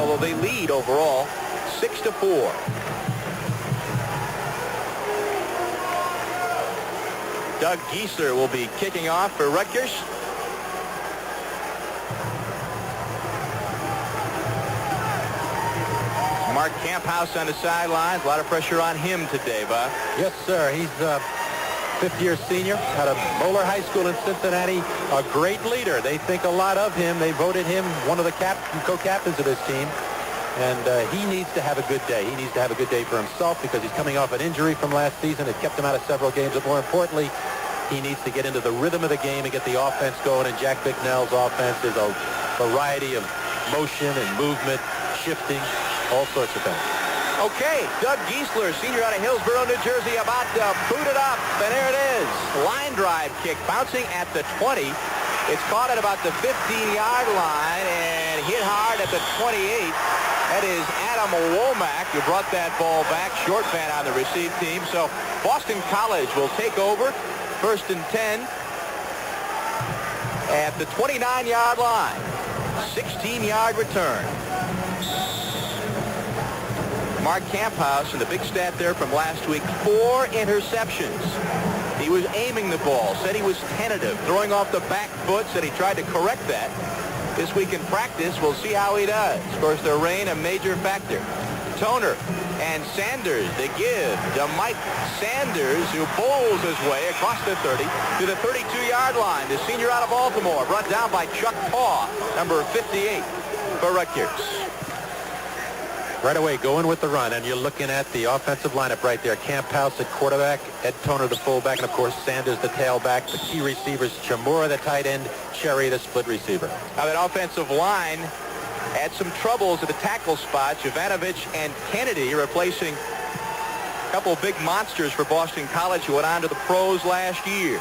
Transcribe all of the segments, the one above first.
although they lead overall 6-4. Doug Giesler will be kicking off for Rutgers. Mark Camphouse on the sidelines. A lot of pressure on him today, Bob. Yes, sir. He's a fifth-year senior out of Moeller High School in Cincinnati. A great leader. They think a lot of him. They voted him one of the co-captains of this team. And he needs to have a good day. He needs to have a good day for himself because he's coming off an injury from last season. It kept him out of several games. But more importantly, he needs to get into the rhythm of the game and get the offense going. And Jack Bicknell's offense is a variety of motion and movement, shifting, all sorts of things. Okay, Doug Giesler, senior out of Hillsborough, New Jersey, about to boot it up. And there it is. Line drive kick bouncing at the 20. It's caught at about the 15-yard line and hit hard at the 28. That is Adam Womack who brought that ball back. Short man on the receive team. So Boston College will take over. 1st and 10 at the 29-yard line. 16-yard return. Mark Camphouse, and the big stat there from last week, 4 interceptions. He was aiming the ball, said he was tentative, throwing off the back foot, said he tried to correct that. This week in practice, we'll see how he does. Of course, the rain, a major factor. Toner and Sanders, they give to Mike Sanders, who bowls his way across the 30 to the 32-yard line. The senior out of Baltimore, brought down by Chuck Paw, number 58 for Rutgers. Right away, going with the run, and you're looking at the offensive lineup right there. Camphouse at quarterback, Ed Toner the fullback, and of course Sanders the tailback. The key receivers, Chamura the tight end, Cherry the split receiver. Now that offensive line had some troubles at the tackle spot. Jovanovich and Kennedy replacing a couple of big monsters for Boston College who went on to the pros last year.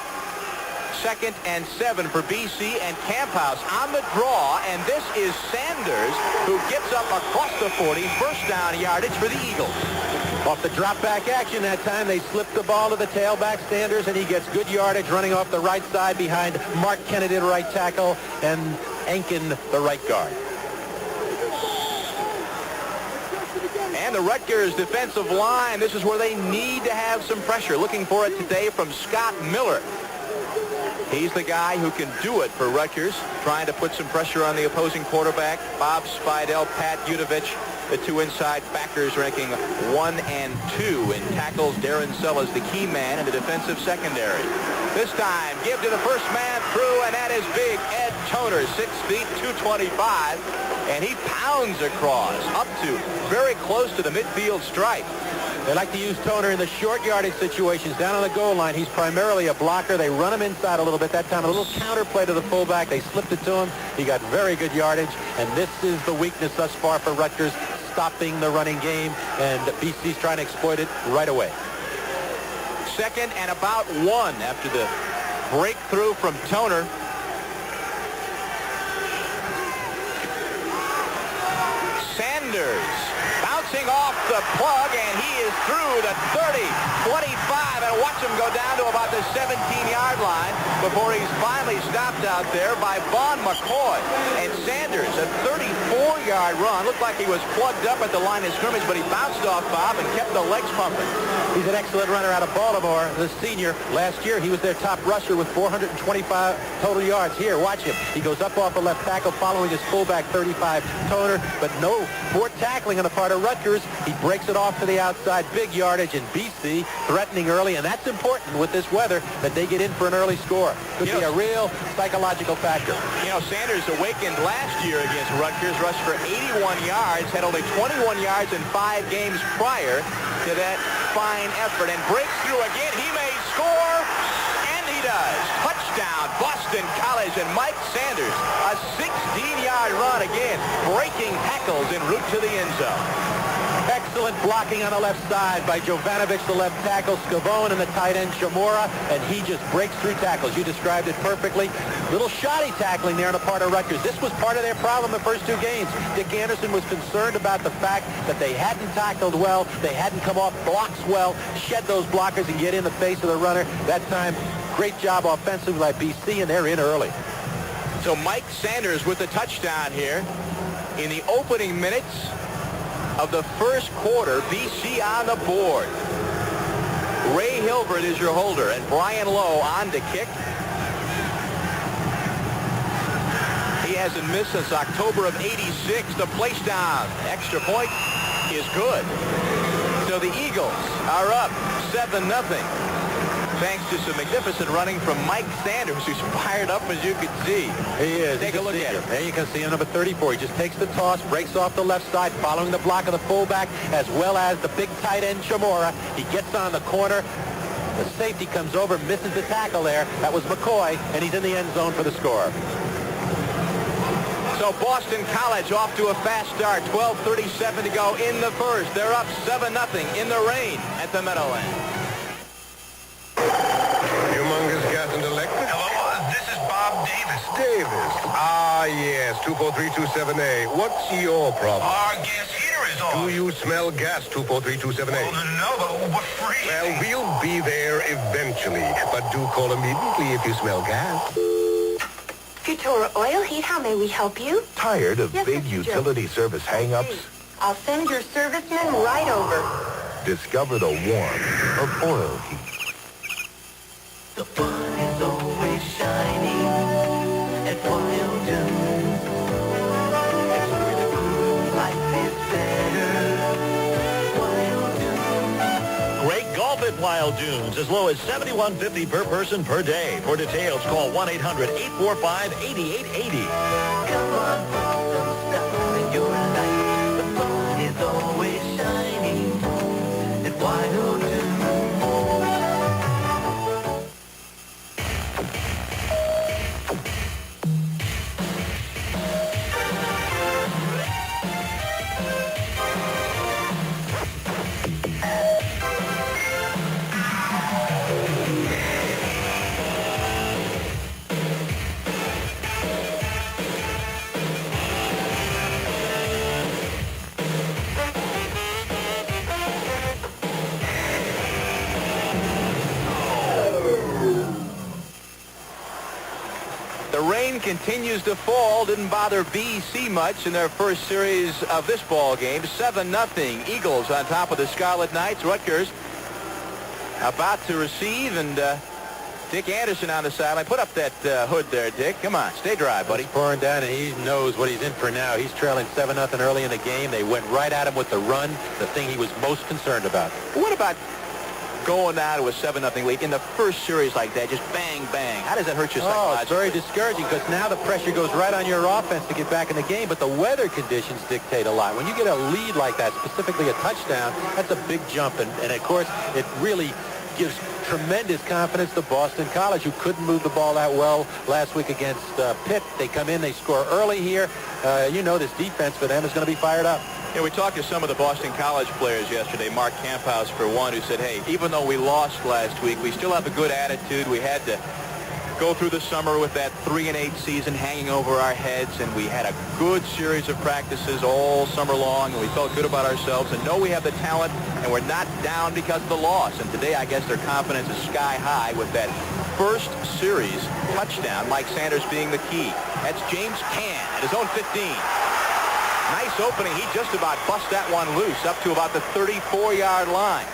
2nd and 7 for BC, and Camphouse on the draw, and this is Sanders who gets up across the 40, first down yardage for the Eagles. Off the drop back action that time, they slipped the ball to the tailback, Sanders, and he gets good yardage running off the right side behind Mark Kennedy, the right tackle, and Enkin, the right guard. And the Rutgers defensive line, this is where they need to have some pressure. Looking for it today from Scott Miller. He's the guy who can do it for Rutgers, trying to put some pressure on the opposing quarterback. Bob Spidell, Pat Udovich, the two inside backers ranking 1 and 2 in tackles. Darren Sellas, the key man in the defensive secondary. This time, give to the first man through, and that is big Ed Toner, 6 feet, 225. And he pounds across up to very close to the midfield stripe. They like to use Toner in the short yardage situations down on the goal line. He's primarily a blocker. They run him inside a little bit. That time a little counter play to the fullback. They slipped it to him. He got very good yardage. And this is the weakness thus far for Rutgers, stopping the running game. And BC's trying to exploit it right away. 2nd and about 1 after the breakthrough from Toner. Sanders bouncing off the plug, and he is through the 30, 25, and watch him go down to about the 17-yard line before he's finally stopped out there by Vaughn McCoy. And Sanders, a 34-yard run, looked like he was plugged up at the line of scrimmage, but he bounced off Bob and kept the legs pumping. He's an excellent runner out of Baltimore, the senior. Last year, he was their top rusher with 425 total yards. Here, watch him. He goes up off the left tackle following his fullback 35 Toner, but no poor tackling on the part of Rutgers. He breaks it off to the outside, big yardage, and BC threatening early, and that's important with this weather that they get in for an early score. Could be a real psychological factor. You know, Sanders awakened last year against Rutgers, rushed for 81 yards, had only 21 yards in 5 games prior to that fine effort, and breaks through again. He may score, and he does. Touchdown, Boston College, and Mike Sanders, a 16-yard run again, breaking tackles en route to the end zone. Excellent blocking on the left side by Jovanovich, the left tackle, Scavone, and the tight end, Chamura, and he just breaks through tackles. You described it perfectly. Little shoddy tackling there on the part of Rutgers. This was part of their problem the first 2 games. Dick Anderson was concerned about the fact that they hadn't tackled well, they hadn't come off blocks well, shed those blockers and get in the face of the runner. That time, great job offensively by BC, and they're in early. So Mike Sanders with the touchdown here. In the opening minutes of the first quarter, BC on the board. Ray Hilbert is your holder, and Brian Lowe on to kick. He hasn't missed since October of '86. The place down. Extra point is good. So the Eagles are up 7-0. Thanks to some magnificent running from Mike Sanders, who's fired up as you can see. He is. Take a look at him. There you can see him, number 34. He just takes the toss, breaks off the left side, following the block of the fullback, as well as the big tight end, Chamora. He gets on the corner. The safety comes over, misses the tackle there. That was McCoy, and he's in the end zone for the score. So Boston College off to a fast start. 12:37 to go in the first. They're up 7-0 in the rain at the Meadowlands. Humongous Gas and Electric? Hello, this is Bob Davis. Davis. Ah, yes, 24327A. What's your problem? Our gas heater is on. Do you smell gas, 24327A? Well, no, but we're free. Well, we'll be there eventually. But do call immediately if you smell gas. Futura Oil Heat, how may we help you? Tired of Yes, big Mr. utility service hang-ups? I'll send your serviceman right over. Discover the warmth of oil heat. The fun is always shining at Wild Dunes. It's where the cool life is better. Wild Dunes. Great golf at Wild Dunes, as low as $71.50 per person per day. For details, call 1-800-845-8880. Come on, put some style in your life. The fun is always shining at Wild Dunes. The rain continues to fall. Didn't bother BC much in their first series of this ball game. 7-0. Eagles on top of the Scarlet Knights. Rutgers about to receive, and Dick Anderson on the sideline. Put up that hood there, Dick. Come on, stay dry, buddy. He's pouring down, and he knows what he's in for now. He's trailing 7-0 early in the game. They went right at him with the run, the thing he was most concerned about. What about going down to a 7-0 lead in the first series like that? Just bang, bang. How does that hurt you Oh, it's psychologically? very discouraging because now the pressure goes right on your offense to get back in the game, but the weather conditions dictate a lot. When you get a lead like that, specifically a touchdown, that's a big jump, and of course, it really gives tremendous confidence to Boston College, who couldn't move the ball that well last week against Pitt. They come in, they score early here. You know this defense for them is going to be fired up. Yeah, we talked to some of the Boston College players yesterday. Mark Camphouse, for one, who said, hey, even though we lost last week, we still have a good attitude. We had to go through the summer with that 3-8 season hanging over our heads, and we had a good series of practices all summer long, and we felt good about ourselves and know we have the talent, and we're not down because of the loss. And today, I guess their confidence is sky high with that first series touchdown, Mike Sanders being the key. That's James Cann at his own 15. Nice opening. He just about bust that one loose up to about the 34-yard line.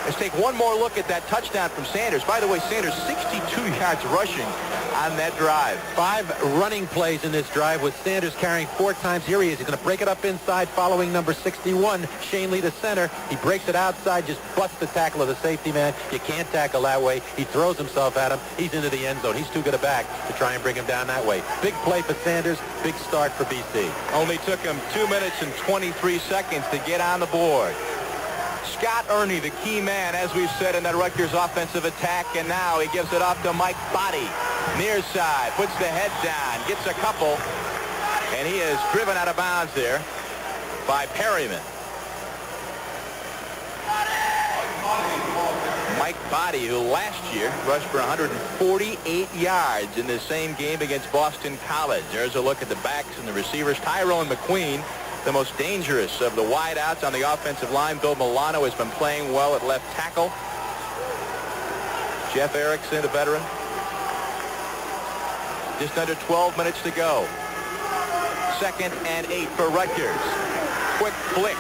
Let's take one more look at that touchdown from Sanders. By the way, Sanders 62 yards rushing on that drive. 5 running plays in this drive with Sanders carrying 4 times. Here he is. He's going to break it up inside following number 61, Shane Lee, the center. He breaks it outside, just busts the tackle of the safety man. You can't tackle that way. He throws himself at him. He's into the end zone. He's too good a back to try and bring him down that way. Big play for Sanders. Big start for BC. Only took him 2 minutes and 23 seconds to get on the board. Scott Ernie, the key man, as we've said, in that Rutgers offensive attack, and now he gives it off to Mike Body. Near side, puts the head down, gets a couple, and he is driven out of bounds there by Perryman. Mike Body, who last year rushed for 148 yards in the same game against Boston College. There's a look at the backs and the receivers. Tyrone McQueen, the most dangerous of the wideouts on the offensive line. Bill Milano has been playing well at left tackle. Jeff Erickson, a veteran. Just under 12 minutes to go. 2nd and 8 for Rutgers. Quick flick.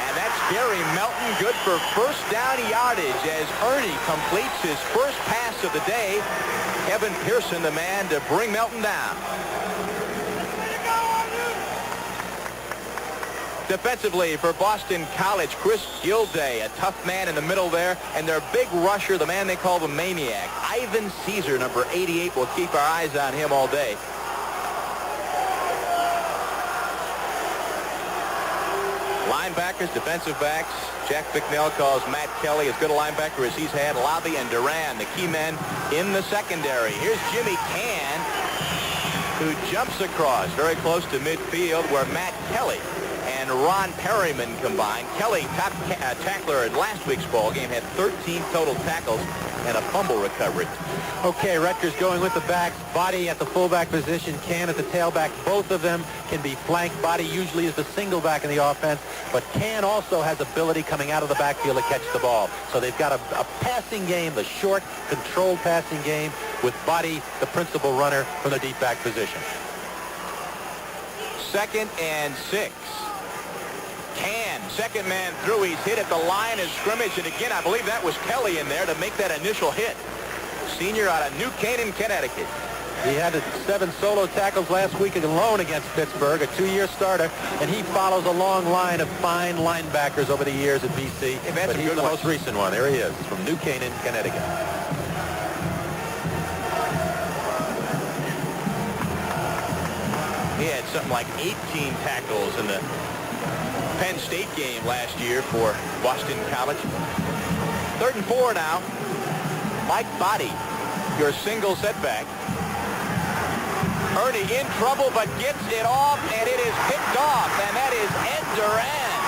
And that's Gary Melton, good for first down yardage as Ernie completes his first pass of the day. Kevin Pearson, the man to bring Melton down. Defensively for Boston College, Chris Gilday, a tough man in the middle there, and their big rusher, the man they call the Maniac, Ivan Caesar, number 88. We'll keep our eyes on him all day. Linebackers, defensive backs. Jack Bicknell calls Matt Kelly as good a linebacker as he's had. Lobby and Duran, the key men in the secondary. Here's Jimmy Cann, who jumps across very close to midfield where Matt Kelly and Ron Perryman combined. Kelly, top tackler in last week's ball game, had 13 total tackles and a fumble recovery. Okay, Rutgers going with the backs. Body at the fullback position, Cann at the tailback. Both of them can be flanked. Body usually is the single back in the offense, but Cann also has ability coming out of the backfield to catch the ball. So they've got a passing game, the short, controlled passing game, with Body the principal runner from the deep back position. 2nd and 6. Cann, second man through. He's hit at the line of scrimmage, and again, I believe that was Kelly in there to make that initial hit. Senior out of New Canaan, Connecticut. He had 7 solo tackles last week alone against Pittsburgh, a 2-year starter, and he follows a long line of fine linebackers over the years at BC. But he's the most recent one. There he is, from New Canaan, Connecticut. He had something like 18 tackles in the Penn State game last year for Boston College. 3rd and 4 now. Mike Body, your single setback. Ernie in trouble, but gets it off, and it is picked off, and that is Ed Duran.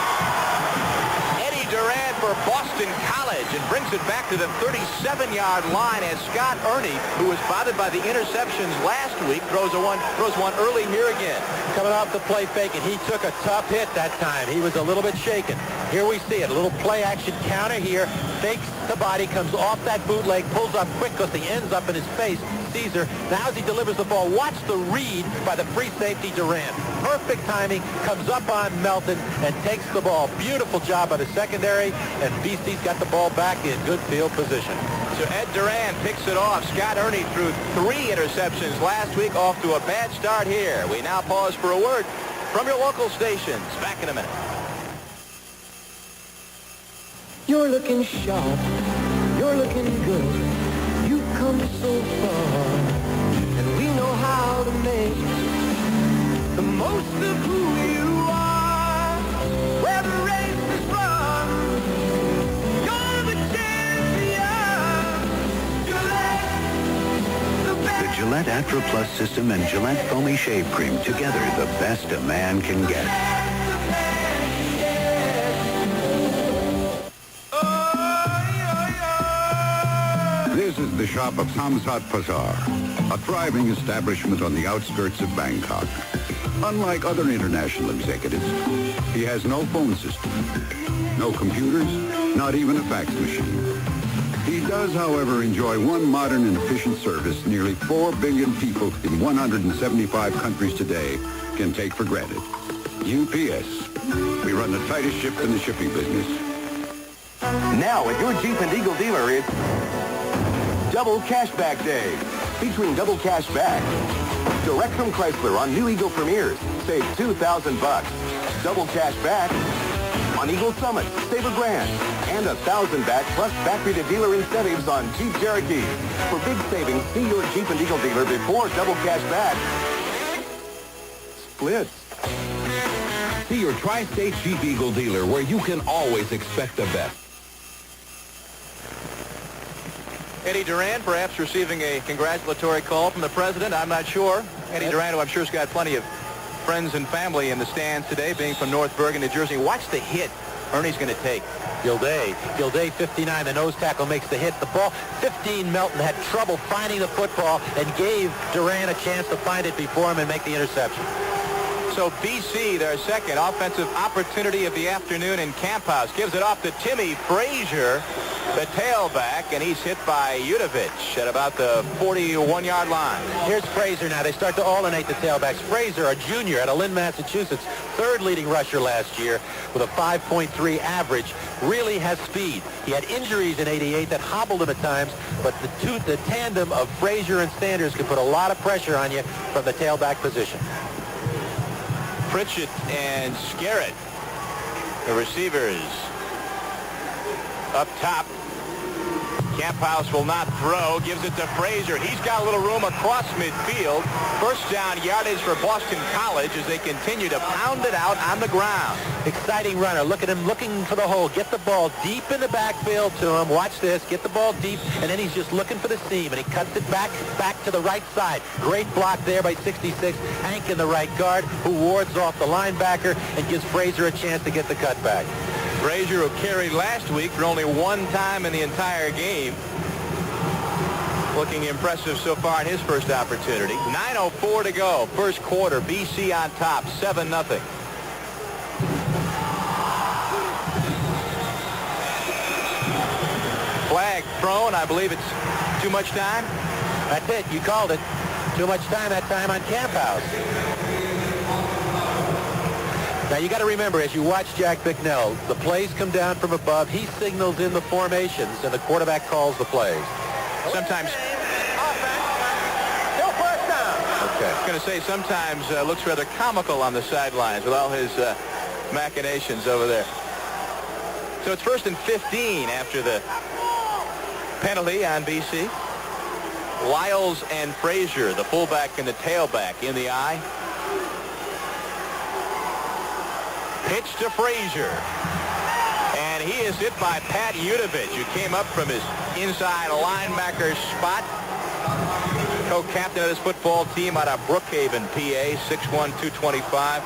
Eddie Duran for Boston College, and brings it back to the 37-yard line as Scott Ernie, who was bothered by the interceptions last week, throws one early here again. Coming off the play fake, and he took a tough hit that time. He was a little bit shaken. Here we see it, a little play-action counter here. Fakes the Body, comes off that bootleg, pulls up quick because the end's up in his face. Caesar, now as he delivers the ball, watch the read by the free safety Duran. Perfect timing, comes up on Melton and takes the ball. Beautiful job by the secondary, and BC's got the ball back in good field position. So Ed Duran picks it off. Scott Ernie threw 3 interceptions last week, off to a bad start here. We now pause for a word from your local stations. Back in a minute. You're looking sharp, you're looking good. You've come so far, and we know how to make the most of who you are. Where the race is run, you're the champion. Gillette, the best. The Gillette Actra Plus system and Gillette Foamy Shave Cream, together the best a man can get. This is the shop of Samsat Bazaar, a thriving establishment on the outskirts of Bangkok. Unlike other international executives, he has no phone system, no computers, not even a fax machine. He does, however, enjoy one modern and efficient service nearly 4 billion people in 175 countries today can take for granted. UPS. We run the tightest ship in the shipping business. Now at your Jeep and Eagle dealer, it's Double Cashback Day, featuring double cash back. Direct from Chrysler on new Eagle Premiers, save $2,000. Double cash back on Eagle Summit, save $1,000, and $1,000 back plus factory to dealer incentives on Jeep Cherokee. For big savings, see your Jeep and Eagle dealer before double cash back splits. See your Tri-State Jeep Eagle dealer, where you can always expect the best. Eddie Duran perhaps receiving a congratulatory call from the president. I'm not sure. Eddie Duran, who I'm sure has got plenty of friends and family in the stands today, being from North Bergen, New Jersey. Watch the hit Ernie's going to take. Gilday 59, the nose tackle makes the hit. The ball, 15, Melton had trouble finding the football and gave Duran a chance to find it before him and make the interception. So BC, their second offensive opportunity of the afternoon in Camp House, gives it off to Timmy Frazier, the tailback, and he's hit by Udovich at about the 41-yard line. Here's Frazier now. They start to alternate the tailbacks. Frazier, a junior out of Lynn, Massachusetts, third leading rusher last year with a 5.3 average, really has speed. He had injuries in '88 that hobbled him at times, but the tandem of Frazier and Sanders can put a lot of pressure on you from the tailback position. Pritchett and Scarrett, the receivers. Up top, Camp House will not throw, gives it to Frazier. He's got a little room across midfield. First down yardage for Boston College as they continue to pound it out on the ground. Exciting runner. Look at him looking for the hole. Get the ball deep in the backfield to him. Watch this. Get the ball deep, and then he's just looking for the seam, and he cuts it back to the right side. Great block there by 66. Hank in the right guard, who wards off the linebacker and gives Frazier a chance to get the cutback. Frazier, who carried last week for only one time in the entire game. Looking impressive so far in his first opportunity. 9:04 to go. First quarter. BC on top. 7-0. Flag thrown. I believe it's too much time. That's it. You called it. Too much time that time on Camp House. Now, you got to remember, as you watch Jack Bicknell, the plays come down from above. He signals in the formations, and the quarterback calls the plays. Sometimes. Still first down. Okay. I was going to say, sometimes looks rather comical on the sidelines with all his machinations over there. So it's 1st and 15 after the penalty on BC. Lyles and Frazier, the fullback and the tailback, in the eye. Pitch to Frazier. And he is hit by Pat Udovich, who came up from his inside linebacker spot. Co-captain of this football team out of Brookhaven, PA, 6'1", 225.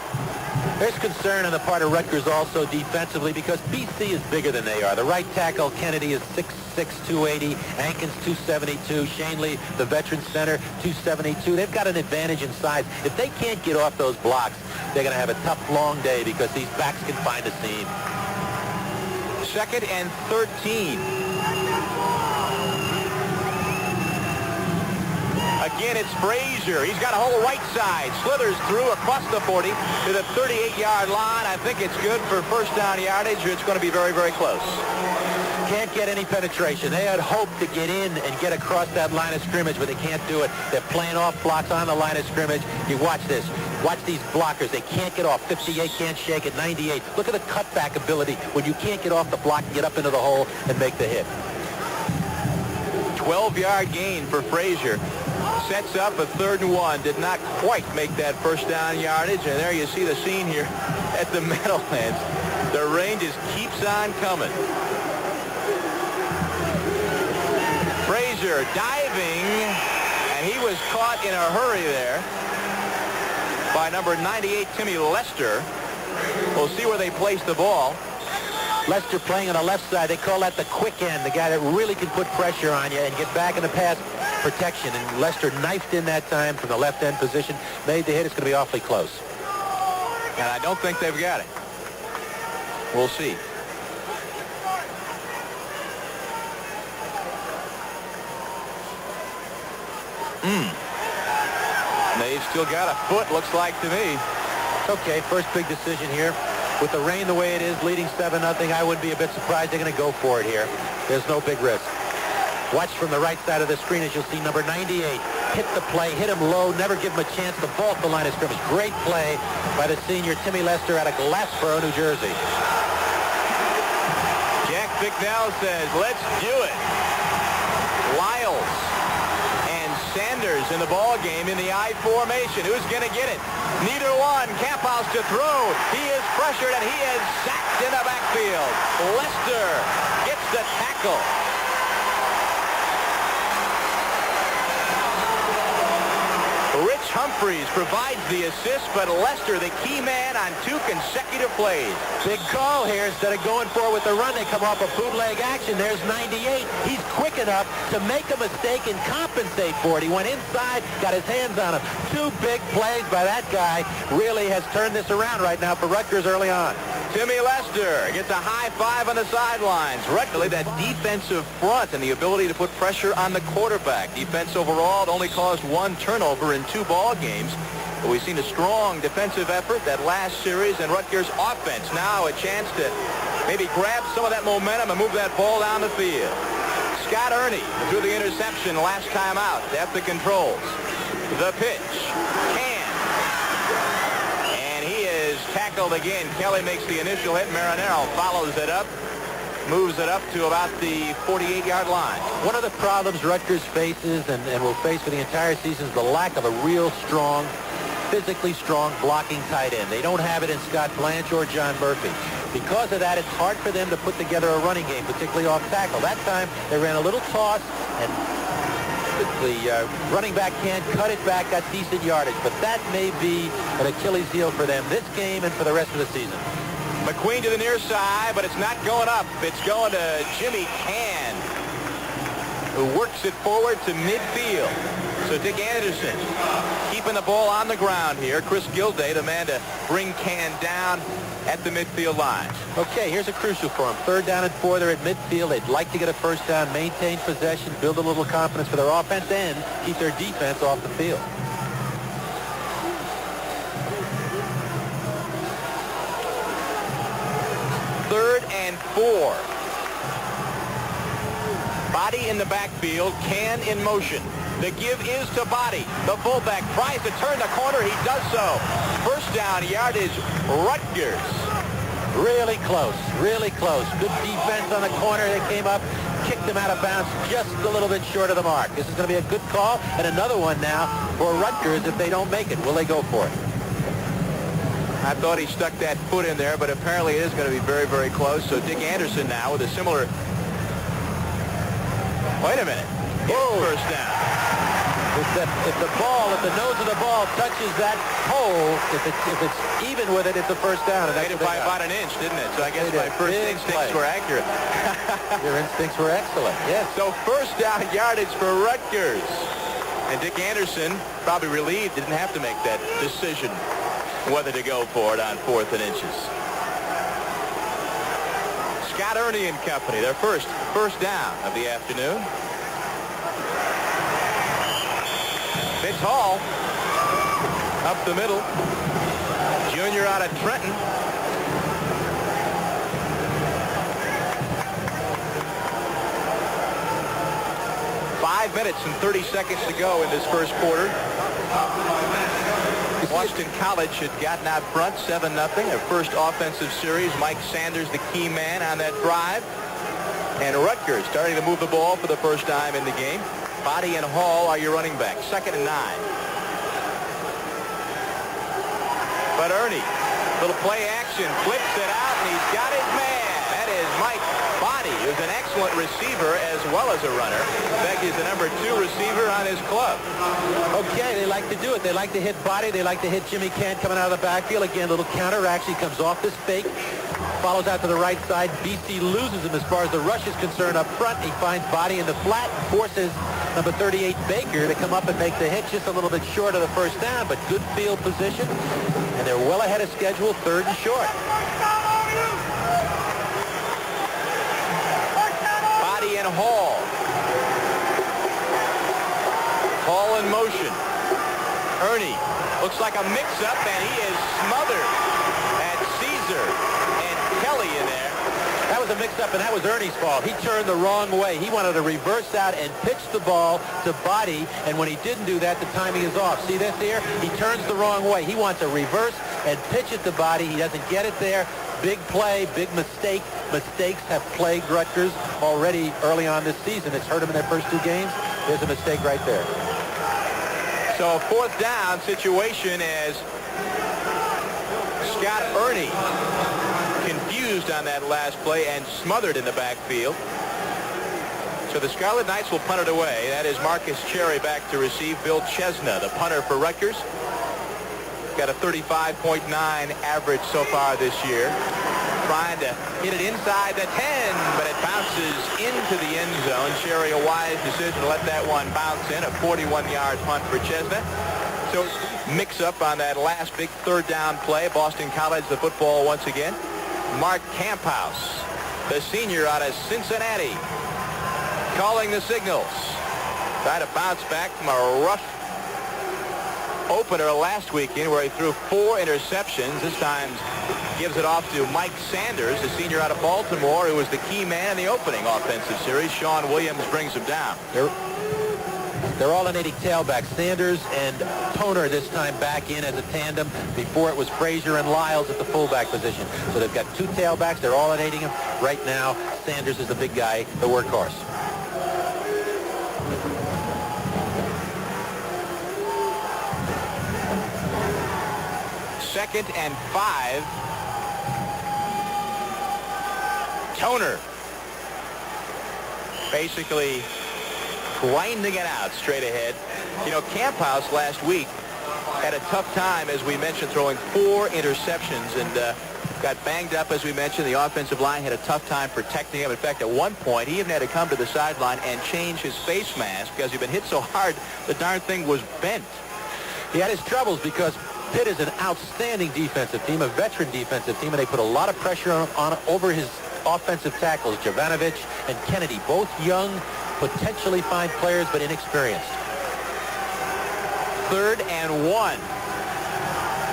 There's concern on the part of Rutgers also defensively because BC is bigger than they are. The right tackle, Kennedy, is 6'6", 280. Ankins, 272. Shanley, the veteran center, 272. They've got an advantage in size. If they can't get off those blocks, they're going to have a tough, long day because these backs can find a seam. 2nd and 13. Again, it's Frazier. He's got a whole right side. Slithers through across the 40 to the 38-yard line. I think it's good for first down yardage. It's going to be very, very close. Can't get any penetration. They had hoped to get in and get across that line of scrimmage, but they can't do it. They're playing off blocks on the line of scrimmage. You watch this. Watch these blockers. They can't get off. 58 can't shake it. 98. Look at the cutback ability when you can't get off the block and get up into the hole and make the hit. 12-yard gain for Frazier. Sets up a 3rd and 1. Did not quite make that first down yardage. And there you see the scene here at the Meadowlands. The rain just keeps on coming. Frazier diving, and he was caught in a hurry there by number 98, Timmy Lester. We'll see where they place the ball. Lester playing on the left side. They call that the quick end, the guy that really can put pressure on you and get back in the pass protection. And Lester knifed in that time from the left end position, made the hit. It's going to be awfully close. And I don't think they've got it. We'll see. They've still got a foot, looks like to me. Okay, first big decision here. With the rain the way it is, leading 7-0, I wouldn't be a bit surprised. They're going to go for it here. There's no big risk. Watch from the right side of the screen as you'll see number 98 hit the play, hit him low, never give him a chance to vault the line of scrimmage. Great play by the senior Timmy Lester out of Glassboro, New Jersey. Jack Bicknell says, let's do it. Lyles and Sanders in the ball game in the I formation. Who's going to get it? Neither one. Camp House to throw. He is pressured and he is sacked in the backfield. Lester gets the tackle. Rich Humphreys provides the assist, but Lester, the key man on 2 consecutive plays. Big call here. Instead of going for it with the run, they come off a bootleg action. There's 98. He's quick enough to make a mistake and compensate for it. He went inside, got his hands on him. 2 big plays by that guy. Really has turned this around right now for Rutgers early on. Timmy Lester gets a high five on the sidelines. Rutgers, that defensive front and the ability to put pressure on the quarterback. Defense overall only caused 1 turnover in 2 ball games. But we've seen a strong defensive effort that last series, and Rutgers offense now a chance to maybe grab some of that momentum and move that ball down the field. Scott Ernie threw the interception last time out at the controls. The pitch. Tackled again. Kelly makes the initial hit. Marinero follows it up, moves it up to about the 48-yard line. One of the problems Rutgers faces and will face for the entire season is the lack of a real strong, physically strong blocking tight end. They don't have it in Scott Blanche or John Murphy. Because of that, it's hard for them to put together a running game, particularly off tackle. That time, they ran a little toss, and the running back can't cut it back, got decent yardage. But that may be an Achilles heel for them this game and for the rest of the season. McQueen to the near side, but it's not going up. It's going to Jimmy Can, who works it forward to midfield. So Dick Anderson keeping the ball on the ground here. Chris Gilday, the man to bring Can down at the midfield line. Okay, here's a crucial for them. 3rd down and 4. They're at midfield. They'd like to get a first down, maintain possession, build a little confidence for their offense, and keep their defense off the field. Third and 4. Body in the backfield, Can in motion. The give is to Body. The fullback tries to turn the corner. He does so. First down yardage, Rutgers. Really close, really close. Good defense on the corner. They came up, kicked him out of bounds just a little bit short of the mark. This is going to be a good call, and another one now for Rutgers if they don't make it. Will they go for it? I thought he stuck that foot in there, but apparently it is going to be very, very close. So Dick Anderson now with a similar... Wait a minute. First down. If the nose of the ball touches that hole, if it's even with it, it's a first down. And made it by about an inch, didn't it? So I guess my first instincts were accurate. Your instincts were excellent, yes. So first down yardage for Rutgers. And Dick Anderson, probably relieved, didn't have to make that decision whether to go for it on 4th and inches. Scott Ernie and company, their first down of the afternoon. Fitz Hall up the middle. Junior out of Trenton. Five minutes and 30 seconds to go in this first quarter. Washington College had gotten out front 7-0. Their first offensive series. Mike Sanders, the key man on that drive. And Rutgers starting to move the ball for the first time in the game. Body and Hall are your running backs. 2nd and 9. But Ernie, little play action, flips it out, and he's got his man. That is Mike Body, who's an excellent receiver as well as a runner. In fact, he's the number 2 receiver on his club. Okay, they like to do it. They like to hit Body. They like to hit Jimmy Can coming out of the backfield. Again, little counter actually comes off this fake. Follows out to the right side. BC loses him as far as the rush is concerned up front. He finds Body in the flat and forces number 38 Baker to come up and make the hit just a little bit short of the first down, but good field position. And they're well ahead of schedule, 3rd and short. Body and Hall. Hall in motion. Ernie looks like a mix-up, and he is smothered at Caesar and Kelly in there. That was a mix-up, and that was Ernie's fault. He turned the wrong way. He wanted to reverse out and pitch the ball to Body, and when he didn't do that, the timing is off. See this here? He turns the wrong way. He wants to reverse and pitch it to Body. He doesn't get it there. Big play, big mistake. Mistakes have plagued Rutgers already early on this season. It's hurt them in their first 2 games. There's a mistake right there. So a 4th down situation as Scott Ernie confused on that last play and smothered in the backfield. So the Scarlet Knights will punt it away. That is Marcus Cherry back to receive. Bill Chesna, the punter for Rutgers. Got a 35.9 average so far this year. Trying to hit it inside the 10, but it bounces into the end zone. Cherry, a wise decision to let that one bounce in. A 41-yard punt for Chesna. So mix up on that last big third down play. Boston College, the football once again. Mark Camphouse, the senior out of Cincinnati, calling the signals. Try to bounce back from a rough opener last weekend where he threw 4 interceptions. This time gives it off to Mike Sanders, the senior out of Baltimore, who was the key man in the opening offensive series. Sean Williams brings him down. They're alternating tailbacks. Sanders and Toner this time back in as a tandem. Before it was Frazier and Lyles at the fullback position. So they've got 2 tailbacks. They're alternating them. Right now, Sanders is the big guy, the workhorse. Second and 5. Toner basically grinding it out straight ahead. You know, Camphouse last week had a tough time, as we mentioned, throwing 4 interceptions and got banged up, as we mentioned. The offensive line had a tough time protecting him. In fact, at one point, he even had to come to the sideline and change his face mask because he'd been hit so hard, the darn thing was bent. He had his troubles because Pitt is an outstanding defensive team, a veteran defensive team, and they put a lot of pressure on over his offensive tackles, Jovanovich and Kennedy, both young, potentially fine players, but inexperienced. 3rd and 1.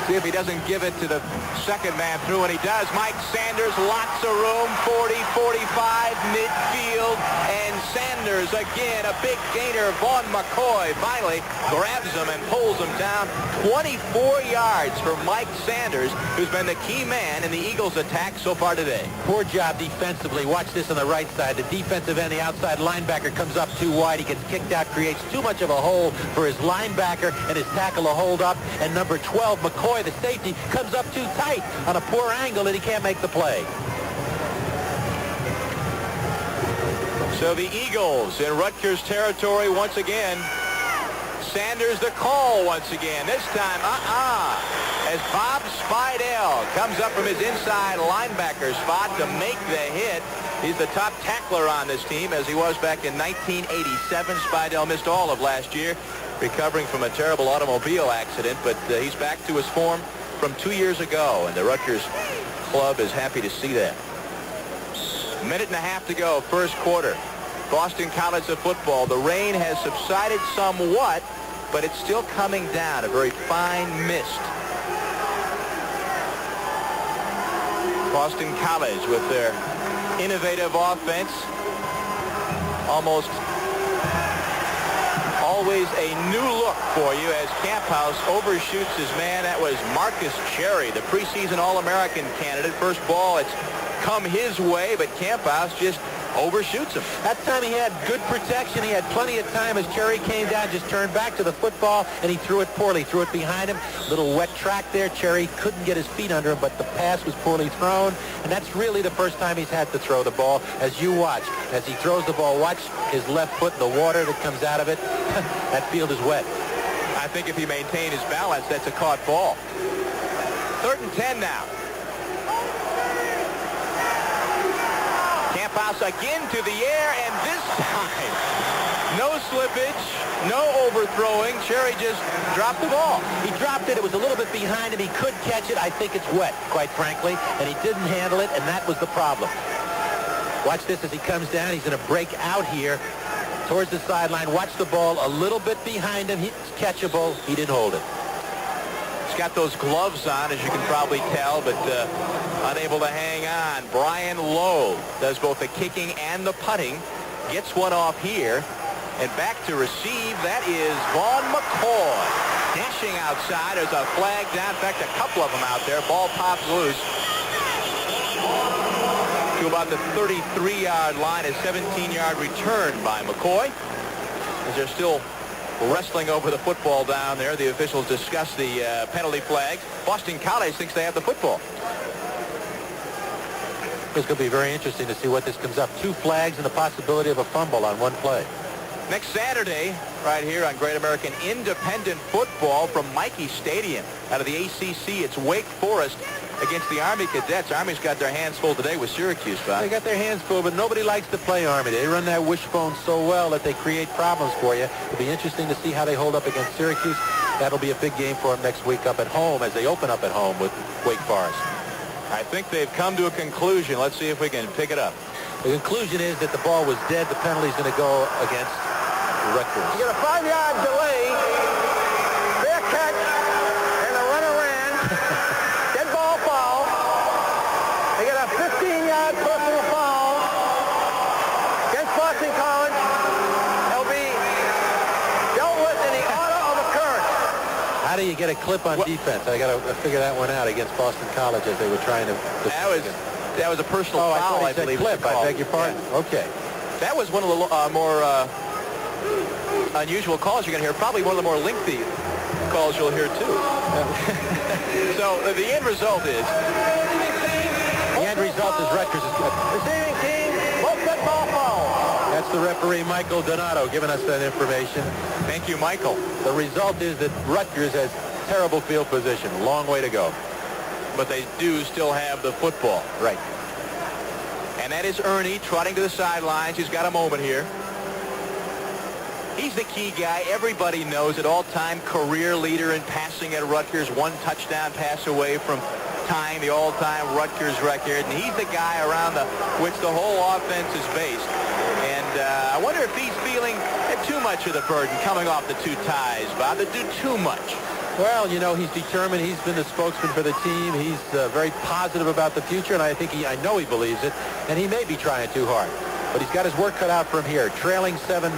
See if he doesn't give it to the second man through, and he does. Mike Sanders, lots of room, 40, 45, midfield, and Sanders again, a big gainer. Vaughn McCoy finally grabs him and pulls him down. 24 yards for Mike Sanders, who's been the key man in the Eagles' attack so far today. Poor job defensively. Watch this on the right side. The defensive end, the outside linebacker, comes up too wide. He gets kicked out, creates too much of a hole for his linebacker and his tackle to hold up. And number 12, McCoy, the safety, comes up too tight on a poor angle and he can't make the play. So the Eagles in Rutgers territory once again. Sanders the call once again. This time, as Bob Spidell comes up from his inside linebacker spot to make the hit. He's the top tackler on this team, as he was back in 1987. Spidell missed all of last year, recovering from a terrible automobile accident, but he's back to his form from 2 years ago, and the Rutgers club is happy to see that. Minute and a half to go, first quarter. Boston College of football. The rain has subsided somewhat, but it's still coming down, a very fine mist. Boston College with their innovative offense, almost always a new look for you as Camphouse overshoots his man. That was Marcus Cherry, the preseason All-American candidate. First ball, it's come his way, but Camphouse just overshoots him. That time he had good protection. He had plenty of time as Cherry came down, just turned back to the football, and he threw it poorly. Threw it behind him. Little wet track there. Cherry couldn't get his feet under him, but the pass was poorly thrown, and that's really the first time he's had to throw the ball. As you watch, as he throws the ball, watch his left foot, the water that comes out of it. That field is wet. I think if he maintained his balance, that's a caught ball. 3rd and 10 now. Camphouse again to the air, and this time, no slippage, no overthrowing. Cherry just dropped the ball. He dropped it. It was a little bit behind him. He could catch it. I think it's wet, quite frankly, and he didn't handle it, and that was the problem. Watch this as he comes down. He's going to break out here towards the sideline. Watch the ball a little bit behind him. It's catchable. He didn't hold it. He's got those gloves on, as you can probably tell, but unable to hang on. Brian Lowe does both the kicking and the putting. Gets one off here. And back to receive, that is Vaughn McCoy. Dashing outside. There's a flag down. In fact, a couple of them out there. Ball pops loose to about the 33-yard line. A 17-yard return by McCoy. As they're still wrestling over the football down there, the officials discuss the penalty flags. Boston College thinks they have the football. It's going to be very interesting to see what this comes up. 2 flags and the possibility of a fumble on one play. Next Saturday, right here on Great American Independent Football from Mikey Stadium. Out of the ACC, it's Wake Forest against the Army Cadets. Army's got their hands full today with Syracuse, Bob. They got their hands full, but nobody likes to play Army. They run that wishbone so well that they create problems for you. It'll be interesting to see how they hold up against Syracuse. That'll be a big game for them next week up at home as they open up at home with Wake Forest. I think they've come to a conclusion. Let's see if we can pick it up. The conclusion is that the ball was dead. The penalty's going to go against Rutgers. You got a 5-yard delay. Fair catch. And the runner ran. Dead ball foul. They got a 15-yard personal foul against Boston College. They'll be dealt with in the order of occurrence. How do you get a clip on defense? I got to figure that one out against Boston College as they were trying to... That was a personal foul, I believe. Clip. I beg your pardon. Yeah. Okay. That was one of the more unusual calls you're going to hear. Probably one of the more lengthy calls you'll hear, too. So the end result is... Rutgers is good. Receiving team, both dead ball foul. That's the referee, Michael Donato, giving us that information. Thank you, Michael. The result is that Rutgers has terrible field position. Long way to go. But they do still have the football. Right. And that is Ernie trotting to the sidelines. He's got a moment here. He's the key guy. Everybody knows it. All-time career leader in passing at Rutgers. 1 touchdown pass away from tying the all-time Rutgers record. And he's the guy around which the whole offense is based. And I wonder if he's feeling too much of the burden coming off the 2 ties, Bob. They do too much. Well, you know, he's determined. He's been the spokesman for the team. He's very positive about the future, and I know he believes it, and he may be trying too hard. But he's got his work cut out from here. Trailing 7-0.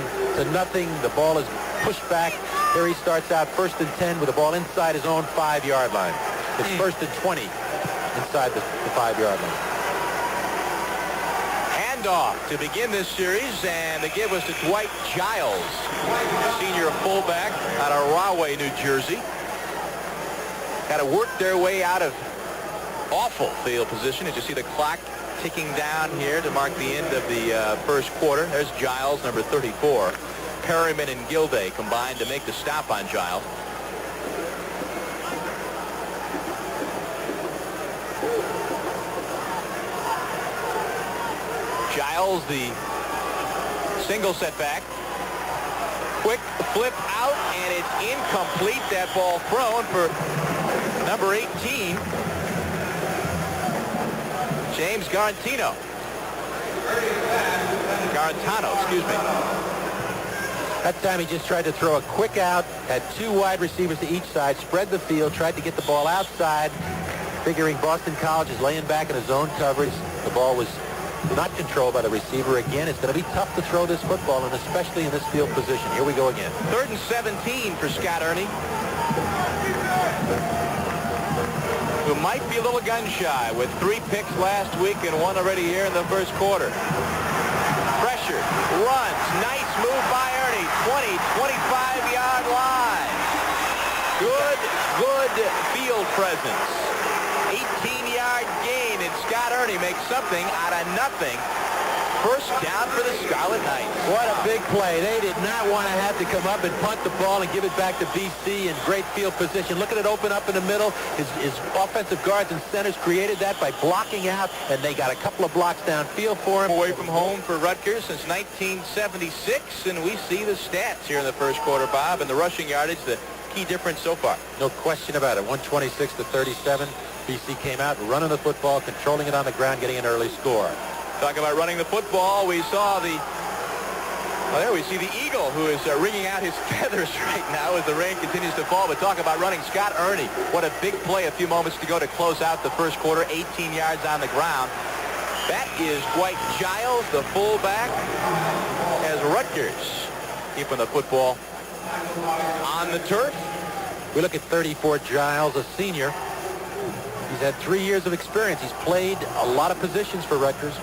The ball is pushed back. Here he starts out 1st and 10 with the ball inside his own 5-yard line. It's 1st and 20 inside the 5-yard line. Handoff to begin this series, and the give was to Dwight Giles, senior fullback out of Rahway, New Jersey. Got to work their way out of awful field position as you see the clock ticking down here to mark the end of the first quarter. There's Giles, number 34. Perryman and Gilday combined to make the stop on Giles. Giles, the single setback. Quick flip out, and it's incomplete. That ball thrown for number 18, James Garantano, excuse me. That time he just tried to throw a quick out, had 2 wide receivers to each side, spread the field, tried to get the ball outside, figuring Boston College is laying back in a zone coverage. The ball was not controlled by the receiver again. It's going to be tough to throw this football, and especially in this field position. Here we go again. 3rd and 17 for Scott Ernie, who might be a little gun-shy with 3 picks last week and 1 already here in the first quarter. Pressure, runs, nice move by Ernie, 20, 25-yard line. Good field presence. 18-yard gain, and Scott Ernie makes something out of nothing. First down for the Scarlet Knights. What a big play. They did not want to have to come up and punt the ball and give it back to BC in great field position. Look at it open up in the middle. His offensive guards and centers created that by blocking out, and they got a couple of blocks downfield for him. Away from home for Rutgers since 1976, and we see the stats here in the first quarter, Bob, and the rushing yardage, the key difference so far. No question about it. 126-37. BC came out running the football, controlling it on the ground, getting an early score. Talk about running the football. We saw there we see the Eagle, who is wringing out his feathers right now as the rain continues to fall. But talk about running. Scott Ernie, what a big play a few moments to go to close out the first quarter, 18 yards on the ground. That is Dwight Giles, the fullback, as Rutgers keeping the football on the turf. We look at 34 Giles, a senior. He's had 3 years of experience. He's played a lot of positions for Rutgers.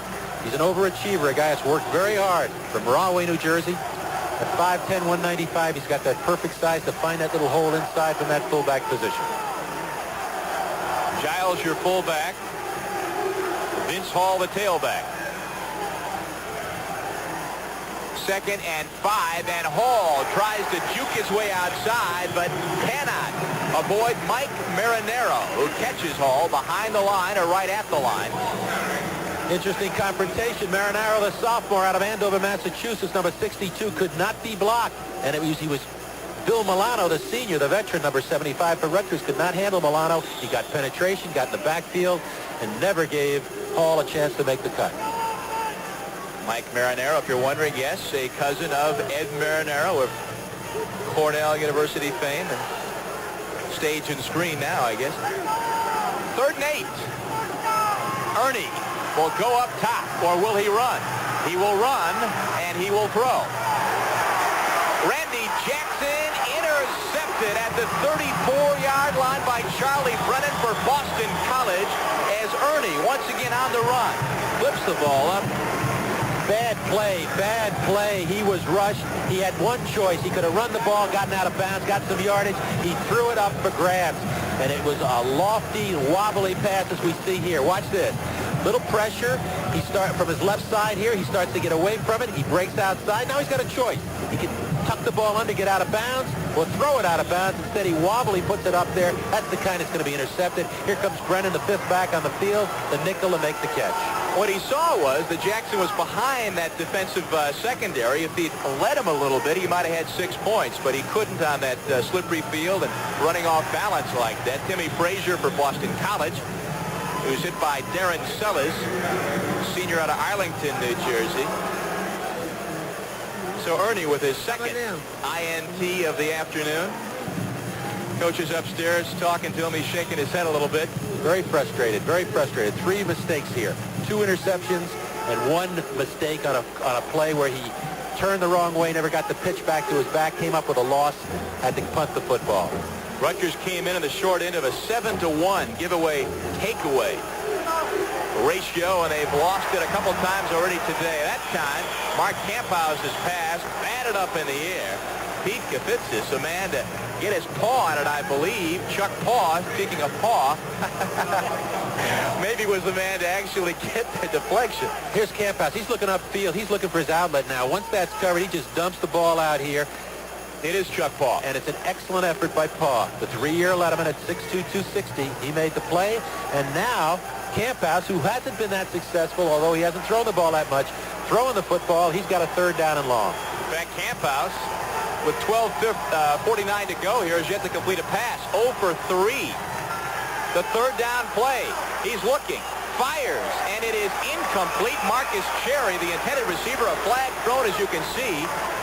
He's an overachiever, a guy that's worked very hard from Rahway, New Jersey. At 5'10", 195, he's got that perfect size to find that little hole inside from that fullback position. Giles, your fullback. Vince Hall, the tailback. 2nd and 5, and Hall tries to juke his way outside, but cannot avoid Mike Marinero, who catches Hall behind the line or right at the line. Interesting confrontation. Marinero, the sophomore out of Andover, Massachusetts, number 62, could not be blocked. And he was Bill Milano, the senior, the veteran, number 75 for Rutgers, could not handle Milano. He got penetration, got in the backfield, and never gave Hall a chance to make the cut. Mike Marinero, if you're wondering, yes, a cousin of Ed Marinero of Cornell University fame and stage and screen now, I guess. 3rd and 8. Ernie will go up top, or will he run? He will run, and he will throw. Randy Jackson intercepted at the 34-yard line by Charlie Brennan for Boston College as Ernie once again on the run. Flips the ball up. Bad play, bad play. He was rushed. He had one choice. He could have run the ball, gotten out of bounds, got some yardage. He threw it up for grabs, and it was a lofty, wobbly pass as we see here. Watch this. Little pressure. He starts from his left side here. He starts to get away from it. He breaks outside. Now he's got a choice. He can tuck the ball under, get out of bounds, or throw it out of bounds. Instead, he wobbly puts it up there. That's the kind that's going to be intercepted. Here comes Brennan, the 5th back on the field, the nickel, and make the catch. What he saw was that Jackson was behind that defensive secondary. If he'd let him a little bit, he might have had 6 points, but he couldn't on that slippery field and running off balance like that. Timmy Frazier for Boston College, who's hit by Darren Sellers, senior out of Arlington, New Jersey. So Ernie with his 2nd INT of the afternoon. Coach is upstairs talking to him. He's shaking his head a little bit. Very frustrated, very frustrated. 3 mistakes here. 2 interceptions and 1 mistake on a play where he turned the wrong way, never got the pitch back to his back, came up with a loss, had to punt the football. Rutgers came in the short end of a 7-1 giveaway takeaway ratio, and they've lost it a couple times already today. That time, Mark Camphouse's pass batted up in the air. Pete Kafitzis, a man to get his paw on it, I believe. Chuck Paw, speaking of paw, maybe was the man to actually get the deflection. Here's Camphouse. He's looking upfield. He's looking for his outlet now. Once that's covered, he just dumps the ball out here. It is Chuck Paw. And it's an excellent effort by Paw. The 3-year letterman at 6'2", 260. He made the play. And now, Camphouse, who hasn't been that successful, although he hasn't thrown the ball that much, throwing the football, he's got a 3rd down and long. In fact, Camphouse, with 12:49 to go here, has yet to complete a pass. 0 for 3. The 3rd down play. He's looking, fires, and it is incomplete. Marcus Cherry, the intended receiver, a flag thrown, as you can see,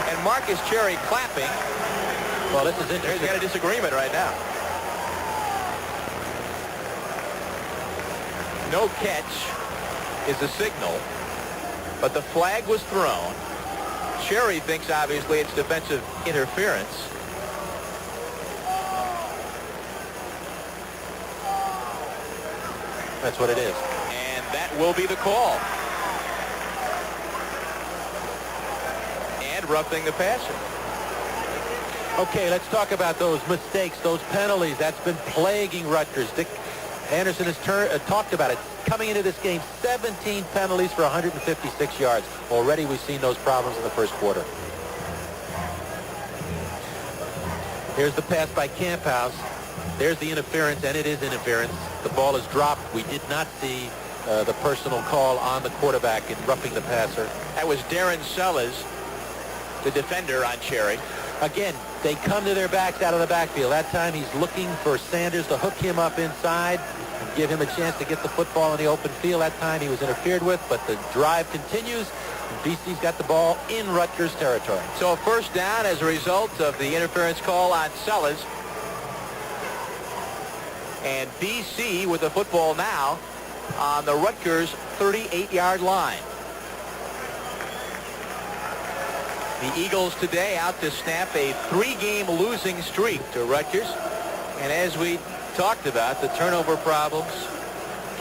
and Marcus Cherry clapping. Well, this is interesting. He's got a disagreement right now. No catch is the signal, but the flag was thrown. Cherry thinks, obviously, it's defensive interference. That's what it is. And that will be the call. And roughing the passer. Okay, let's talk about those mistakes, those penalties. That's been plaguing Rutgers. Dick Anderson has talked about it. Coming into this game, 17 penalties for 156 yards. Already we've seen those problems in the first quarter. Here's the pass by Camphouse. There's the interference, and it is interference. The ball is dropped. We did not see the personal call on the quarterback in roughing the passer. That was Darren Sellers, the defender on Cherry. Again, they come to their backs out of the backfield. That time he's looking for Sanders to hook him up inside and give him a chance to get the football in the open field. That time he was interfered with, but the drive continues. BC's got the ball in Rutgers territory. So a 1st down as a result of the interference call on Sellers. And BC with the football now on the Rutgers 38-yard line. The Eagles today out to snap a 3-game losing streak to Rutgers. And as we talked about, the turnover problems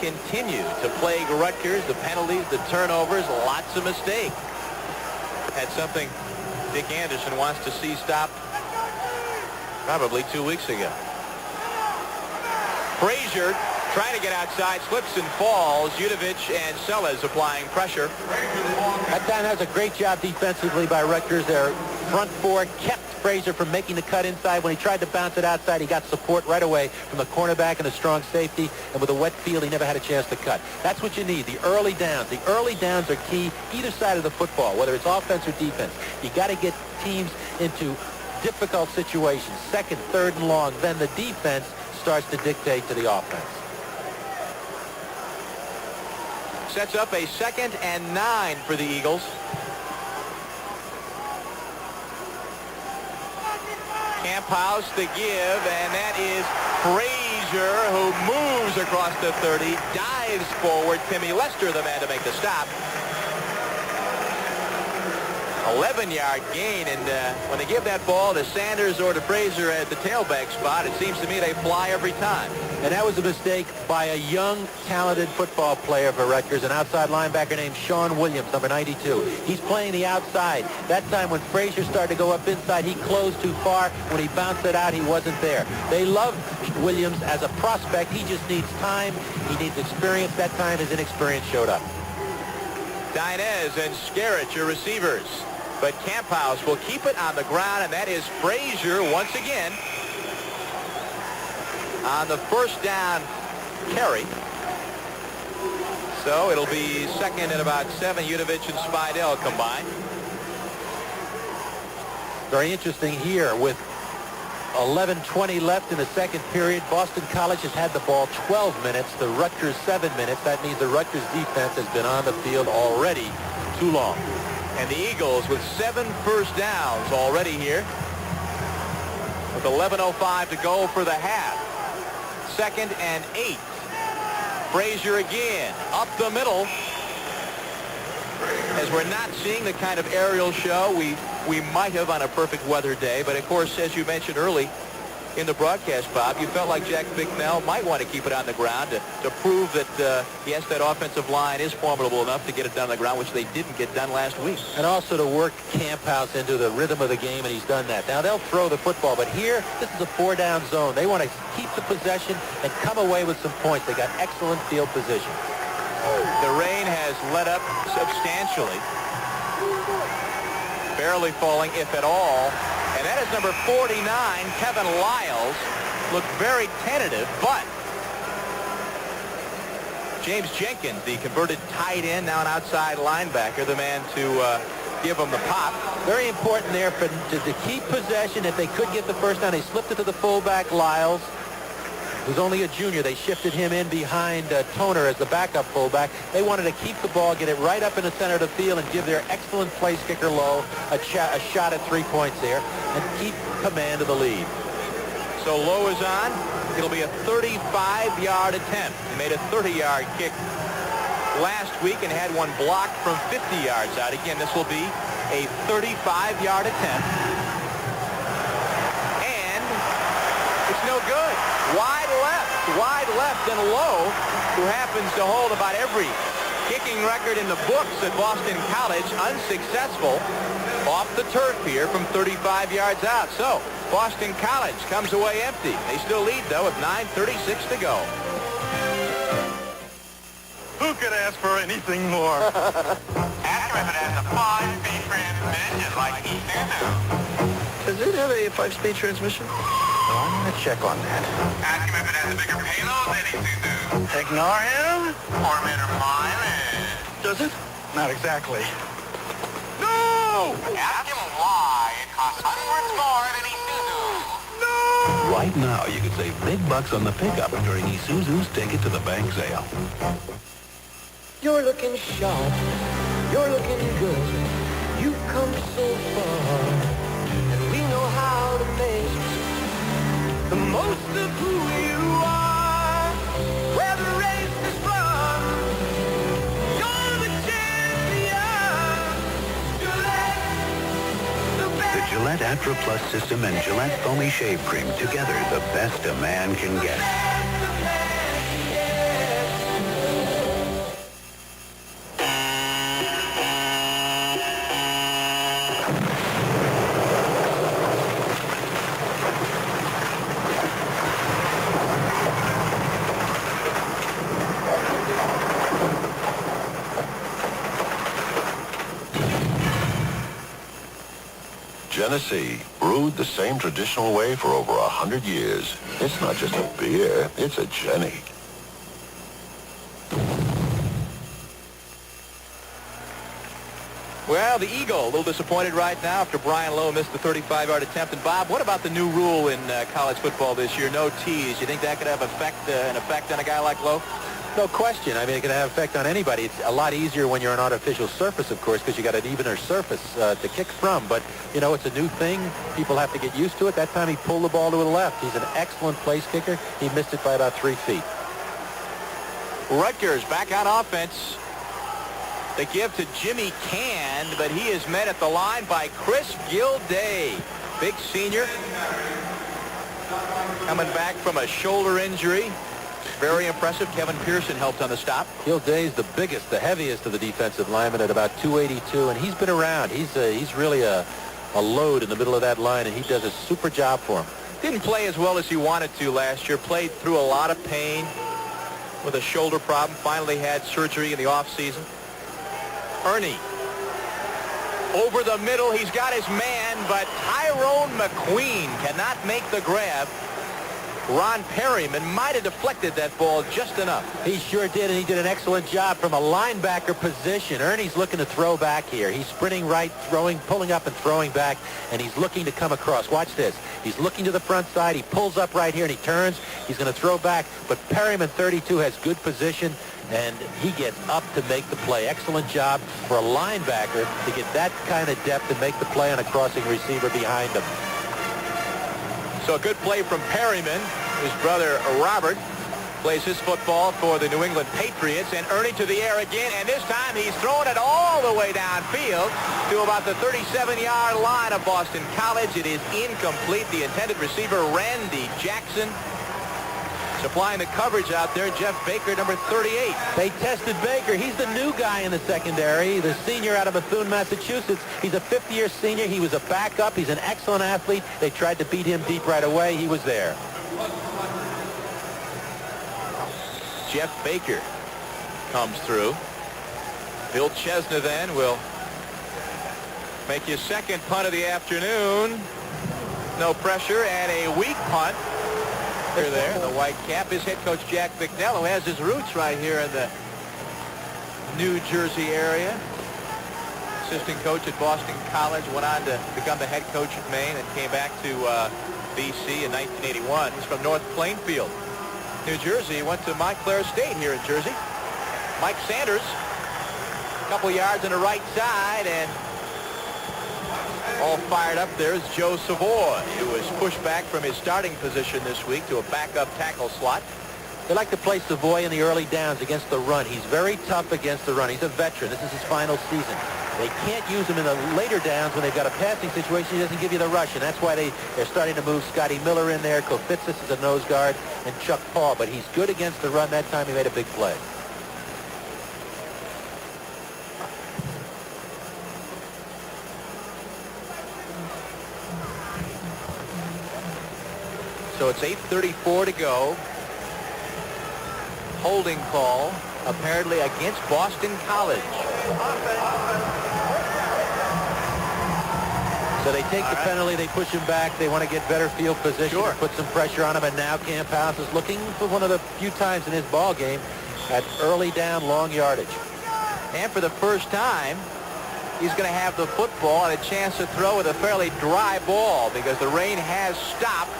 continue to plague Rutgers. The penalties, the turnovers, lots of mistakes. That's something Dick Anderson wants to see stopped probably 2 weeks ago. Frazier Trying to get outside, slips and falls. Yudovich and Sellers applying pressure. That time, that was a great job defensively by Rutgers. Their front four kept Frazier from making the cut inside. When he tried to bounce it outside, he got support right away from the cornerback and a strong safety. And with a wet field, he never had a chance to cut. That's what you need, the early downs. The early downs are key either side of the football, whether it's offense or defense. You got to get teams into difficult situations, second, third, and long. Then the defense starts to dictate to the offense. Sets up a 2nd and 9 for the Eagles. Camphouse the give, and that is Frazier, who moves across the 30, dives forward. Timmy Lester, the man to make the stop. 11-yard gain, and when they give that ball to Sanders or to Frazier at the tailback spot, it seems to me they fly every time. And that was a mistake by a young, talented football player for Rutgers, an outside linebacker named Sean Williams, number 92. He's playing the outside. That time when Frazier started to go up inside, he closed too far. When he bounced it out, he wasn't there. They love Williams as a prospect. He just needs time. He needs experience. That time his inexperience showed up. Dinez and Skerrich are receivers. But Camphouse will keep it on the ground, and that is Frazier once again on the first down carry. So it'll be 2nd and about 7. Yudovich and Spidell combined. Very interesting here with 11:20 left in the second period. Boston College has had the ball 12 minutes. The Rutgers 7 minutes. That means the Rutgers defense has been on the field already too long. And the Eagles with 7 first downs already here. With 11:05 to go for the half. 2nd and 8. Frazier again up the middle. As we're not seeing the kind of aerial show we might have on a perfect weather day. But of course, as you mentioned early in the broadcast, Bob, you felt like Jack Bicknell might want to keep it on the ground to prove that yes, that offensive line is formidable enough to get it done on the ground, which they didn't get done last week. And also to work Camphouse into the rhythm of the game, and he's done that. Now they'll throw the football, but here this is a 4-down zone. They want to keep the possession and come away with some points. They got excellent field position. The rain has let up substantially. Barely falling, if at all. And that is number 49, Kevin Lyles. Looked very tentative, but James Jenkins, the converted tight end, now an outside linebacker, the man to give him the pop. Very important there to keep possession. If they could get the first down, they slipped it to the fullback, Lyles, who's only a junior. They shifted him in behind Toner as the backup fullback. They wanted to keep the ball, get it right up in the center of the field, and give their excellent place kicker Lowe a shot at 3 points there, and keep command of the lead. So Lowe is on. It'll be a 35-yard attempt. He made a 30-yard kick last week and had one blocked from 50 yards out. Again, this will be a 35-yard attempt. And it's no good. Wide left, and Lowe, who happens to hold about every kicking record in the books at Boston College, unsuccessful off the turf here from 35 yards out. So Boston College comes away empty. They still lead, though, with 9:36 to go. Who could ask for anything more? Ask him if it has a 5-speed transmission like Isuzu. Does it have a 5-speed transmission? Well, I'm going to check on that. Ask him if it has a bigger payload than Isuzu. Ignore him? Or better mileage. Does it? Not exactly. No! Ask him why it costs hundreds more than Isuzu. No! Right now, you can save big bucks on the pickup during Isuzu's Take It to the Bank sale. You're looking sharp. You're looking good. You've come so far. And we know how to make the most of who you are. Where the race is from. You're the champion. The Gillette Atra Plus system and Gillette Foamy Shave Cream, together the best a man can get. Tennessee, brewed the same traditional way for over 100 years. It's not just a beer, it's a Jenny. Well, the Eagle, a little disappointed right now after Brian Lowe missed the 35-yard attempt. And, Bob, what about the new rule in college football this year, no tees? You think that could have an effect on a guy like Lowe? No question. I mean, it can have an effect on anybody. It's a lot easier when you're on artificial surface, of course, because you got an evener surface to kick from. But, you know, it's a new thing. People have to get used to it. That time he pulled the ball to the left. He's an excellent place kicker. He missed it by about 3 feet. Rutgers back on offense. The give to Jimmy Cand, but he is met at the line by Chris Gilday. Big senior. Coming back from a shoulder injury. Very impressive. Kevin Pearson helped on the stop. Gilday's the biggest, the heaviest of the defensive linemen at about 282, and he's been around. He's really a load in the middle of that line, and he does a super job for him. Didn't play as well as he wanted to last year. Played through a lot of pain with a shoulder problem. Finally had surgery in the offseason. Ernie. Over the middle. He's got his man, but Tyrone McQueen cannot make the grab. Ron Perryman might have deflected that ball just enough. He sure did, and he did an excellent job from a linebacker position. Ernie's looking to throw back here. He's sprinting right, throwing, pulling up and throwing back, and he's looking to come across. Watch this. He's looking to the front side. He pulls up right here, and he turns. He's going to throw back, but Perryman, 32, has good position, and he gets up to make the play. Excellent job for a linebacker to get that kind of depth and make the play on a crossing receiver behind him. So a good play from Perryman. His brother Robert plays his football for the New England Patriots, and Ernie to the air again, and this time he's throwing it all the way downfield to about the 37-yard line of Boston College. It is incomplete. The intended receiver, Randy Jackson. Supplying the coverage out there, Jeff Baker, number 38. They tested Baker. He's the new guy in the secondary, the senior out of Bethune, Massachusetts. He's a fifth-year senior. He was a backup. He's an excellent athlete. They tried to beat him deep right away. He was there. Jeff Baker comes through. Bill Chesna then will make his second punt of the afternoon. No pressure, and a weak punt. There in the white cap is head coach Jack Bicknell, who has his roots right here in the New Jersey area. Assistant coach at Boston College, went on to become the head coach at Maine and came back to BC in 1981. He's from North Plainfield, New Jersey. He went to Montclair State here in Jersey. Mike Sanders, a couple yards on the right side, and all fired up there is Joe Savoy, who was pushed back from his starting position this week to a backup tackle slot. They like to play Savoy in the early downs against the run. He's very tough against the run. He's a veteran. This is his final season. They can't use him in the later downs when they've got a passing situation. He doesn't give you the rush, and that's why they're starting to move Scotty Miller in there. Kofitsis is a nose guard, and Chuck Paul. But he's good against the run. That time he made a big play. So it's 8:34 to go. Holding call, apparently against Boston College. So they take the penalty, they push him back, they want to get better field position, put some pressure on him, and now Camp House is looking for one of the few times in his ball game at early down, long yardage. And for the first time, he's going to have the football and a chance to throw with a fairly dry ball because the rain has stopped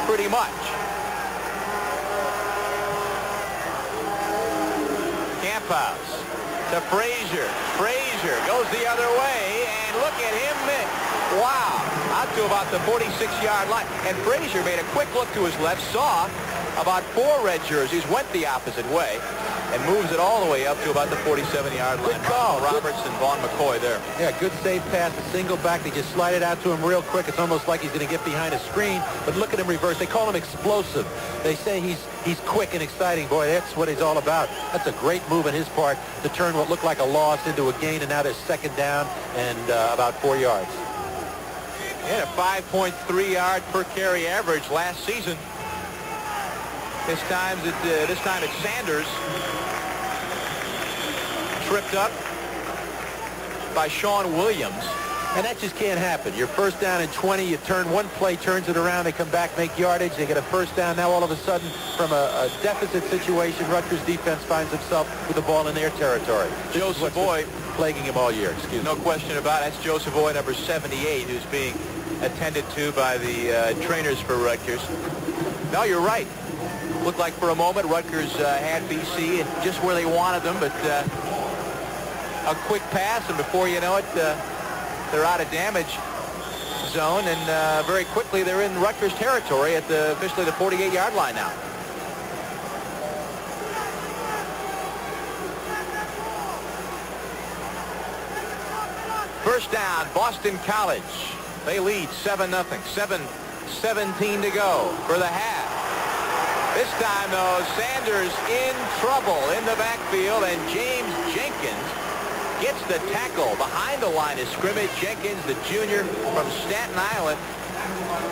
pretty much. Camp House to Frazier. Frazier goes the other way, and look at him. Wow, out to about the 46-yard line. And Frazier made a quick look to his left, saw about 4 red jerseys, went the opposite way, and moves it all the way up to about the 47-yard line. Good call. Roberts and Vaughn McCoy there. Yeah, good save pass, a single back. They just slide it out to him real quick. It's almost like he's going to get behind a screen, but look at him reverse. They call him explosive. They say he's quick and exciting. Boy, that's what he's all about. That's a great move on his part to turn what looked like a loss into a gain, and now they're second down and about 4 yards. And a 5.3-yard per carry average last season. This time it's Sanders, tripped up by Sean Williams. And that just can't happen. You're first down and 20. You turn one play, turns it around. They come back, make yardage. They get a first down. Now all of a sudden, from a deficit situation, Rutgers defense finds himself with the ball in their territory. Joe Savoy plaguing him all year. Excuse me. No question about it. That's Joe Savoy, number 78, who's being attended to by the trainers for Rutgers. No, you're right. Looked like for a moment Rutgers had BC and just where they wanted them, but a quick pass, and before you know it, they're out of damage zone, and very quickly they're in Rutgers territory at officially the 48-yard line now. First down, Boston College. They lead 7-0. 7:17 to go for the half. This time, though, Sanders in trouble in the backfield, and James Jenkins gets the tackle behind the line of scrimmage. Jenkins, the junior from Staten Island.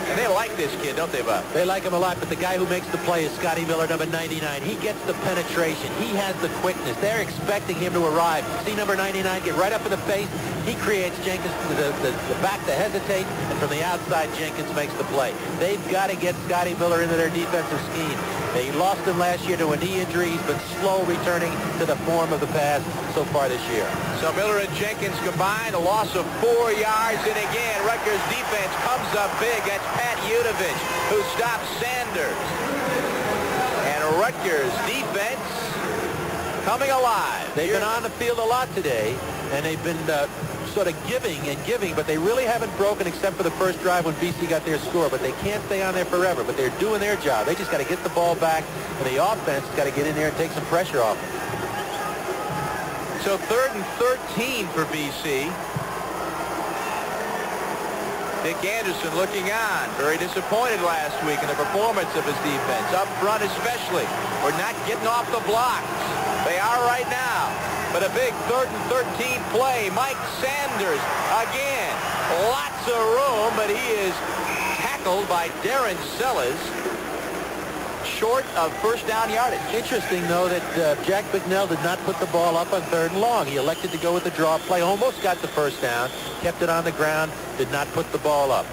And they like this kid, don't they, Bob? They like him a lot, but the guy who makes the play is Scotty Miller, number 99. He gets the penetration. He has the quickness. They're expecting him to arrive. See number 99 get right up in the face. He creates Jenkins the back to hesitate, and from the outside, Jenkins makes the play. They've got to get Scotty Miller into their defensive scheme. They lost him last year to a knee injury. He's been slow returning to the form of the past so far this year. So Miller and Jenkins combined, a loss of 4 yards, and again, Rutgers defense comes up big. That's Pat Udovich, who stops Sanders. And Rutgers defense coming alive. They've been on the field a lot today, and they've been sort of giving, but they really haven't broken except for the first drive when BC got their score. But they can't stay on there forever, but they're doing their job. They just got to get the ball back, and the offense has got to get in there and take some pressure off them. So 3rd and 13 for BC. Dick Anderson looking on. Very disappointed last week in the performance of his defense. Up front especially. We're not getting off the blocks. They are right now. But a big 3rd and 13 play. Mike Sanders again. Lots of room, but he is tackled by Darren Sellers short of first down yardage. Interesting, though, that Jack Bicknell did not put the ball up on 3rd and long. He elected to go with the draw play. Almost got the first down. Kept it on the ground. Did not put the ball up.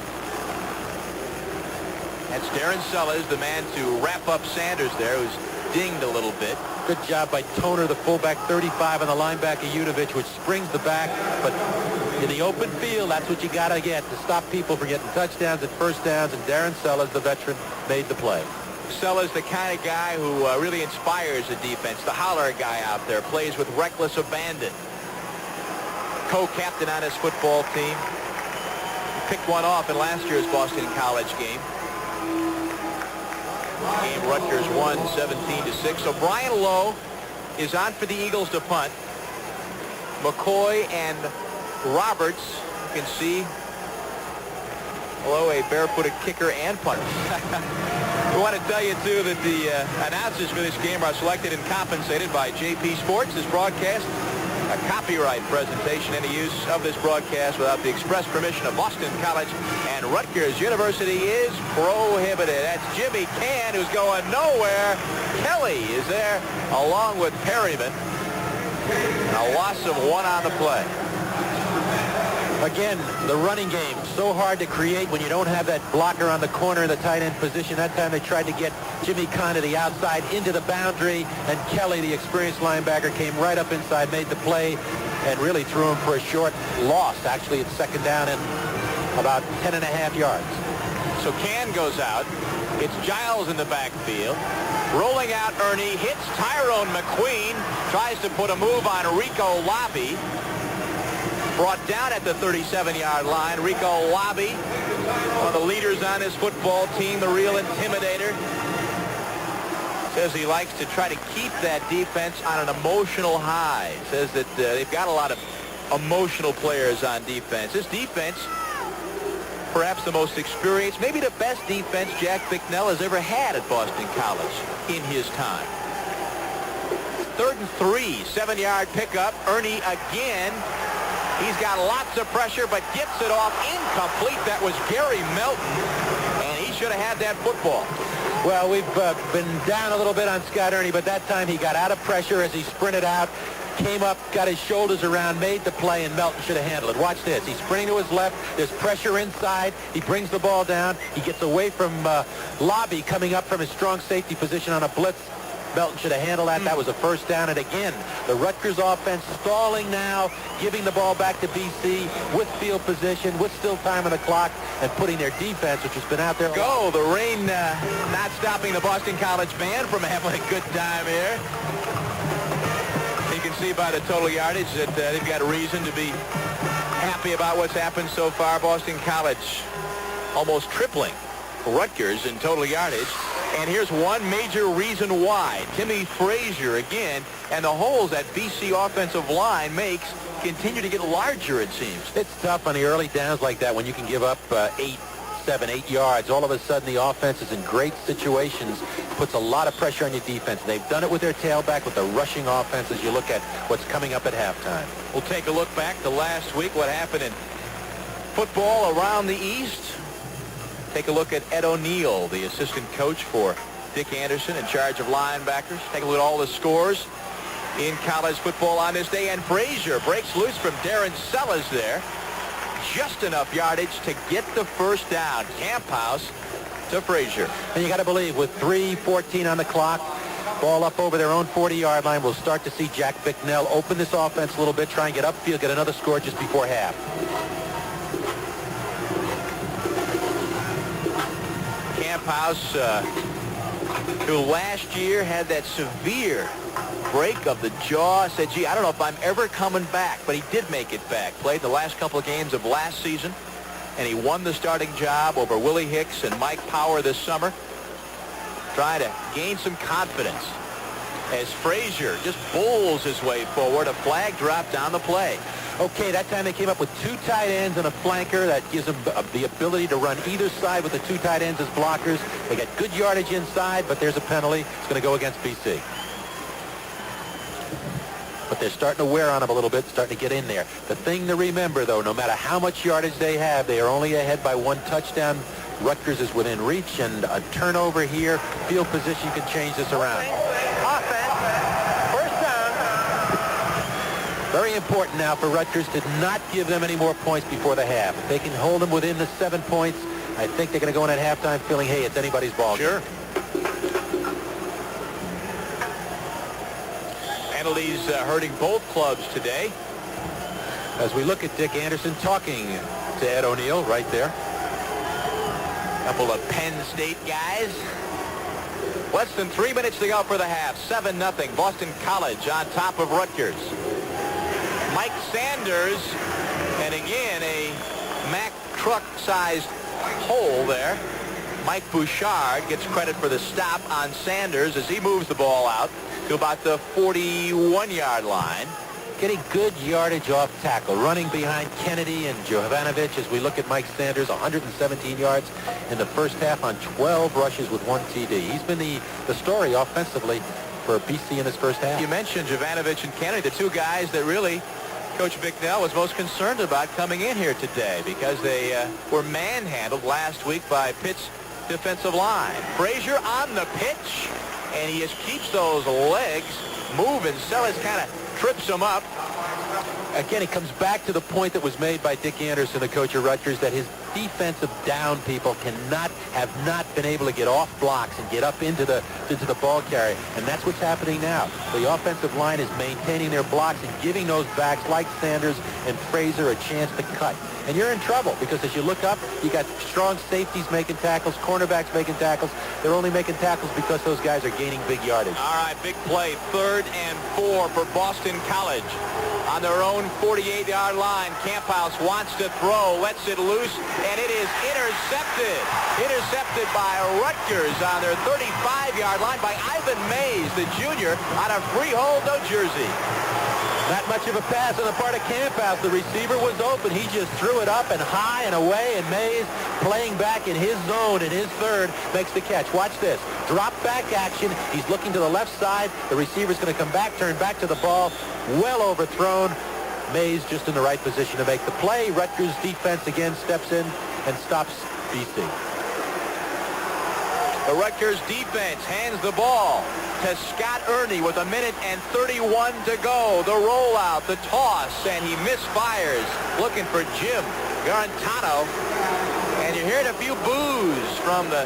That's Darren Sellers, the man to wrap up Sanders there, who's dinged a little bit. Good job by Toner, the fullback, 35, and the linebacker Udovich, which springs the back. But in the open field, that's what you got to get to stop people from getting touchdowns and first downs. And Darren Sellers, the veteran, made the play. Sellers, the kind of guy who really inspires the defense. The holler guy out there, plays with reckless abandon. Co-captain on his football team. Picked one off in last year's Boston College game. Game Rutgers won 17-6. So Brian Lowe is on for the Eagles to punt. McCoy and Roberts, you can see, Lowe, a barefooted kicker and punter. We want to tell you, too, that the announcers for this game are selected and compensated by JP Sports. This broadcast, a copyright presentation. Any use of this broadcast without the express permission of Boston College and Rutgers University is prohibited. That's Jimmy Cann, who's going nowhere. Kelly is there along with Perryman. A loss of 1 on the play. Again, the running game, so hard to create when you don't have that blocker on the corner in the tight end position. That time they tried to get Jimmy Kahn to the outside into the boundary, and Kelly, the experienced linebacker, came right up inside, made the play, and really threw him for a short loss. Actually, it's 2nd down and about 10.5 yards. So Cann goes out. It's Giles in the backfield. Rolling out Ernie, hits Tyrone McQueen, tries to put a move on Rico Lobby. Brought down at the 37-yard line. Rico Lobby, one of the leaders on his football team, the real intimidator. Says he likes to try to keep that defense on an emotional high. Says that they've got a lot of emotional players on defense. This defense, perhaps the most experienced, maybe the best defense Jack Bicknell has ever had at Boston College in his time. 3rd and 3, 7-yard pickup. Ernie again. He's got lots of pressure, but gets it off incomplete. That was Gary Melton, and he should have had that football. Well, we've been down a little bit on Scott Ernie, but that time he got out of pressure as he sprinted out. came up, got his shoulders around, made the play, and Melton should have handled it. Watch this. He's sprinting to his left. There's pressure inside. He brings the ball down. He gets away from Lobby coming up from his strong safety position on a blitz. Melton should have handled that. That was a first down. And again, the Rutgers offense stalling now, giving the ball back to BC with field position, with still time on the clock, and putting their defense, which has been out there. Go. The rain not stopping the Boston College band from having a good time here. You can see by the total yardage that they've got a reason to be happy about what's happened so far. Boston College almost tripling Rutgers in total yardage. And here's one major reason why. Timmy Frazier again, and the holes that BC offensive line makes continue to get larger, it seems. It's tough on the early downs like that when you can give up 7, 8 yards. All of a sudden, the offense is in great situations, puts a lot of pressure on your defense. They've done it with their tailback, with the rushing offense as you look at what's coming up at halftime. We'll take a look back to last week, what happened in football around the East. Take a look at Ed O'Neill, the assistant coach for Dick Anderson, in charge of linebackers. Take a look at all the scores in college football on this day. And Frazier breaks loose from Darren Sellas there. Just enough yardage to get the first down. Camphouse to Frazier. And you got to believe with 3:14 on the clock, ball up over their own 40-yard line, we'll start to see Jack Bicknell open this offense a little bit, try and get upfield, get another score just before half. Camphouse, who last year had that severe break of the jaw, said, gee, I don't know if I'm ever coming back, but he did make it back. Played the last couple of games of last season, and he won the starting job over Willie Hicks and Mike Power this summer, trying to gain some confidence as Frazier just bowls his way forward. A flag dropped on the play. Okay, that time they came up with 2 tight ends and a flanker. That gives them the ability to run either side with the 2 tight ends as blockers. They got good yardage inside, but there's a penalty. It's going to go against BC. But they're starting to wear on them a little bit, starting to get in there. The thing to remember, though, no matter how much yardage they have, they are only ahead by 1 touchdown. Rutgers is within reach, and a turnover here, field position can change this around. Very important now for Rutgers to not give them any more points before the half. If they can hold them within the 7 points, I think they're going to go in at halftime feeling, hey, it's anybody's ball. Sure. Penalties hurting both clubs today. As we look at Dick Anderson talking to Ed O'Neill right there. Couple of Penn State guys. Less than 3 minutes to go for the half. 7-0. Boston College on top of Rutgers. Mike Sanders, and again a Mack truck-sized hole there. Mike Bouchard gets credit for the stop on Sanders as he moves the ball out to about the 41-yard line. Getting good yardage off tackle, running behind Kennedy and Jovanovic as we look at Mike Sanders, 117 yards in the first half on 12 rushes with 1 TD. He's been the story offensively for BC in this first half. You mentioned Jovanovic and Kennedy, the 2 guys that really Coach Bicknell was most concerned about coming in here today because they were manhandled last week by Pitt's defensive line. Frazier on the pitch, and he just keeps those legs moving. Sellas kind of trips him up. Again, it comes back to the point that was made by Dick Anderson, the coach of Rutgers, that his defensive down people have not been able to get off blocks and get up into the ball carrier, and that's what's happening now. The offensive line is maintaining their blocks and giving those backs like Sanders and Frazier a chance to cut. And you're in trouble because as you look up, you got strong safeties making tackles, cornerbacks making tackles. They're only making tackles because those guys are gaining big yardage. All right, big play, 3rd and 4 for Boston College. On their own 48-yard line, Camphouse wants to throw, lets it loose, and it is intercepted. Intercepted by Rutgers on their 35-yard line by Ivan Mays, the junior, out of Freehold, New Jersey. Not much of a pass on the part of Camphouse. The receiver was open. He just threw it up and high and away, and Mays, playing back in his zone in his 3rd, makes the catch. Watch this. Drop back action. He's looking to the left side. The receiver's going to come back, turn back to the ball. Well overthrown. Mays just in the right position to make the play. Rutgers defense again steps in and stops BC. The Rutgers defense hands the ball to Scott Ernie with 1:31 to go. The rollout, the toss, and he misfires, looking for Jim Garantano. And you're hearing a few boos from the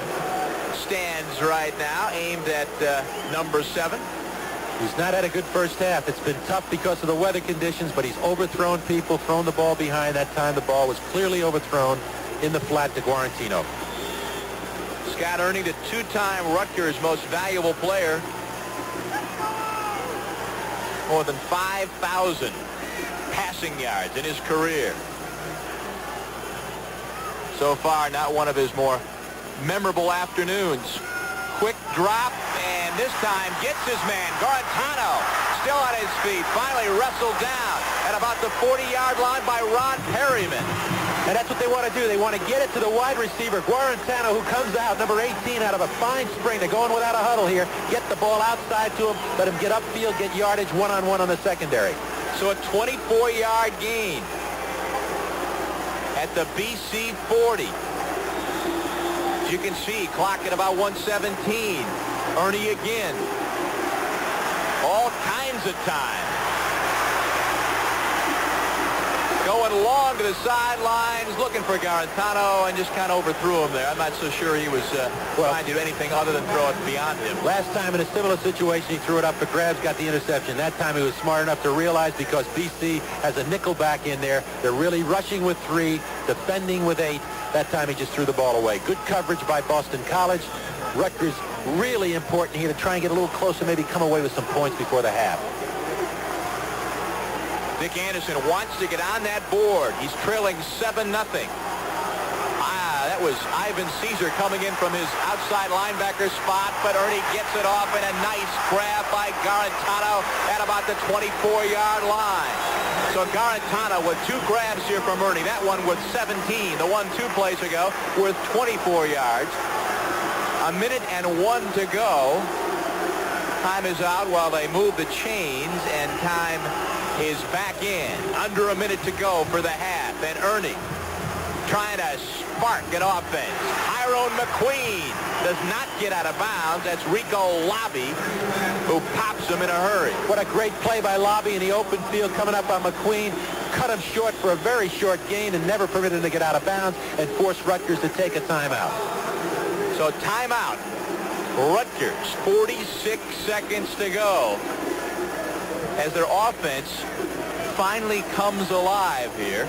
stands right now, aimed at number 7. He's not had a good first half. It's been tough because of the weather conditions, but he's overthrown people, thrown the ball behind. That time the ball was clearly overthrown in the flat to Guarantino. Scott Ernie, the two-time Rutgers most valuable player. More than 5,000 passing yards in his career. So far, not one of his more memorable afternoons. Quick drop, and this time gets his man. Garantano still on his feet. Finally wrestled down at about the 40-yard line by Ron Perryman. And that's what they want to do. They want to get it to the wide receiver, Guarantano, who comes out, number 18, out of a fine spring. They're going without a huddle here. Get the ball outside to him. Let him get upfield, get yardage one-on-one on the secondary. So a 24-yard gain at the BC 40. As you can see, clock at about 1:17. Ernie again. All kinds of time. Going long to the sidelines, looking for Garantano, and just kind of overthrew him there. I'm not so sure he was trying to do anything other than throw it beyond him. Last time in a similar situation, he threw it up for grabs, got the interception. That time he was smart enough to realize, because BC has a nickel back in there, they're really rushing with 3, defending with 8. That time he just threw the ball away. Good coverage by Boston College. Rutgers really important here to try and get a little closer, maybe come away with some points before the half. Dick Anderson wants to get on that board. He's trailing 7-0. That was Ivan Caesar coming in from his outside linebacker spot, but Ernie gets it off, and a nice grab by Garantano at about the 24-yard line. So Garantano with 2 grabs here from Ernie. That one with 17. The one 2 plays ago with 24 yards. 1:01 to go. Time is out while they move the chains, and time is back in. Under a minute to go for the half, and Ernie trying to spark an offense. Tyrone McQueen does not get out of bounds. That's Rico Lobby who pops him in a hurry. What a great play by Lobby in the open field, coming up on McQueen. Cut him short for a very short gain and never permitted him to get out of bounds, and forced Rutgers to take a timeout. So timeout. Rutgers, 46 seconds to go as their offense finally comes alive here.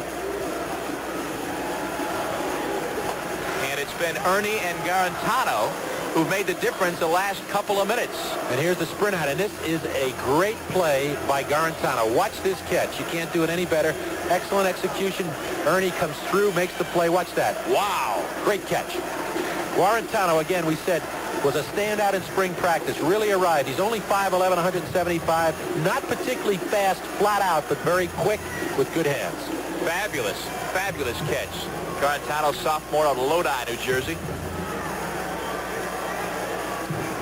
And it's been Ernie and Garantano who've made the difference the last couple of minutes. And here's the sprint out, and this is a great play by Garantano. Watch this catch. You can't do it any better. Excellent execution. Ernie comes through, makes the play. Watch that. Wow. Great catch. Guarantano, again, we said, was a standout in spring practice. Really arrived. He's only 5'11", 175. Not particularly fast, flat out, but very quick with good hands. Fabulous, fabulous catch. Garantano, sophomore out of Lodi, New Jersey.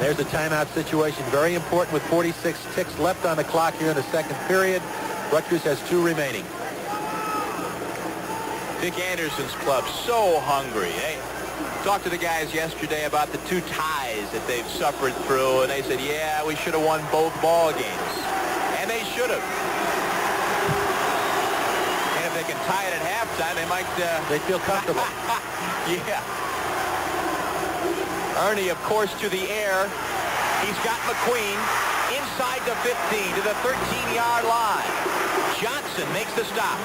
There's the timeout situation. Very important with 46 ticks left on the clock here in the second period. Rutgers has 2 remaining. Dick Anderson's club so hungry. Talked to the guys yesterday about the 2 ties that they've suffered through, and they said, yeah, we should have won both ball games. And they should have. And if they can tie it at halftime, they might... They feel comfortable. Yeah. Ernie, of course, to the air. He's got McQueen inside the 15 to the 13-yard line. Johnson makes the stop.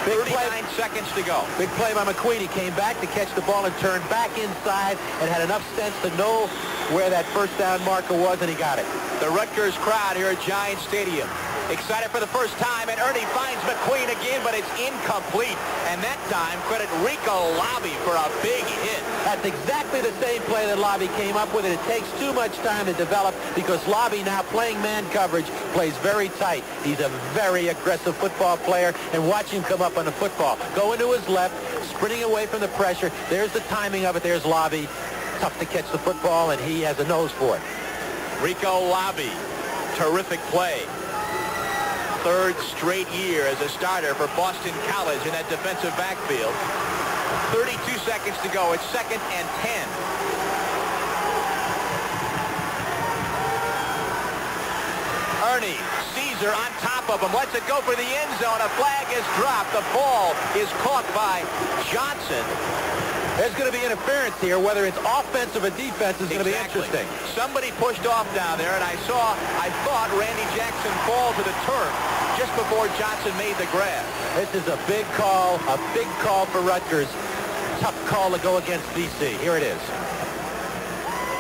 39 seconds to go. Big play by McQueen. He came back to catch the ball and turned back inside and had enough sense to know where that first down marker was, and he got it. The Rutgers crowd here at Giant Stadium. Excited for the first time, and Ernie finds McQueen again, but it's incomplete. And that time, credit Rico Lobby for a big hit. That's exactly the same play that Lobby came up with, and it takes too much time to develop because Lobby, now playing man coverage, plays very tight. He's a very aggressive football player, and watch him come up on the football. Go into his left, sprinting away from the pressure. There's the timing of it. There's Lobby. Tough to catch the football, and he has a nose for it. Rico Lobby, terrific play. 3rd straight year as a starter for Boston College in that defensive backfield. 32 seconds to go. It's 2nd and 10. Ernie, Caesar on top of him. Lets it go for the end zone. A flag is dropped. The ball is caught by Johnson. There's going to be interference here. Whether it's offensive or defense is going to be interesting. Somebody pushed off down there, and I thought Randy Jackson fall to the turf just before Johnson made the grab. This is a big call for Rutgers. Tough call to go against BC. Here it is.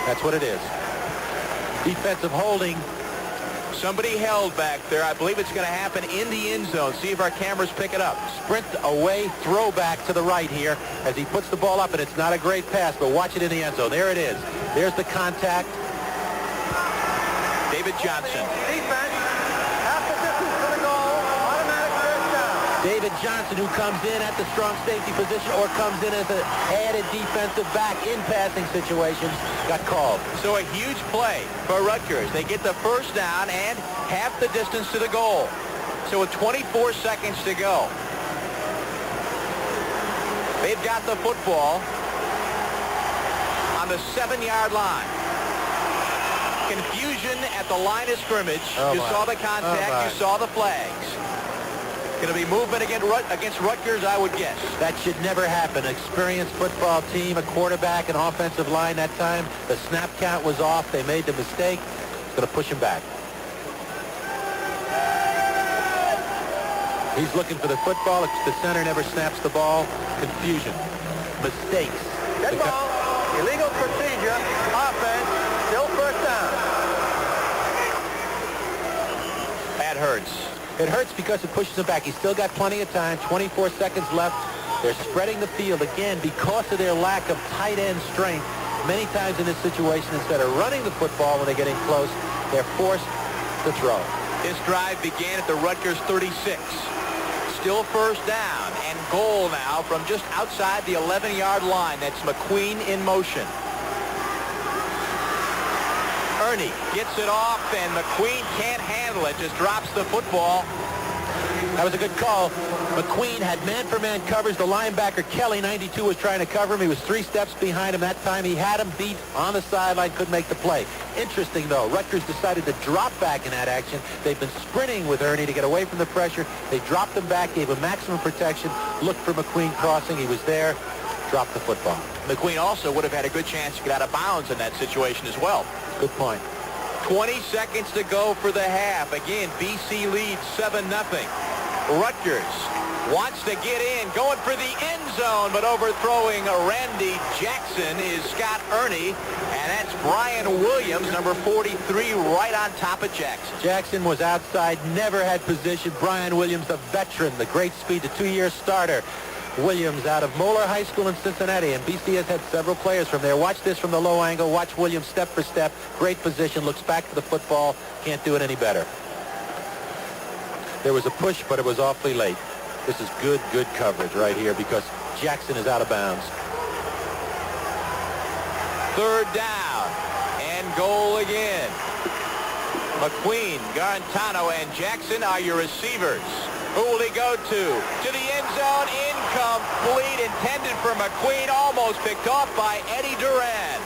That's what it is. Defensive holding. Somebody held back there. I believe it's going to happen in the end zone. See if our cameras pick it up. Sprint away, throwback to the right here as he puts the ball up, and it's not a great pass, but watch it in the end zone. There it is. There's the contact. David Johnson. Defense, half the distance to the goal, automatic first down. David Johnson, who comes in at the strong safety position or comes in as an added defensive back in passing situations, got called. So a huge play for Rutgers. They get the first down and half the distance to the goal. So with 24 seconds to go, they've got the football on the 7-yard line. Confusion at the line of scrimmage. You saw the contact. You saw the flags. Going to be movement against Rutgers, I would guess. That should never happen. Experienced football team, a quarterback, an offensive line that time. The snap count was off. They made the mistake. It's going to push him back. He's looking for the football. The center never snaps the ball. Confusion. Mistakes. Dead ball. Illegal procedure. Offense. Still first down. That hurts. It hurts because it pushes him back. He's still got plenty of time. 24 seconds left. They're spreading the field again because of their lack of tight end strength. Many times in this situation, instead of running the football when they're getting close, they're forced to throw. This drive began at the Rutgers 36. Still first down and goal now from just outside the 11-yard line. That's McQueen in motion. Ernie gets it off, and McQueen can't handle it. Just drops the football. That was a good call. McQueen had man-for-man coverage. The linebacker, Kelly, 92, was trying to cover him. He was 3 steps behind him. That time he had him beat on the sideline, couldn't make the play. Interesting, though. Rutgers decided to drop back in that action. They've been sprinting with Ernie to get away from the pressure. They dropped him back, gave him maximum protection, looked for McQueen crossing. He was there, dropped the football. McQueen also would have had a good chance to get out of bounds in that situation as well. Good point. 20 seconds to go for the half. Again, BC leads 7-0. Rutgers wants to get in, going for the end zone, but overthrowing Randy Jackson is Scott Ernie, and that's Brian Williams, number 43, right on top of Jackson. Jackson was outside, never had position. Brian Williams, the veteran, the great speed, the 2-year starter. Williams out of Moeller High School in Cincinnati, and BC has had several players from there. Watch this from the low angle. Watch Williams step for step. Great position. Looks back to the football. Can't do it any better. There was a push, but it was awfully late. This is good coverage right here because Jackson is out of bounds. Third down and goal again. McQueen, Garantano, and Jackson are your receivers. Who will he go to? To the end zone, incomplete, intended for McQueen, almost picked off by Eddie Duran.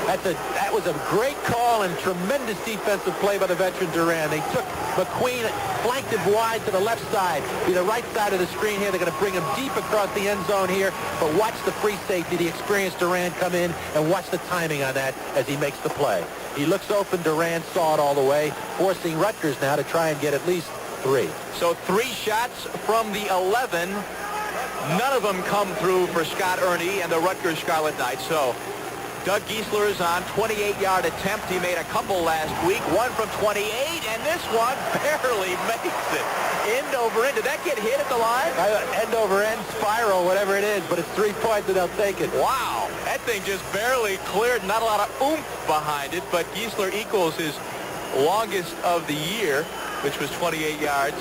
That was a great call and tremendous defensive play by the veteran Duran. They took McQueen, flanked him wide to the left side, be the right side of the screen here. They're going to bring him deep across the end zone here, but watch the free safety, the experienced Duran come in, and watch the timing on that as he makes the play. He looks open, Duran saw it all the way, forcing Rutgers now to try and get at least 3. So 3 shots from the 11. None of them come through for Scott Ernie and the Rutgers Scarlet Knights. So Doug Giesler is on 28-yard attempt. He made a couple last week, one from 28, and this one barely makes it. End over end. Did that get hit at the line? End over end, spiral, whatever it is, but it's 3 points and they'll take it. Wow. That thing just barely cleared. Not a lot of oomph behind it, but Giesler equals his longest of the year, which was 28 yards.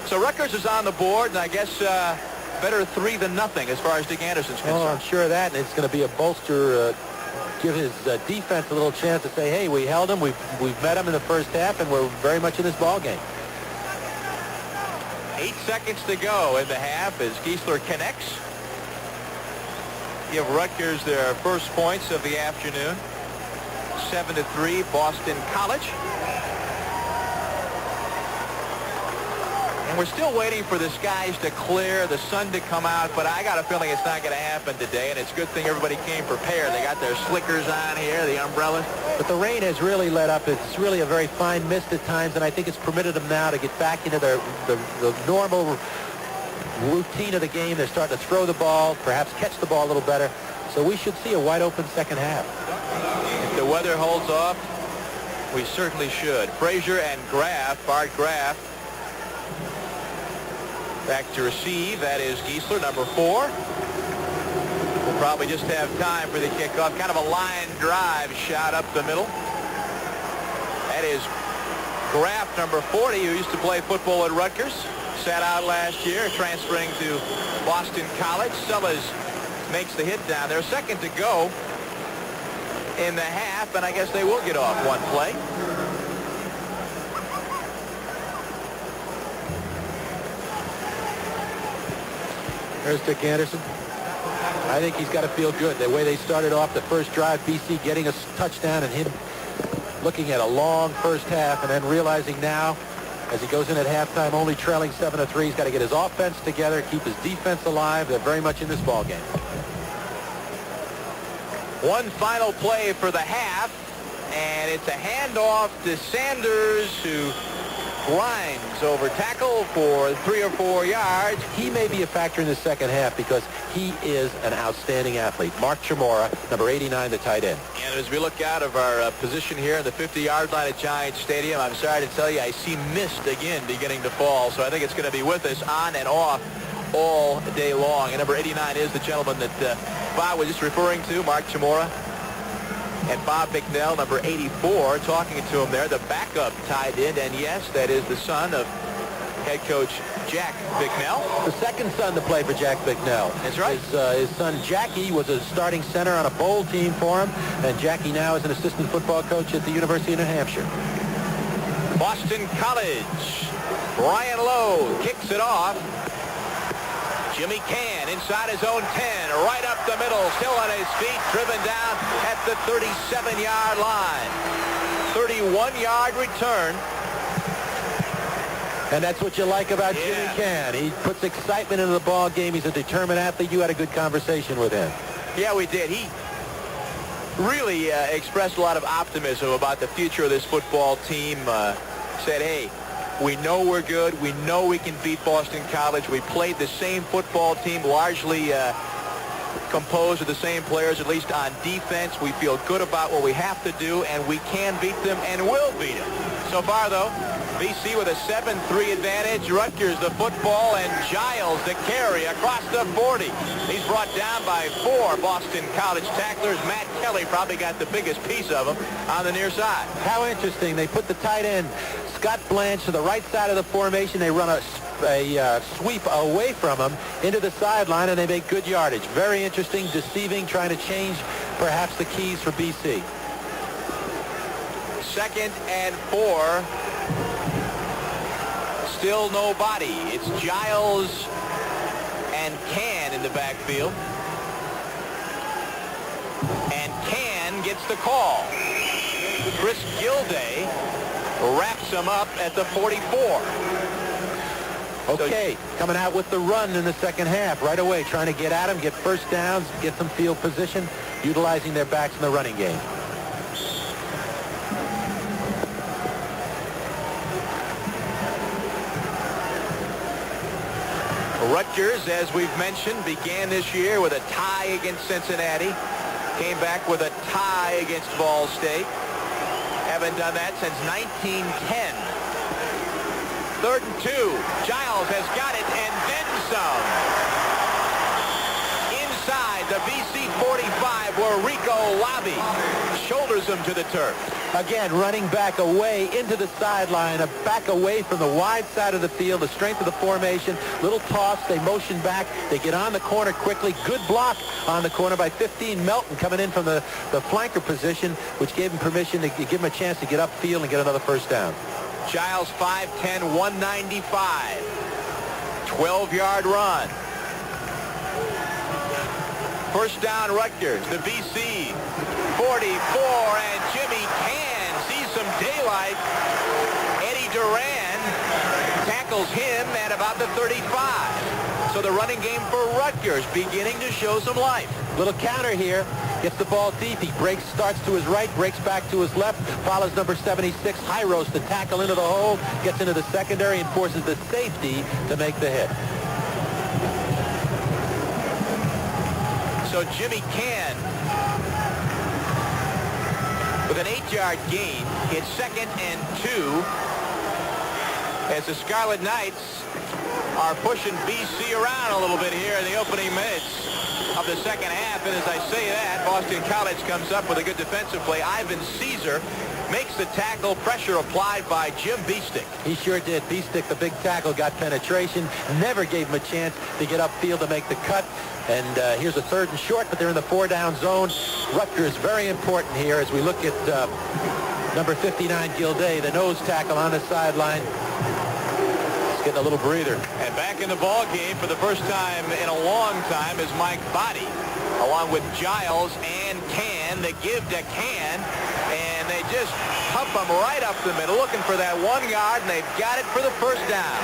So Rutgers is on the board, and I guess better 3 than nothing as far as Dick Anderson's concerned. Oh, I'm sure of that, and it's going to be a bolster, give his defense a little chance to say, hey, we held him, we've met him in the first half, and we're very much in this ball game. 8 seconds to go in the half as Geisler connects. Give Rutgers their first points of the afternoon. 7-3 Boston College. And we're still waiting for the skies to clear, the sun to come out, but I got a feeling it's not going to happen today, and it's a good thing everybody came prepared. They got their slickers on here, the umbrellas. But the rain has really let up. It's really a very fine mist at times, and I think it's permitted them now to get back into the normal routine of the game. They're starting to throw the ball, perhaps catch the ball a little better. So we should see a wide-open second half. If the weather holds off, we certainly should. Frazier and Graff, Bart Graff, back to receive. That is Geisler, number 4. We'll probably just have time for the kickoff. Kind of a line drive shot up the middle. That is Graff, number 40, who used to play football at Rutgers. Sat out last year, transferring to Boston College. Sellers makes the hit down there. Second to go in the half, and I guess they will get off one play. There's Dick Anderson. I think he's got to feel good. The way they started off the first drive, BC getting a touchdown and him looking at a long first half and then realizing now as he goes in at halftime only trailing 7-3, he's got to get his offense together, keep his defense alive. They're very much in this ball game. One final play for the half, and it's a handoff to Sanders, who grinds over tackle for 3 or 4 yards. He may be a factor in the second half because he is an outstanding athlete. Mark Chamora, number 89, the tight end. And as we look out of our position here in the 50-yard line at Giants Stadium, I'm sorry to tell you, I see mist again beginning to fall. So I think it's going to be with us on and off all day long. And number 89 is the gentleman that Bob was just referring to, Mark Chamora. And Bob Bicknell, number 84, talking to him there, the backup tight end. And yes, that is the son of head coach Jack Bicknell. The second son to play for Jack Bicknell. That's right. His son Jackie was a starting center on a bowl team for him, and Jackie now is an assistant football coach at the University of New Hampshire. Boston College. Brian Lowe kicks it off. Jimmy Cann inside his own 10, right up the middle, still on his feet, driven down at the 37-yard line. 31-yard return. And that's what you like about Jimmy Cann. He puts excitement into the ball game. He's a determined athlete. You had a good conversation with him. Yeah, we did. He really expressed a lot of optimism about the future of this football team. Said, hey, we know we're good. We know we can beat Boston College. We played the same football team, largely composed of the same players, at least on defense. We feel good about what we have to do, and we can beat them and will beat them. So far, though, BC with a 7-3 advantage. Rutgers the football, and Giles the carry across the 40. He's brought down by 4 Boston College tacklers. Matt Kelly probably got the biggest piece of him on the near side. How interesting. They put the tight end, Scott Blanche, to the right side of the formation. They run a sweep away from him into the sideline, and they make good yardage. Very interesting, deceiving, trying to change perhaps the keys for BC. 2nd and 4. Still nobody. It's Giles and Cann in the backfield. And Cann gets the call. Chris Gilday wraps him up at the 44. Okay, coming out with the run in the second half right away, trying to get at him, get first downs, get some field position, utilizing their backs in the running game. Rutgers, as we've mentioned, began this year with a tie against Cincinnati. Came back with a tie against Ball State. Haven't done that since 1910. 3rd and 2. Giles has got it and then some. Inside the BC 45 where Rico Lavi shoulders him to the turf. Again, running back away into the sideline, back away from the wide side of the field, the strength of the formation, little toss, they motion back, they get on the corner quickly, good block on the corner by 15, Melton coming in from the flanker position, which gave him permission to give him a chance to get upfield and get another first down. Giles 5'10", 195. 12-yard run. First down, Rutgers. The BC 44, and Jimmy Can sees some daylight. Eddie Duran tackles him at about the 35. So the running game for Rutgers beginning to show some life. Little counter here. Gets the ball deep. He breaks, starts to his right, breaks back to his left, follows number 76, Hyros, the tackle into the hole, gets into the secondary and forces the safety to make the hit. So Jimmy Can, with an 8-yard gain, it's 2nd and 2 as the Scarlet Knights are pushing BC around a little bit here in the opening minutes of the second half. And as I say that, Boston College comes up with a good defensive play. Ivan Caesar makes the tackle, pressure applied by Jim Beestick. He sure did. Beestick, the big tackle, got penetration, never gave him a chance to get upfield to make the cut. And here's a 3rd and short, but they're in the 4-down zone. Rutgers very important here as we look at number 59, Gilday, the nose tackle on the sideline. He's getting a little breather. And back in the ball game for the first time in a long time is Mike Body, along with Giles and Can. They give to Can, and they just pump him right up the middle, looking for that 1 yard, and they've got it for the first down.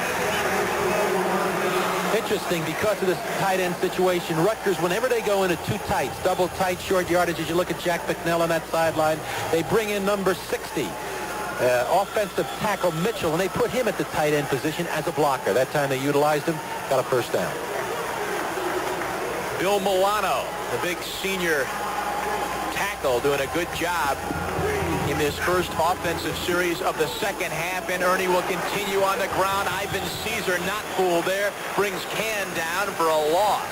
Interesting because of this tight end situation. Rutgers, whenever they go into 2 tights, double tight, short yardage, as you look at Jack McNell on that sideline, they bring in number 60, offensive tackle Mitchell, and they put him at the tight end position as a blocker. That time they utilized him, got a first down. Bill Milano, the big senior tackle, doing a good job in this first offensive series of the second half, and Ernie will continue on the ground. Ivan Caesar not fooled there, brings Can down for a loss.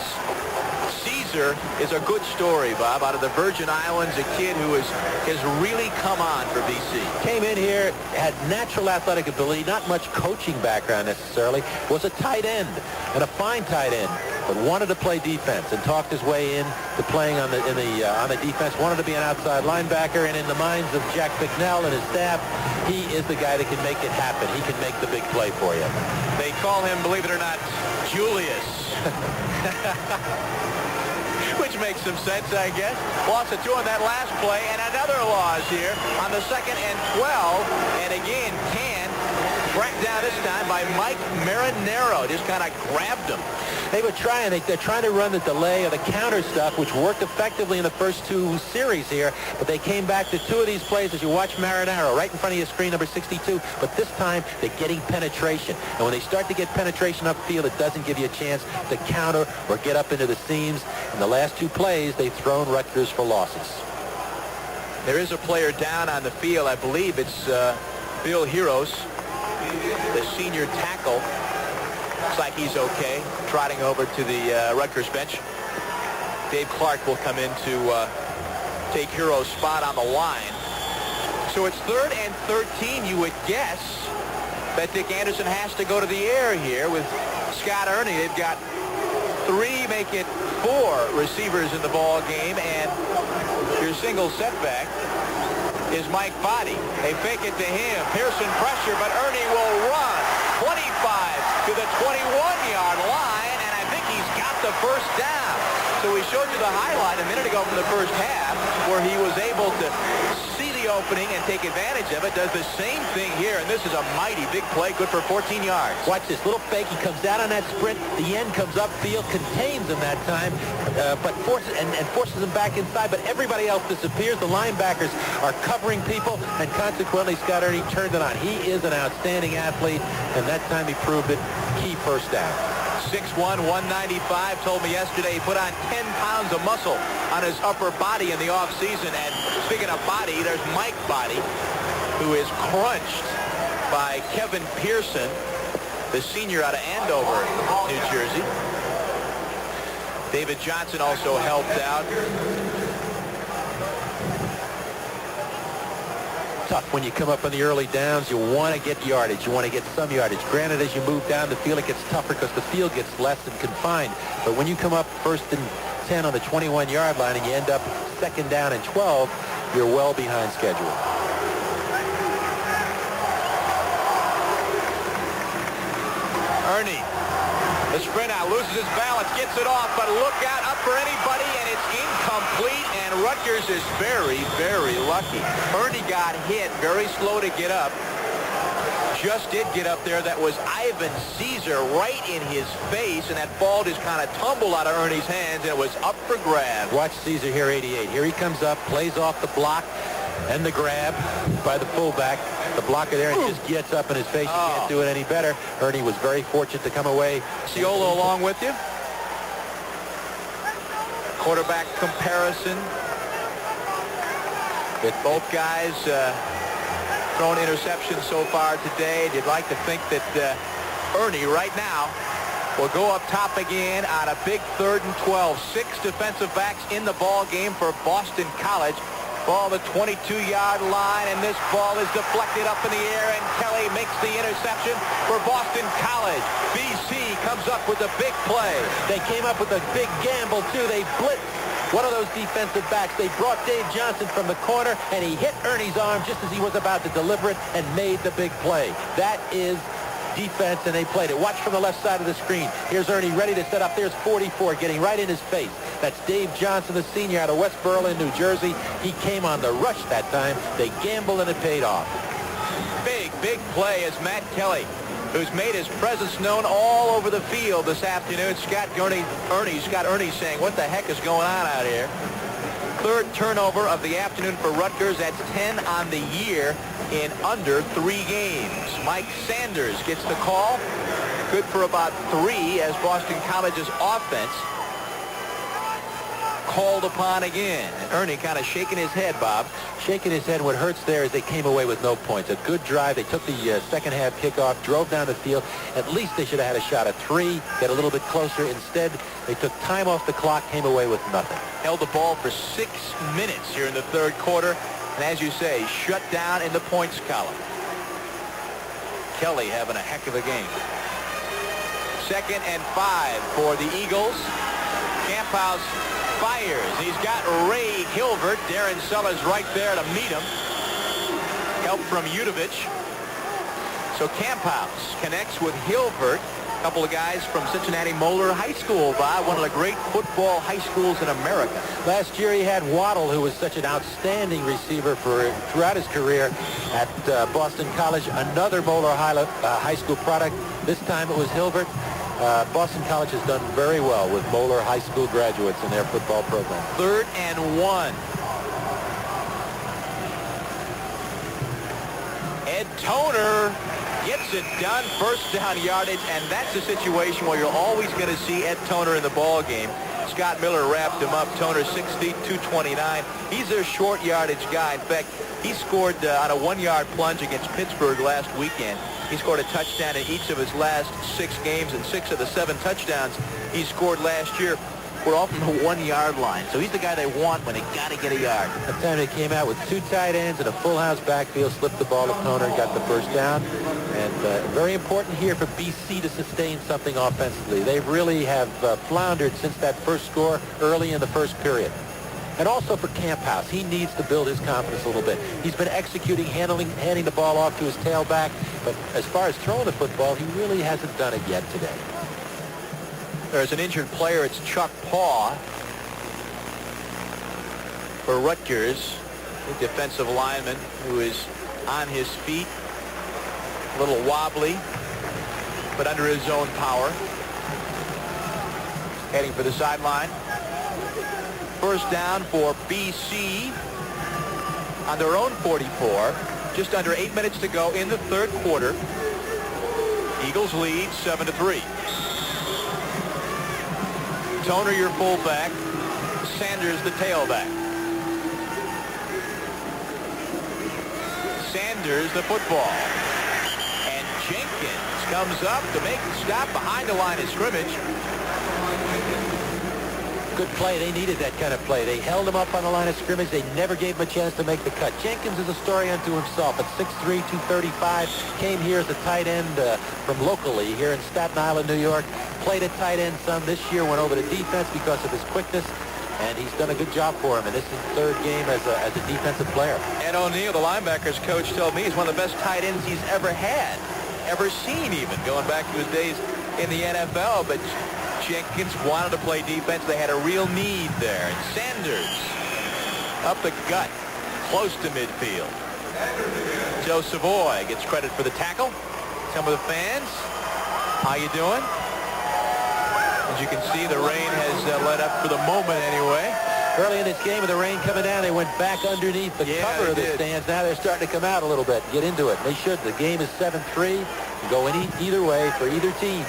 Caesar is a good story, Bob, out of the Virgin Islands, a kid who has really come on for BC. Came in here, had natural athletic ability, not much coaching background necessarily, was a tight end, and a fine tight end, but wanted to play defense and talked his way in to playing on the defense, wanted to be an outside linebacker, and in the minds of Jack McNell and his staff, he is the guy that can make it happen. He can make the big play for you. They call him, believe it or not, Julius. Which makes some sense, I guess. Loss of 2 on that last play, and another loss here on the 2nd and 12. And again, Can tracked down this time by Mike Marinero. Just kind of grabbed him. They were trying. They're trying to run the delay or the counter stuff, which worked effectively in the first 2 series here. But they came back to 2 of these plays as you watch Marinero right in front of your screen, number 62. But this time, they're getting penetration. And when they start to get penetration upfield, it doesn't give you a chance to counter or get up into the seams. In the last 2 plays, they've thrown Rutgers for losses. There is a player down on the field. I believe it's Bill Hyros, the senior tackle. Looks like he's okay, trotting over to the Rutgers bench. Dave Clark will come in to take Hyros' spot on the line. So it's 3rd and 13. You would guess that Dick Anderson has to go to the air here with Scott Ernie. They've got 3, make it 4 receivers in the ball game, and your single setback is Mike Body. They fake it to him. Pearson pressure, but Ernie will run 25 to the 21-yard line, and I think he's got the first down. So we showed you the highlight a minute ago from the first half where he was able to see the opening and take advantage of it. Does the same thing here, and this is a mighty big play, good for 14 yards. Watch this little fake. He comes down on that sprint. The end comes upfield, contains him that time, but forces him back inside. But everybody else disappears. The linebackers are covering people, and consequently, Scott Ernie turned it on. He is an outstanding athlete, and that time he proved it. Key first down. 6'1", 195, told me yesterday he put on 10 pounds of muscle on his upper body in the offseason. And speaking of body, there's Mike Body, who is crunched by Kevin Pearson, the senior out of Andover, New Jersey. David Johnson also helped out. Tough when you come up on the early downs. You want to get yardage. You want to get some yardage. Granted, as you move down the field, it gets tougher because the field gets less and confined. But when you come up 1st and 10 on the 21-yard line and you end up 2nd down and 12, you're well behind schedule. Ernie The sprint out, loses his balance, gets it off, but look out, up for anybody, and it's incomplete, and Rutgers is very, very lucky. Ernie got hit, very slow to get up. Just did get up there. That was Ivan Caesar right in his face, and that ball just kind of tumbled out of Ernie's hands, and it was up for grabs. Watch Caesar here, 88. Here he comes up, plays off the block and the grab by the fullback. The blocker there and just gets up in his face. You can't do it any better. Ernie was very fortunate to come away. Ciolo along with you. Quarterback comparison. With both guys thrown interceptions so far today. You'd like to think that Ernie right now will go up top again on a big 3rd and 12. 6 defensive backs in the ball game for Boston College. Ball the 22-yard line, and this ball is deflected up in the air, and Kelly makes the interception for Boston College. BC comes up with a big play. They came up with a big gamble, too. They blitzed one of those defensive backs. They brought Dave Johnson from the corner, and he hit Ernie's arm just as he was about to deliver it and made the big play. That is defense, and they played it. Watch from the left side of the screen. Here's Ernie ready to set up. There's 44 getting right in his face. That's Dave Johnson, the senior out of West Berlin, New Jersey. He came on the rush that time. They gambled, and it paid off. Big play as Matt Kelly, who's made his presence known all over the field this afternoon. Scott Ernie saying, what the heck is going on out here? 3rd turnover of the afternoon for Rutgers. That's 10 on the year in under 3 games. Mike Sanders gets the call. Good for about 3 as Boston College's offense called upon again. And Ernie kind of shaking his head, Bob. Shaking his head. What hurts there is they came away with no points. A good drive. They took the second half kickoff, drove down the field. At least they should have had a shot at 3, get a little bit closer. Instead, they took time off the clock, came away with nothing. Held the ball for 6 minutes here in the 3rd quarter. And as you say, shut down in the points column. Kelly having a heck of a game. 2nd and 5 for the Eagles. Camphouse fires. He's got Ray Hilbert. Darren Sellers right there to meet him. Help from Udovich. So Camphouse connects with Hilbert. A couple of guys from Cincinnati Moeller High School, Bob, one of the great football high schools in America. Last year he had Waddle, who was such an outstanding receiver throughout his career at Boston College. Another Moeller High School product. This time it was Hilbert. Boston College has done very well with Moeller High School graduates in their football program. 3rd and 1. Ed Toner gets it done. 1st down yardage, and that's a situation where you're always going to see Ed Toner in the ball game. Scott Miller wrapped him up. Toner 6 feet, 229. He's their short yardage guy. In fact, he scored on a 1-yard plunge against Pittsburgh last weekend. He scored a touchdown in each of his last 6 games, and 6 of the 7 touchdowns he scored last year were all from the 1-yard line. So he's the guy they want when they got to get a yard. That time they came out with 2 tight ends and a full house backfield, slipped the ball to Toner, got the 1st down. And very important here for BC to sustain something offensively. They really have floundered since that first score early in the first period. And also for Camphouse, he needs to build his confidence a little bit. He's been executing, handing the ball off to his tailback, but as far as throwing the football, he really hasn't done it yet today. There's an injured player. It's Chuck Paw for Rutgers, the defensive lineman who is on his feet, a little wobbly, but under his own power. Heading for the sideline. 1st down for BC on their own 44. Just under 8 minutes to go in the 3rd quarter. Eagles lead 7-3. Toner, your fullback. Sanders, the tailback. Sanders, the football. And Jenkins comes up to make the stop behind the line of scrimmage. Good play. They needed that kind of play. They held him up on the line of scrimmage. They never gave him a chance to make the cut. Jenkins is a story unto himself. At 6'3", 235, came here as a tight end from locally here in Staten Island, New York. Played at tight end some this year, went over to defense because of his quickness, and he's done a good job for him. And this is his 3rd game as a defensive player. Ed O'Neill, the linebackers coach, told me he's one of the best tight ends he's ever had, ever seen even, going back to his days in the NFL, but Jenkins wanted to play defense. They had a real need there. And Sanders up the gut, close to midfield. Joe Savoy gets credit for the tackle. Some of the fans, how you doing? As you can see, the rain has let up for the moment anyway. Early in this game with the rain coming down, they went back underneath the cover of the stands. Now they're starting to come out a little bit, get into it. They should. The game is 7-3. Go either way for either team.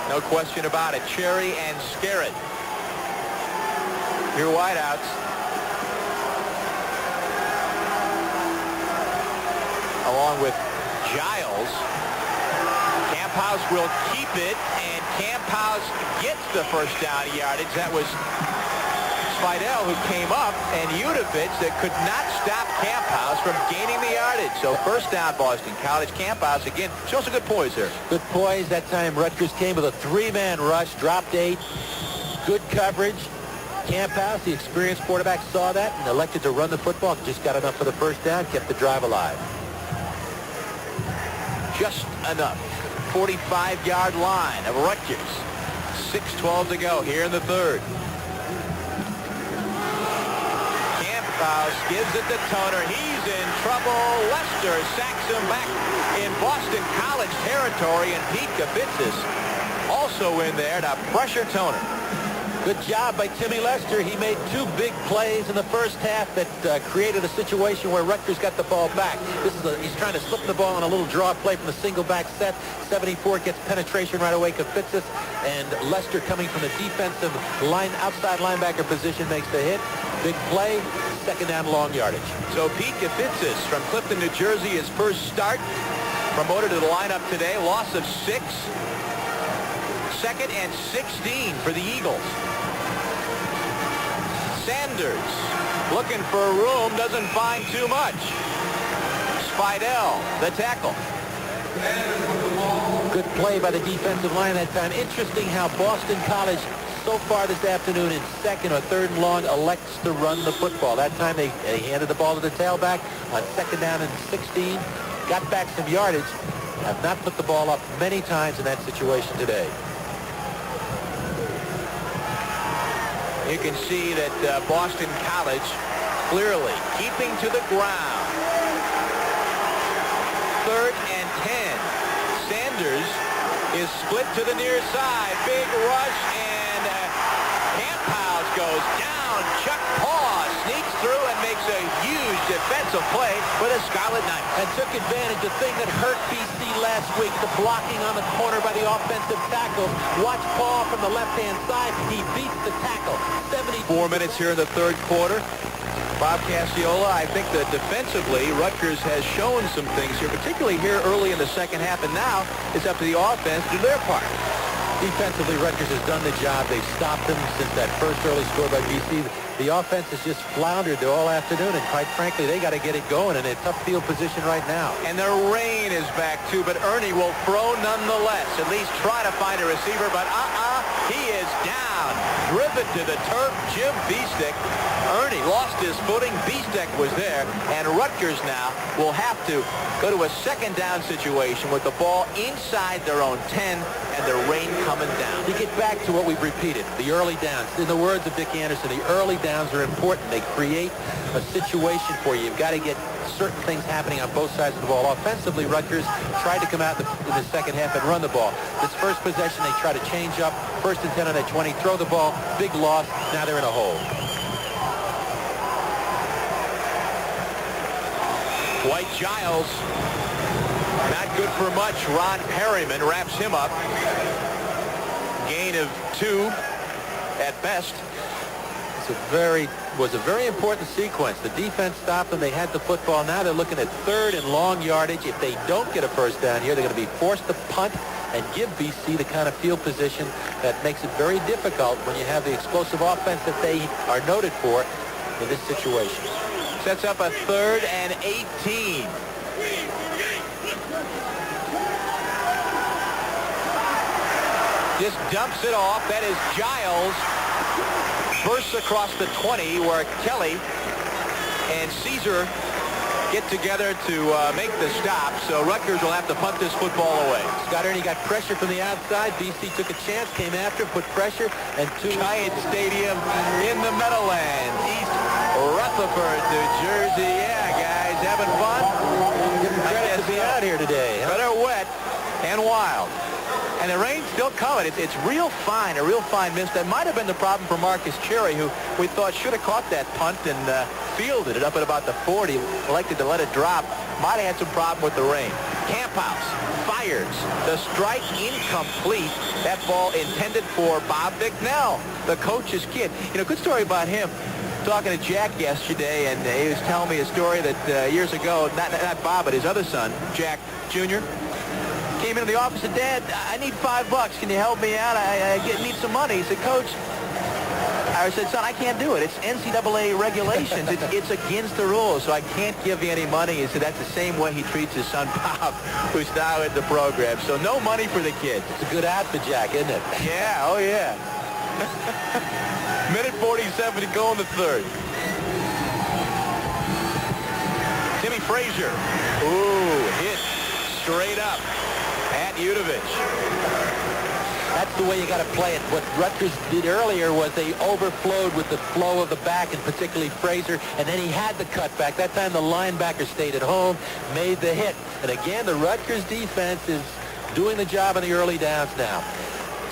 No question about it. Cherry and Scarrett. Your wideouts. Along with Giles. Camphouse will keep it, and Camphouse gets the first down yardage. That was Spidell who came up, and Udovich that could not stop Camphouse from gaining the yardage. So first down, Boston College. Camphouse again shows a good poise here. Good poise. That time Rutgers came with a 3-man rush, dropped 8. Good coverage. Camphouse, the experienced quarterback, saw that and elected to run the football. Just got enough for the first down, kept the drive alive. Just enough. 45-yard line of Rutgers. 6:12 to go here in the third. Camphouse gives it to Toner. He's in trouble. Lester sacks him back in Boston College territory, and Pete Kafitzis also in there to pressure Toner. Good job by Timmy Lester. He made 2 big plays in the first half that created a situation where Rutgers got the ball back. He's trying to slip the ball on a little draw play from the single back set. 74 gets penetration right away. Kafitzis, and Lester coming from the defensive line, outside linebacker position, makes the hit. Big play, second down, long yardage. So Pete Kafitzis from Clifton, New Jersey, his first start, promoted to the lineup today. Loss of 6. Second and 16 for the Eagles. Sanders looking for room, doesn't find too much. Spidell, the tackle. Good play by the defensive line that time. Interesting how Boston College so far this afternoon in second or third and long elects to run the football. That time they handed the ball to the tailback on second down and 16. Got back some yardage. Have not put the ball up many times in that situation today. You can see that Boston College clearly keeping to the ground. Third and 10. Sanders is split to the near side. Big rush, and Camphouse goes down. Chuck Paw sneaks through and makes a huge defensive play for the Scarlet Knights. And took advantage of the thing that hurt BC last week, the blocking on the corner by the offensive tackle. Watch Paul from the left-hand side. He beats the tackle. 4 minutes here in the third quarter. Bob Casciola, I think that defensively, Rutgers has shown some things here, particularly here early in the second half, and now it's up to the offense to do their part. Defensively, Rutgers has done the job. They've stopped them since that first early score by BC. The offense has just floundered all afternoon, and quite frankly, they got to get it going in a tough field position right now. And the rain is back, too, but Ernie will throw nonetheless. At least try to find a receiver, but he is down. Driven to the turf, Jim Beestick. Ernie lost his footing. Beestick was there, and Rutgers now will have to go to a second down situation with the ball inside their own 10 and the rain coming down. To get back to what we've repeated, the early downs. In the words of Dick Anderson, the early downs are important. They create a situation for you. You've got to get certain things happening on both sides of the ball. Offensively, Rutgers tried to come out in the second half and run the ball. This first possession, they try to change up. First and 10 on their 20, throw the ball, big loss. Now they're in a hole. Dwight Giles, not good for much. Ron Perryman wraps him up. Gain of 2 at best. Was a very important sequence. The defense stopped them. They had the football. Now they're looking at third and long yardage. If they don't get a first down here, they're going to be forced to punt and give BC the kind of field position that makes it very difficult when you have the explosive offense that they are noted for in this situation. Sets up a third and 18. Just dumps it off. That is Giles. Bursts across the 20 where Kelly and Caesar get together to make the stop, so Rutgers will have to punt this football away. Scott Ernie got pressure from the outside. BC took a chance, came after, put pressure, and Giant Stadium in the Meadowlands, East Rutherford, New Jersey. Yeah, guys, having fun? Give them credit to be out here today. Huh? Better wet and wild. And the rain's still coming. It's real fine, a real fine mist. That might have been the problem for Marcus Cherry, who we thought should have caught that punt and fielded it up at about the 40. Elected to let it drop. Might have had some problem with the rain. Camphouse fires. The strike incomplete. That ball intended for Bob Bicknell, the coach's kid. You know, good story about him. Talking to Jack yesterday, and he was telling me a story that years ago, not Bob, but his other son, Jack Jr., came into the office and, Dad, I need $5. Can you help me out? I need some money. He said, Coach, I said, son, I can't do it. It's NCAA regulations. It's against the rules, so I can't give you any money. He said that's the same way he treats his son, Bob, who's now in the program. So no money for the kids. It's a good ad for Jack, isn't it? Yeah, oh, yeah. Minute 47 to go in the third. Timmy Frazier. Ooh, hit straight up at Udovich. That's the way you got to play it. What Rutgers did earlier was they overflowed with the flow of the back, and particularly Frazier, and then he had the cutback. That time the linebacker stayed at home, made the hit. And again, the Rutgers defense is doing the job on the early downs now.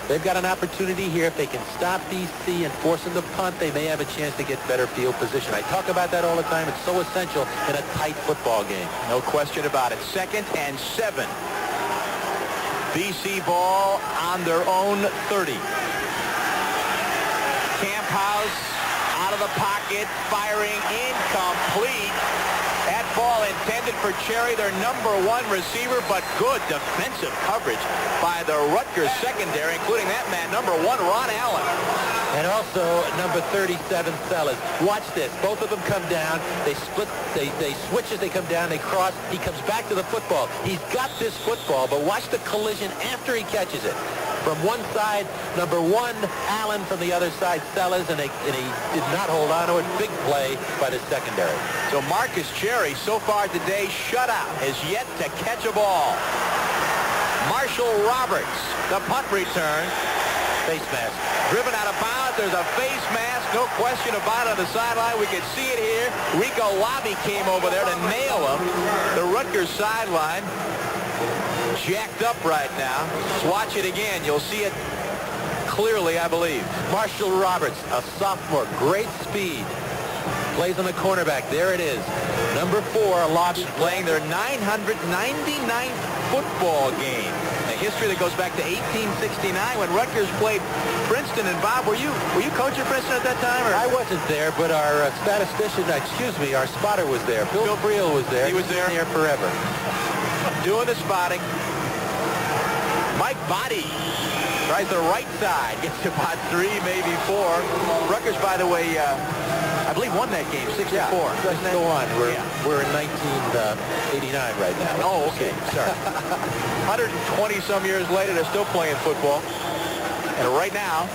They've got an opportunity here. If they can stop BC and force them to punt, they may have a chance to get better field position. I talk about that all the time. It's so essential in a tight football game. No question about it. 2nd and 7. BC ball on their own 30. Camphouse out of the pocket, firing incomplete. That ball intended for Cherry, their #1 receiver, but good defensive coverage by the Rutgers secondary, including that man, #1, Ron Allen. And also number 37, Sellers. Watch this. Both of them come down. They split. They switch as they come down. They cross. He comes back to the football. He's got this football, but watch the collision after he catches it. From one side, #1, Allen. From the other side, Sellers, and he did not hold on to it. Big play by the secondary. So Marcus Cherry, so far today, shutout, has yet to catch a ball. Marshall Roberts, the punt return. Face mask. Driven out of bounds. There's a face mask. No question about it on the sideline. We can see it here. Rico Lobby came over there to nail him. The Rutgers sideline jacked up right now. Let's watch it again. You'll see it clearly, I believe. Marshall Roberts, a sophomore. Great speed. Plays on the cornerback. There it is. #4, Lobby. Playing their 999th football game. A history that goes back to 1869 when Rutgers played Princeton. And Bob, were you coach at Princeton at that time? Or? I wasn't there, but our statistician, our spotter was there. Bill Breel was there. He was there? He's been there forever. Doing the spotting. Mike Body tries the right side. Gets to about 3, maybe 4. Rutgers, by the way, I believe won that game, 6-4. Let's go on. We're in 1989 right now. Oh, okay. Sorry. 120-some years later, they're still playing football. And right now,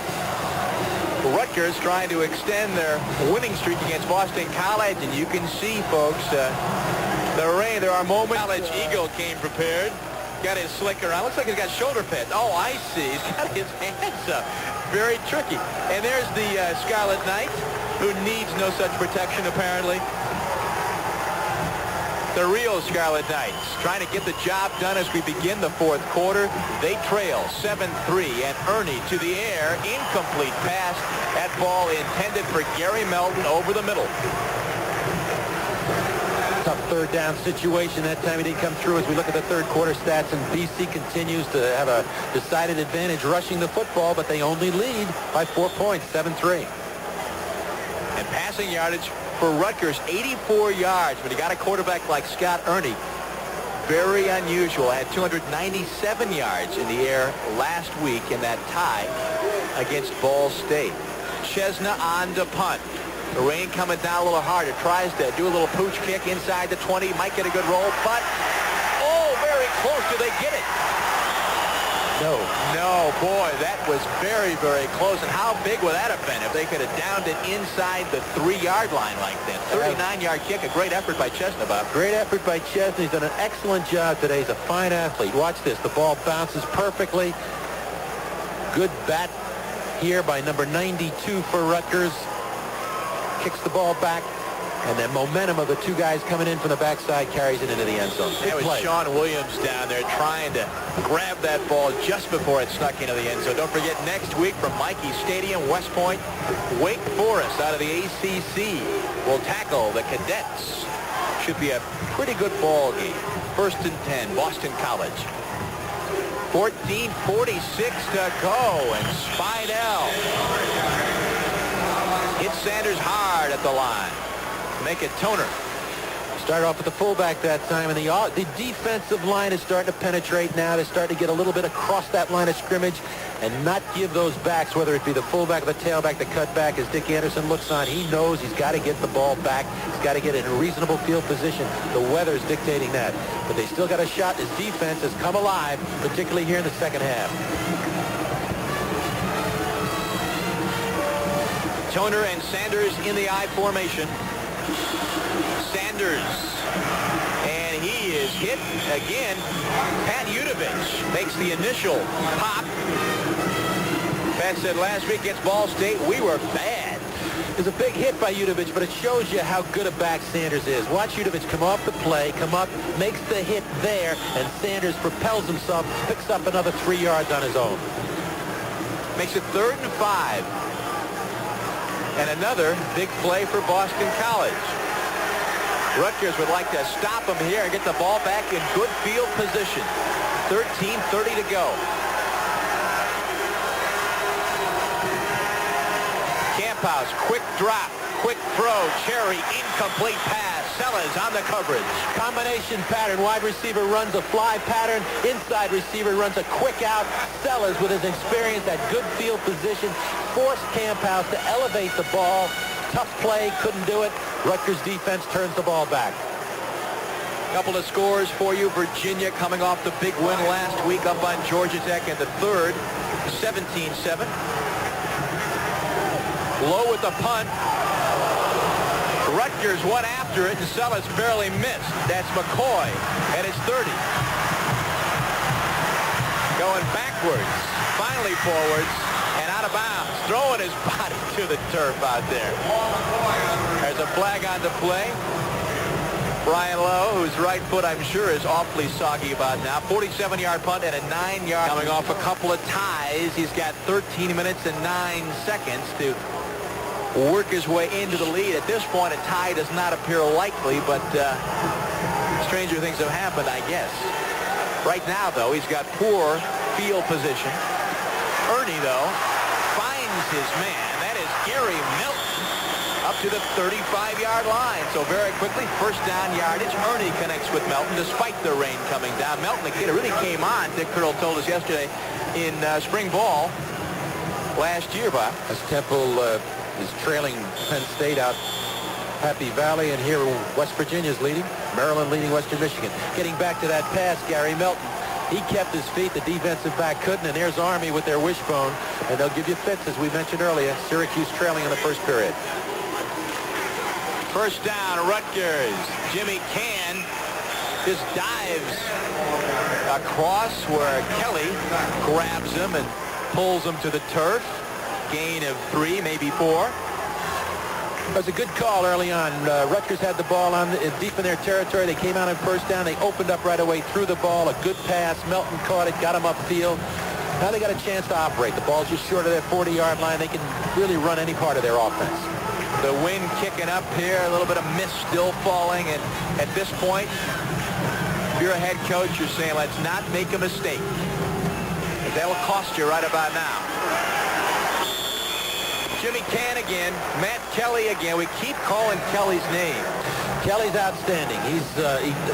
Rutgers trying to extend their winning streak against Boston College. And you can see, folks, the rain. There are moments. College Eagle came prepared. Got his slicker on. Looks like he's got shoulder pads. Oh, I see. He's got his hands up. Very tricky. And there's the Scarlet Knight, who needs no such protection, apparently. The real Scarlet Knights trying to get the job done as we begin the 4th quarter. They trail 7-3, and Ernie to the air. Incomplete pass. That ball intended for Gary Melton over the middle. Tough 3rd down situation. That time he didn't come through as we look at the 3rd quarter stats, and BC continues to have a decided advantage rushing the football, but they only lead by 4 points, 7-3. And passing yardage for Rutgers, 84 yards. But he got a quarterback like Scott Ernie. Very unusual. Had 297 yards in the air last week in that tie against Ball State. Chesna on to punt. The rain coming down a little harder. Tries to do a little pooch kick inside the 20. Might get a good roll, but oh, very close. Do they get it? No, boy, that was very, very close. And how big would that have been if they could have downed it inside the 3-yard line like that? 39-yard kick, a great effort by Chestnut, Bob. Great effort by Chestnut. He's done an excellent job today. He's a fine athlete. Watch this. The ball bounces perfectly. Good bat here by number 92 for Rutgers. Kicks the ball back. And the momentum of the two guys coming in from the backside carries it into the end zone. That was Sean Williams down there trying to grab that ball just before it snuck into the end zone. Don't forget, next week from Mikey Stadium, West Point, Wake Forest out of the ACC will tackle the Cadets. Should be a pretty good ball game. 1st and 10, Boston College. 14:46 to go, and Spidell hits Sanders hard at the line. Make it Toner. Start off with the fullback that time, and the defensive line is starting to penetrate now. They're starting to get a little bit across that line of scrimmage and not give those backs, whether it be the fullback or the tailback, the cutback. As Dick Anderson looks on, he knows he's got to get the ball back. He's got to get it in a reasonable field position. The weather's dictating that. But they still got a shot. His defense has come alive, particularly here in the second half. Toner and Sanders in the I formation. Sanders, and he is hit again. Pat Udovich makes the initial pop. Pat said last week against Ball State, we were bad. There's a big hit by Udovich, but it shows you how good a back Sanders is. Watch Udovich come off the play, come up, makes the hit there, and Sanders propels himself, picks up another 3 yards on his own. Makes it 3rd and 5. And another big play for Boston College. Rutgers would like to stop him here and get the ball back in good field position. 13:30 to go. Camphouse, quick drop, quick throw, Cherry, incomplete pass. Sellers on the coverage. Combination pattern. Wide receiver runs a fly pattern. Inside receiver runs a quick out. Sellers, with his experience at good field position, forced Camphouse to elevate the ball. Tough play, couldn't do it. Rutgers defense turns the ball back. Couple of scores for you. Virginia coming off the big win last week up on Georgia Tech in the 3rd, 17-7. Low with the punt. Rutgers went after it, and Sellers barely missed. That's McCoy, and it's 30. Going backwards, finally forwards, and out of bounds. Throwing his body to the turf out there. There's a flag on the play. Brian Lowe, whose right foot, I'm sure, is awfully soggy about now. 47-yard punt and a 9-yard. Coming off a couple of ties. He's got 13 minutes and 9 seconds to work his way into the lead. At this point, a tie does not appear likely, but stranger things have happened, I guess. Right now, though, he's got poor field position. Ernie, though, finds his man. That is Gary Milton up to the 35-yard line. So very quickly, first down yardage. Ernie connects with Melton despite the rain coming down. Melton, the kid, really came on. Dick Curl told us yesterday in spring ball last year, Bob. As Temple is trailing Penn State out Happy Valley, and here West Virginia's leading. Maryland leading Western Michigan. Getting back to that pass, Gary Melton. He kept his feet. The defensive back couldn't, and there's Army with their wishbone, and they'll give you fits, as we mentioned earlier. Syracuse trailing in the first period. First down, Rutgers. Jimmy Can just dives across where Kelly grabs him and pulls him to the turf. Gain of 3, maybe 4. It was a good call early on. Rutgers had the ball on deep in their territory. They came out on first down. They opened up right away, threw the ball. A good pass. Melton caught it, got him upfield. Now they got a chance to operate. The ball's just short of their 40-yard line. They can really run any part of their offense. The wind kicking up here. A little bit of mist still falling. And at this point, if you're a head coach, you're saying, let's not make a mistake. That'll cost you right about now. Jimmy Can again, Matt Kelly again. We keep calling Kelly's name. Kelly's outstanding.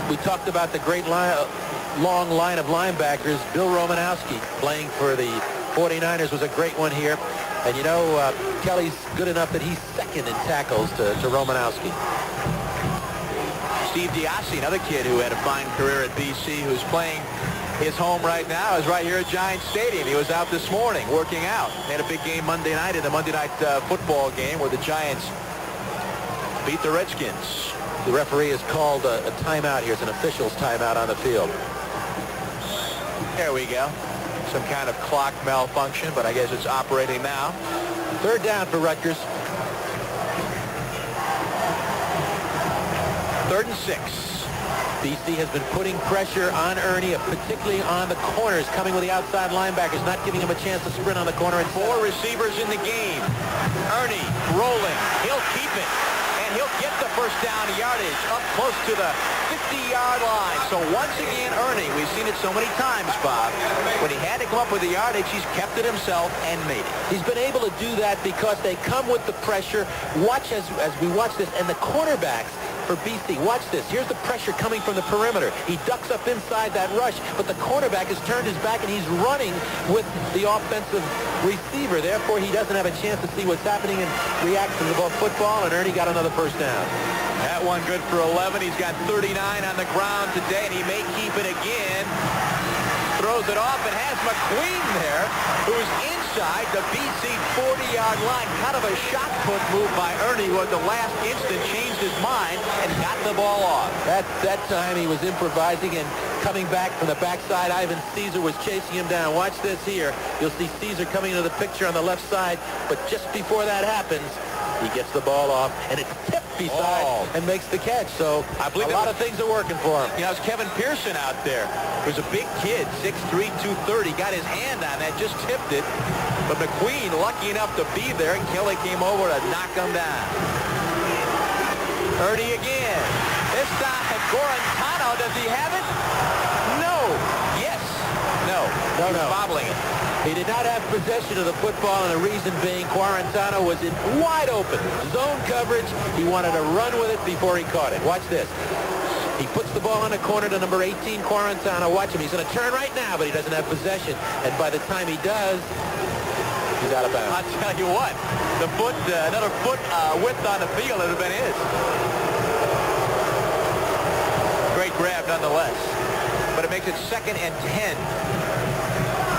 We talked about the great long line of linebackers. Bill Romanowski playing for the 49ers was a great one here. And you know, Kelly's good enough that he's second in tackles to Romanowski. Steve Diassi, another kid who had a fine career at BC, who's playing His home right now is right here at Giant Stadium. He was out this morning working out. They had a big game Monday night in the Monday night football game where the Giants beat the Redskins. The referee has called a timeout here. It's an official's timeout on the field. There we go. Some kind of clock malfunction, but I guess it's operating now. Third down for Rutgers. 3rd and 6. BC has been putting pressure on Ernie, particularly on the corners, coming with the outside linebackers, not giving him a chance to sprint on the corner. And 4 receivers in the game. Ernie rolling. He'll keep it. And he'll get the first down yardage up close to the 50-yard line. So once again, Ernie, we've seen it so many times, Bob. When he had to come up with the yardage, he's kept it himself and made it. He's been able to do that because they come with the pressure. Watch as we watch this. And the cornerbacks for BC. Watch this. Here's the pressure coming from the perimeter. He ducks up inside that rush, but the cornerback has turned his back and he's running with the offensive receiver. Therefore, he doesn't have a chance to see what's happening and react to the football, and Ernie got another first down. That one good for 11. He's got 39 on the ground today, and he may keep it again. Throws it off and has McQueen there, who's inside the BC 40-yard line. Kind of a shot put move by Ernie, who at the last instant changed his mind and got the ball off. That time he was improvising and coming back from the backside. Ivan Caesar was chasing him down. Watch this here. You'll see Caesar coming into the picture on the left side, but just before that happens, he gets the ball off, and it's tipped beside and makes the catch. So I believe a lot of things are working for him. You know, it's Kevin Pearson out there. Who's a big kid, 6'3", 230. Got his hand on that, just tipped it. But McQueen lucky enough to be there, and Kelly came over to knock him down. Ernie again. This time, Gorentano, does he have it? No. Yes. No. He's bobbling it. He did not have possession of the football, and the reason being Quarantano was in wide open zone coverage. He wanted to run with it before he caught it. Watch this. He puts the ball in the corner to number 18, Quarantano. Watch him. He's going to turn right now, but he doesn't have possession. And by the time he does, he's out of bounds. I'll tell you what, the foot, another foot width on the field would have been his. Great grab nonetheless. But it makes it 2nd and 10.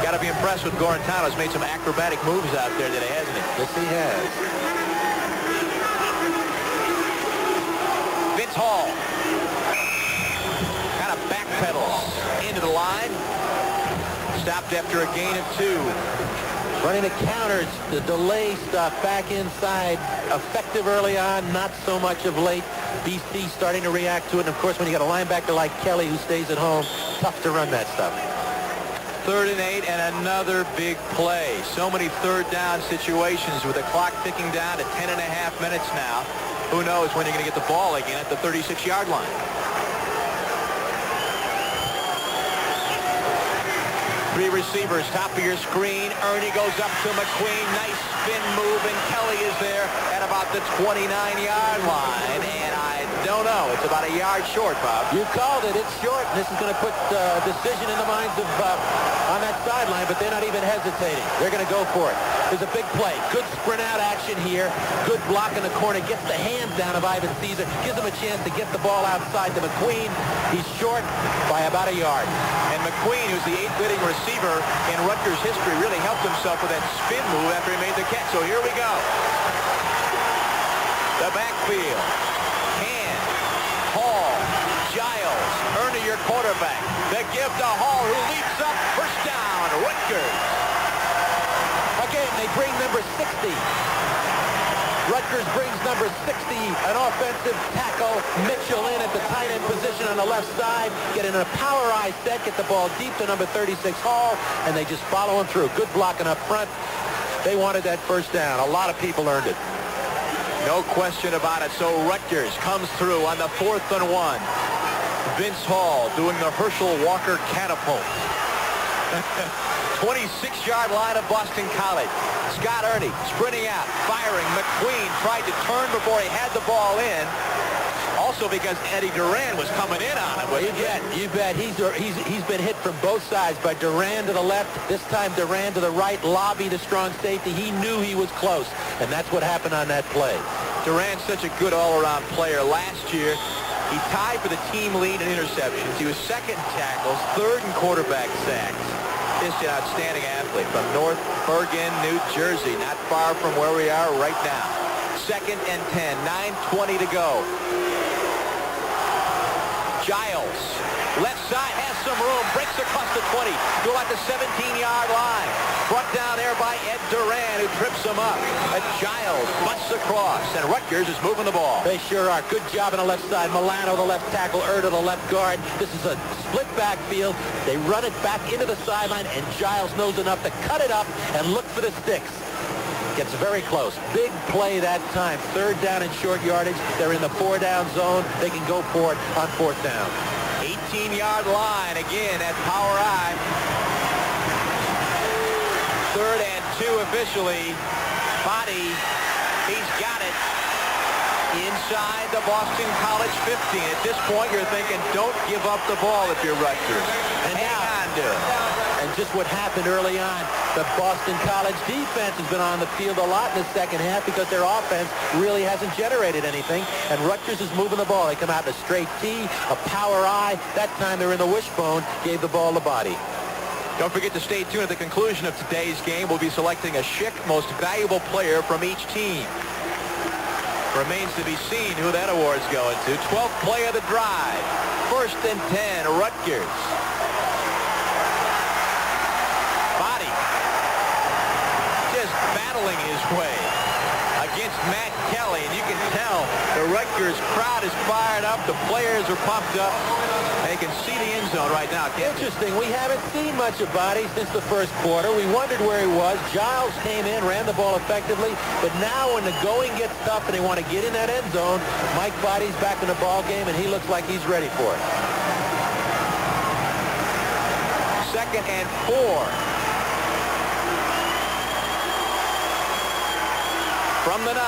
Got to be impressed with Gorentano. He's made some acrobatic moves out there today, hasn't he? Yes, he has. Vince Hall kind of backpedals into the line. Stopped after a gain of 2. Running the counters, the delay stuff back inside. Effective early on, not so much of late. BC starting to react to it. And, of course, when you got a linebacker like Kelly who stays at home, tough to run that stuff. 3rd and 8 and another big play. So many third down situations with the clock ticking down to 10 and a half minutes now. Who knows when you're going to get the ball again at the 36-yard line. Three receivers, top of your screen. Ernie goes up to McQueen. Nice spin move, and Kelly is there at about the 29-yard line. And I don't know. It's about a yard short, Bob. You called it. It's short. This is going to put decision in the minds of on that sideline, but they're not even hesitating. They're going to go for it. There's a big play. Good sprint out action here. Good block in the corner. Gets the hands down of Ivan Caesar. Gives him a chance to get the ball outside to McQueen. He's short by about a yard. And McQueen, who's the 8th leading receiver in Rutgers history, really helped himself with that spin move after he made the catch. So here we go. The backfield. Hand, Hall, Giles, Ernie, your quarterback. The give to Hall, who leaps up. First down, Rutgers. Again, they bring number 60. Rutgers brings number 60, an offensive tackle. Mitchell in at the tight end position on the left side. Get in a power eye set, get the ball deep to number 36, Hall, and they just follow him through. Good blocking up front. They wanted that first down. A lot of people earned it. No question about it. So Rutgers comes through on the 4th and 1. Vince Hall doing the Herschel Walker catapult. 26-yard line of Boston College. Scott Ernie sprinting out, firing. McQueen tried to turn before he had the ball in. Also because Eddie Duran was coming in on him. Well, you bet. He's been hit from both sides by Duran to the left. This time Duran to the right, lobby the strong safety. He knew he was close, and that's what happened on that play. Duran's such a good all-around player. Last year, He tied for the team lead in interceptions. He was second in tackles, third in quarterback sacks. Just an outstanding athlete from North Bergen, New Jersey, not far from where we are right now. 2nd and 10, 9:20 to go. Giles, left side, has some room, breaks across the 20, go at the 17-yard line. Brought down there by Ed Duran, who trips him up. Giles busts across, and Rutgers is moving the ball. They sure are. Good job on the left side. Milano, the left tackle, Erda, the left guard. This is a split backfield. They run it back into the sideline, and Giles knows enough to cut it up and look for the sticks. Gets very close. Big play that time. 3rd down and short yardage. They're in the 4-down zone. They can go for it on 4th down. 18-yard line again at Power I. 3rd and 2 officially. Body, he's got it inside the Boston College 15. At this point, you're thinking, don't give up the ball if you're Rutgers. And hang on to it. And just what happened early on, the Boston College defense has been on the field a lot in the second half because their offense really hasn't generated anything. And Rutgers is moving the ball. They come out in a straight T, a power I. That time they're in the wishbone, gave the ball to Body. Don't forget to stay tuned at the conclusion of today's game. We'll be selecting a Schick Most Valuable Player from each team. Remains to be seen who that award's going to. 12th play of the drive. 1st and 10, Rutgers. Body just battling his way against Matt Kelly, and you can tell the Rutgers crowd is fired up. The players are pumped up. They can see the end zone right now. Interesting. We haven't seen much of Body since the first quarter. We wondered where he was. Giles came in, ran the ball effectively, but now when the going gets tough and they want to get in that end zone, Mike Body's back in the ball game, and he looks like he's ready for it. 2nd and 4. From the 9.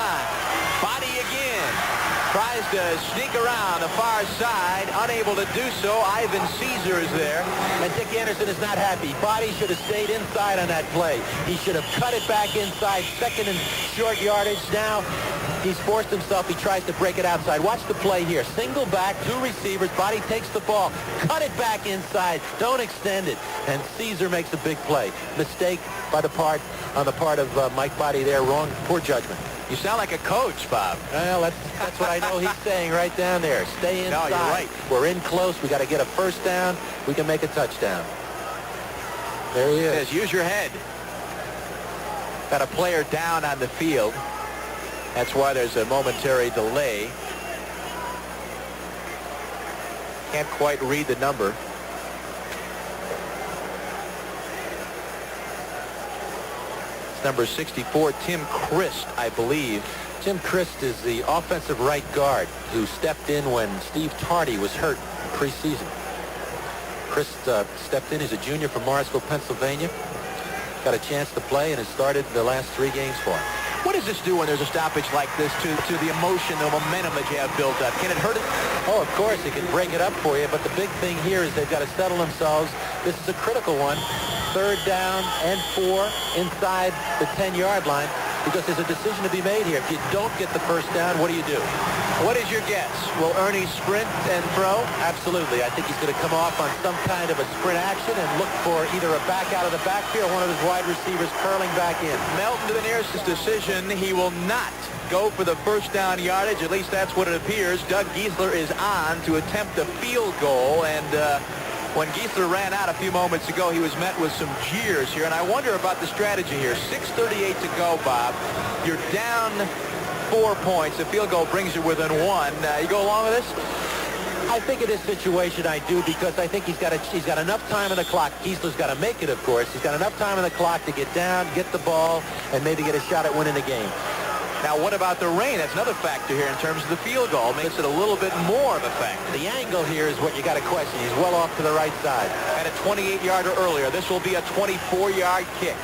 Body again. Tries to sneak around the far side. Unable to do so. Ivan Caesar is there. And Dick Anderson is not happy. Body should have stayed inside on that play. He should have cut it back inside. 2nd and short yardage. Now he's forced himself. He tries to break it outside. Watch the play here. Single back, 2 receivers. Body takes the ball. Cut it back inside. Don't extend it. And Caesar makes a big play. Mistake on the part of Mike Body there. Wrong, poor judgment. You sound like a coach, Bob. Well, that's what I know he's saying right down there. Stay inside. No, you're right. We're in close. We got to get a 1st down. We can make a touchdown. There he is. Says, use your head. Got a player down on the field. That's why there's a momentary delay. Can't quite read the number. Number 64, Tim Christ, I believe. Tim Christ is the offensive right guard who stepped in when Steve Tardy was hurt preseason. Christ stepped in as a junior from Morrisville, Pennsylvania. Got a chance to play and has started the last 3 games for him. What does this do when there's a stoppage like this to the emotion, the momentum that you have built up? Can it hurt it? Oh, of course, it can break it up for you, but the big thing here is they've got to settle themselves. This is a critical one. 3rd down and 4 inside the 10-yard line because there's a decision to be made here. If you don't get the 1st down, what do you do? What is your guess? Will Ernie sprint and throw? Absolutely. I think he's going to come off on some kind of a sprint action and look for either a back out of the backfield or one of his wide receivers curling back in. Melton to the nearest decision. He will not go for the 1st down yardage. At least that's what it appears. Doug Giesler is on to attempt a field goal, and when Giesler ran out a few moments ago, he was met with some jeers here, and I wonder about the strategy here. 6:38 to go, Bob. You're down 4 points. The field goal brings you within 1. You go along with this? I think in this situation I do because I think he's got enough time on the clock. Giesler's got to make it, of course. He's got enough time on the clock to get down, get the ball, and maybe get a shot at winning the game. Now, what about the rain? That's another factor here in terms of the field goal. Makes it a little bit more of a factor. The angle here is what you got to question. He's well off to the right side. At a 28-yarder earlier. This will be a 24-yard kick.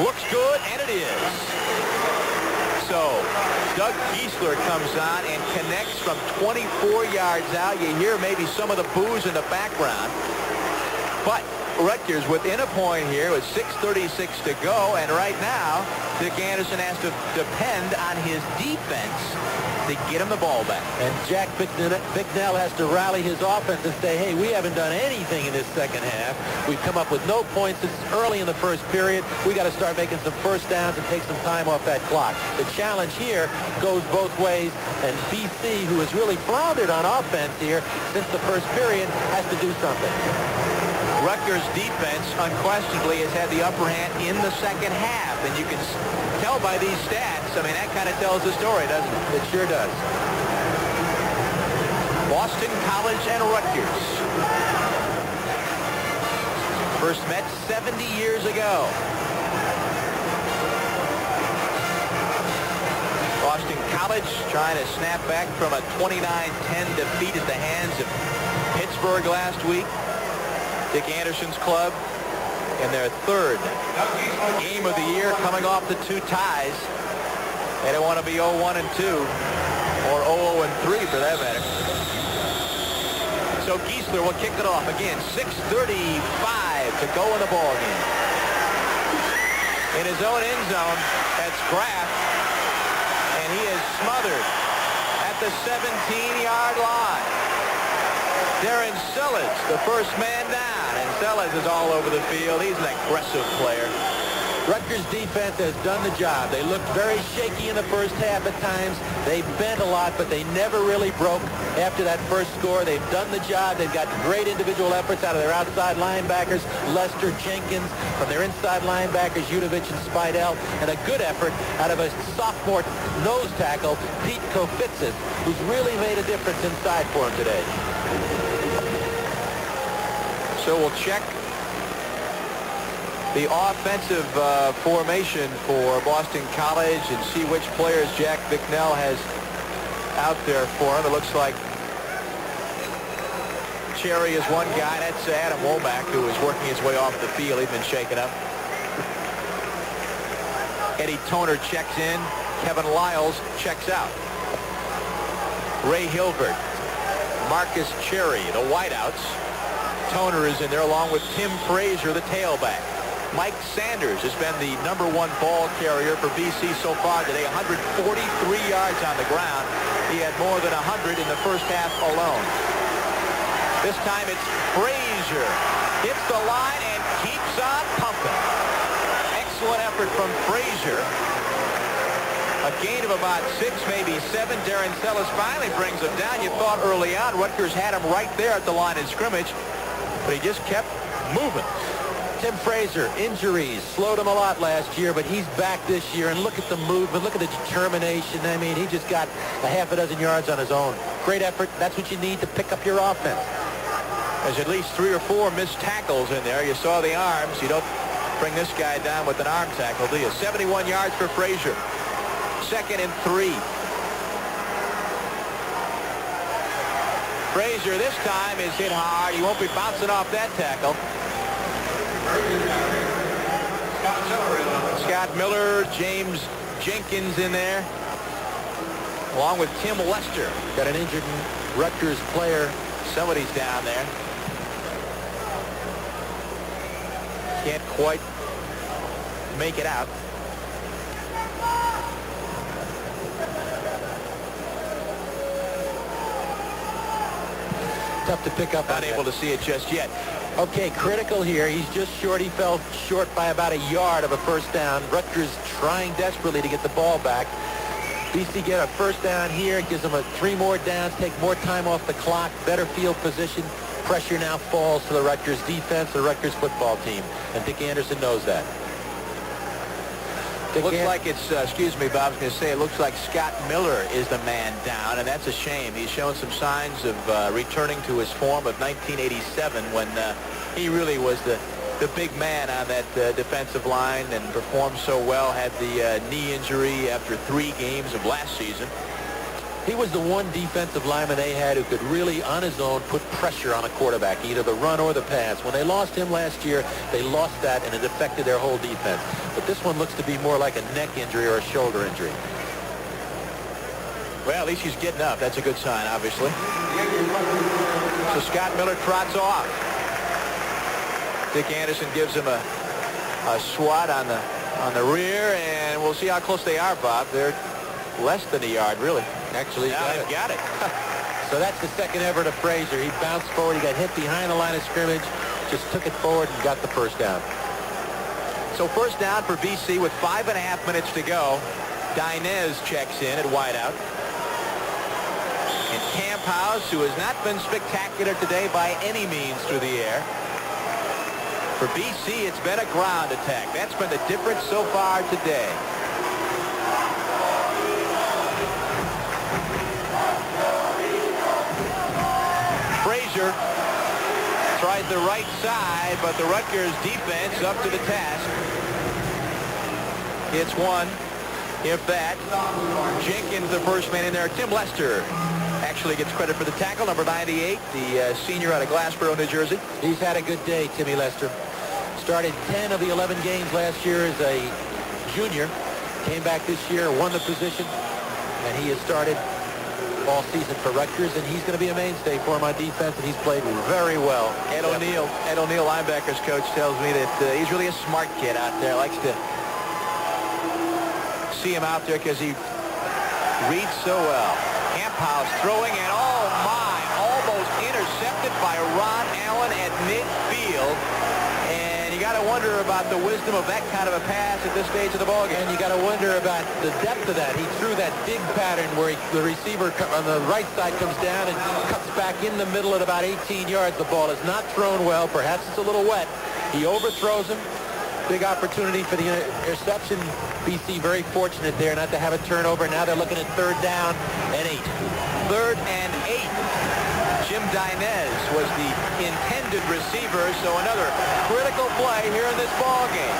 Looks good, and it is. So, Doug Giesler comes on and connects from 24 yards out. You hear maybe some of the boos in the background. But Rutgers within a point here with 6:36 to go, and right now Dick Anderson has to depend on his defense to get him the ball back. And Jack Bicknell has to rally his offense and say, hey, we haven't done anything in this second half. We've come up with no points. This is early in the first period. We got to start making some first downs and take some time off that clock. The challenge here goes both ways, and BC, who has really floundered on offense here since the first period, has to do something. Rutgers defense unquestionably has had the upper hand in the second half, and you can tell by these stats. I mean, that kind of tells the story, doesn't it? It sure does. Boston College and Rutgers first met 70 years ago. Boston College trying to snap back from a 29-10 defeat at the hands of Pittsburgh last week. Dick Anderson's club in their third game of the year, coming off the 2 ties. They don't want to be 0-1-2 or 0-0-3 for that matter. So Giesler will kick it off again. 6:35 to go in the ball game. In his own end zone, that's Graff, and he is smothered at the 17-yard line. Darren Sellers, the first man down, and Sellers is all over the field. He's an aggressive player. Rutgers defense has done the job. They looked very shaky in the first half at times. They bent a lot, but they never really broke after that first score. They've done the job. They've got great individual efforts out of their outside linebackers, Lester Jenkins, from their inside linebackers, Udovich and Spidell, and a good effort out of a sophomore nose tackle, Pete Kofitzis, who's really made a difference inside for him today. So we'll check the offensive formation for Boston College and see which players Jack Bicknell has out there for him. It looks like Cherry is one guy. That's Adam Womack, who is working his way off the field. He's been shaken up. Eddie Toner checks in. Kevin Lyles checks out. Ray Hilbert, Marcus Cherry, the wideouts. Toner is in there along with Tim Frazier, the tailback. Mike Sanders has been the #1 ball carrier for BC so far today, 143 yards on the ground. He had more than 100 in the first half alone. This time it's Frazier. Hits the line and keeps on pumping. Excellent effort from Frazier. A gain of about 6, maybe 7. Darren Sellers finally brings him down. You thought early on Rutgers had him right there at the line of scrimmage, but he just kept moving. Tim Frazier, injuries slowed him a lot last year, but he's back this year, and look at the movement, look at the determination. I mean, he just got a half a dozen yards on his own. Great effort. That's what you need to pick up your offense. There's at least 3 or 4 missed tackles in there. You saw the arms. You don't bring this guy down with an arm tackle, do you? 71 yards for Frazier. 2nd and 3. Frazier this time is hit hard. He won't be bouncing off that tackle. Scott Miller, James Jenkins in there, along with Tim Lester. Got an injured Rutgers player. Somebody's down there. Can't quite make it out. Tough to pick up. Not able to see it just yet. Okay, critical here. He's just short. He fell short by about a yard of a first down. Rutgers trying desperately to get the ball back. BC get a first down here. It gives them 3 more downs, take more time off the clock, better field position. Pressure now falls to the Rutgers defense, the Rutgers football team. And Dick Anderson knows that. Looks like it's, excuse me, Bob, I was going to say, it looks like Scott Miller is the man down, and that's a shame. He's shown some signs of returning to his form of 1987 when he really was the big man on that defensive line and performed so well, had the knee injury after 3 games of last season. He was the one defensive lineman they had who could really, on his own, put pressure on a quarterback, either the run or the pass. When they lost him last year, they lost that, and it affected their whole defense. But this one looks to be more like a neck injury or a shoulder injury. Well, at least he's getting up. That's a good sign, obviously. So Scott Miller trots off. Dick Anderson gives him a swat on the rear, and we'll see how close they are, Bob. They're less than a yard, really. Actually, Now they've got it. So that's the second ever to Frazier. He bounced forward. He got hit behind the line of scrimmage. Just took it forward and got the first down. So first down for BC with 5.5 minutes to go. Dinez checks in at wideout. And Camphouse, who has not been spectacular today by any means through the air. For BC, it's been a ground attack. That's been the difference so far today. Frazier tried the right side, but the Rutgers defense up to the task. It's one, if that. Jenkins, the first man in there. Tim Lester actually gets credit for the tackle, number 98, the senior out of Glassboro, New Jersey. He's had a good day, Timmy Lester. Started 10 of the 11 games last year as a junior. Came back this year, won the position, and he has started all season for Rutgers, and he's going to be a mainstay for my defense, and he's played very well. Ed O'Neill, linebackers coach, tells me that he's really a smart kid out there. Likes to see him out there because he reads so well. Camphouse throwing, and oh my, almost intercepted by Ron Allen at midfield. And you got to wonder about the wisdom of that kind of a pass at this stage of the ballgame. And you got to wonder about the depth of that. He threw that dig pattern where the receiver on the right side comes down and cuts back in the middle at about 18 yards. The ball is not thrown well. Perhaps it's a little wet. He overthrows him. Big opportunity for the interception. BC very fortunate there not to have a turnover. Now they're looking at 3rd down and 8. 3rd and 8. Jim Dinez was the intended receiver, so another critical play here in this ball game.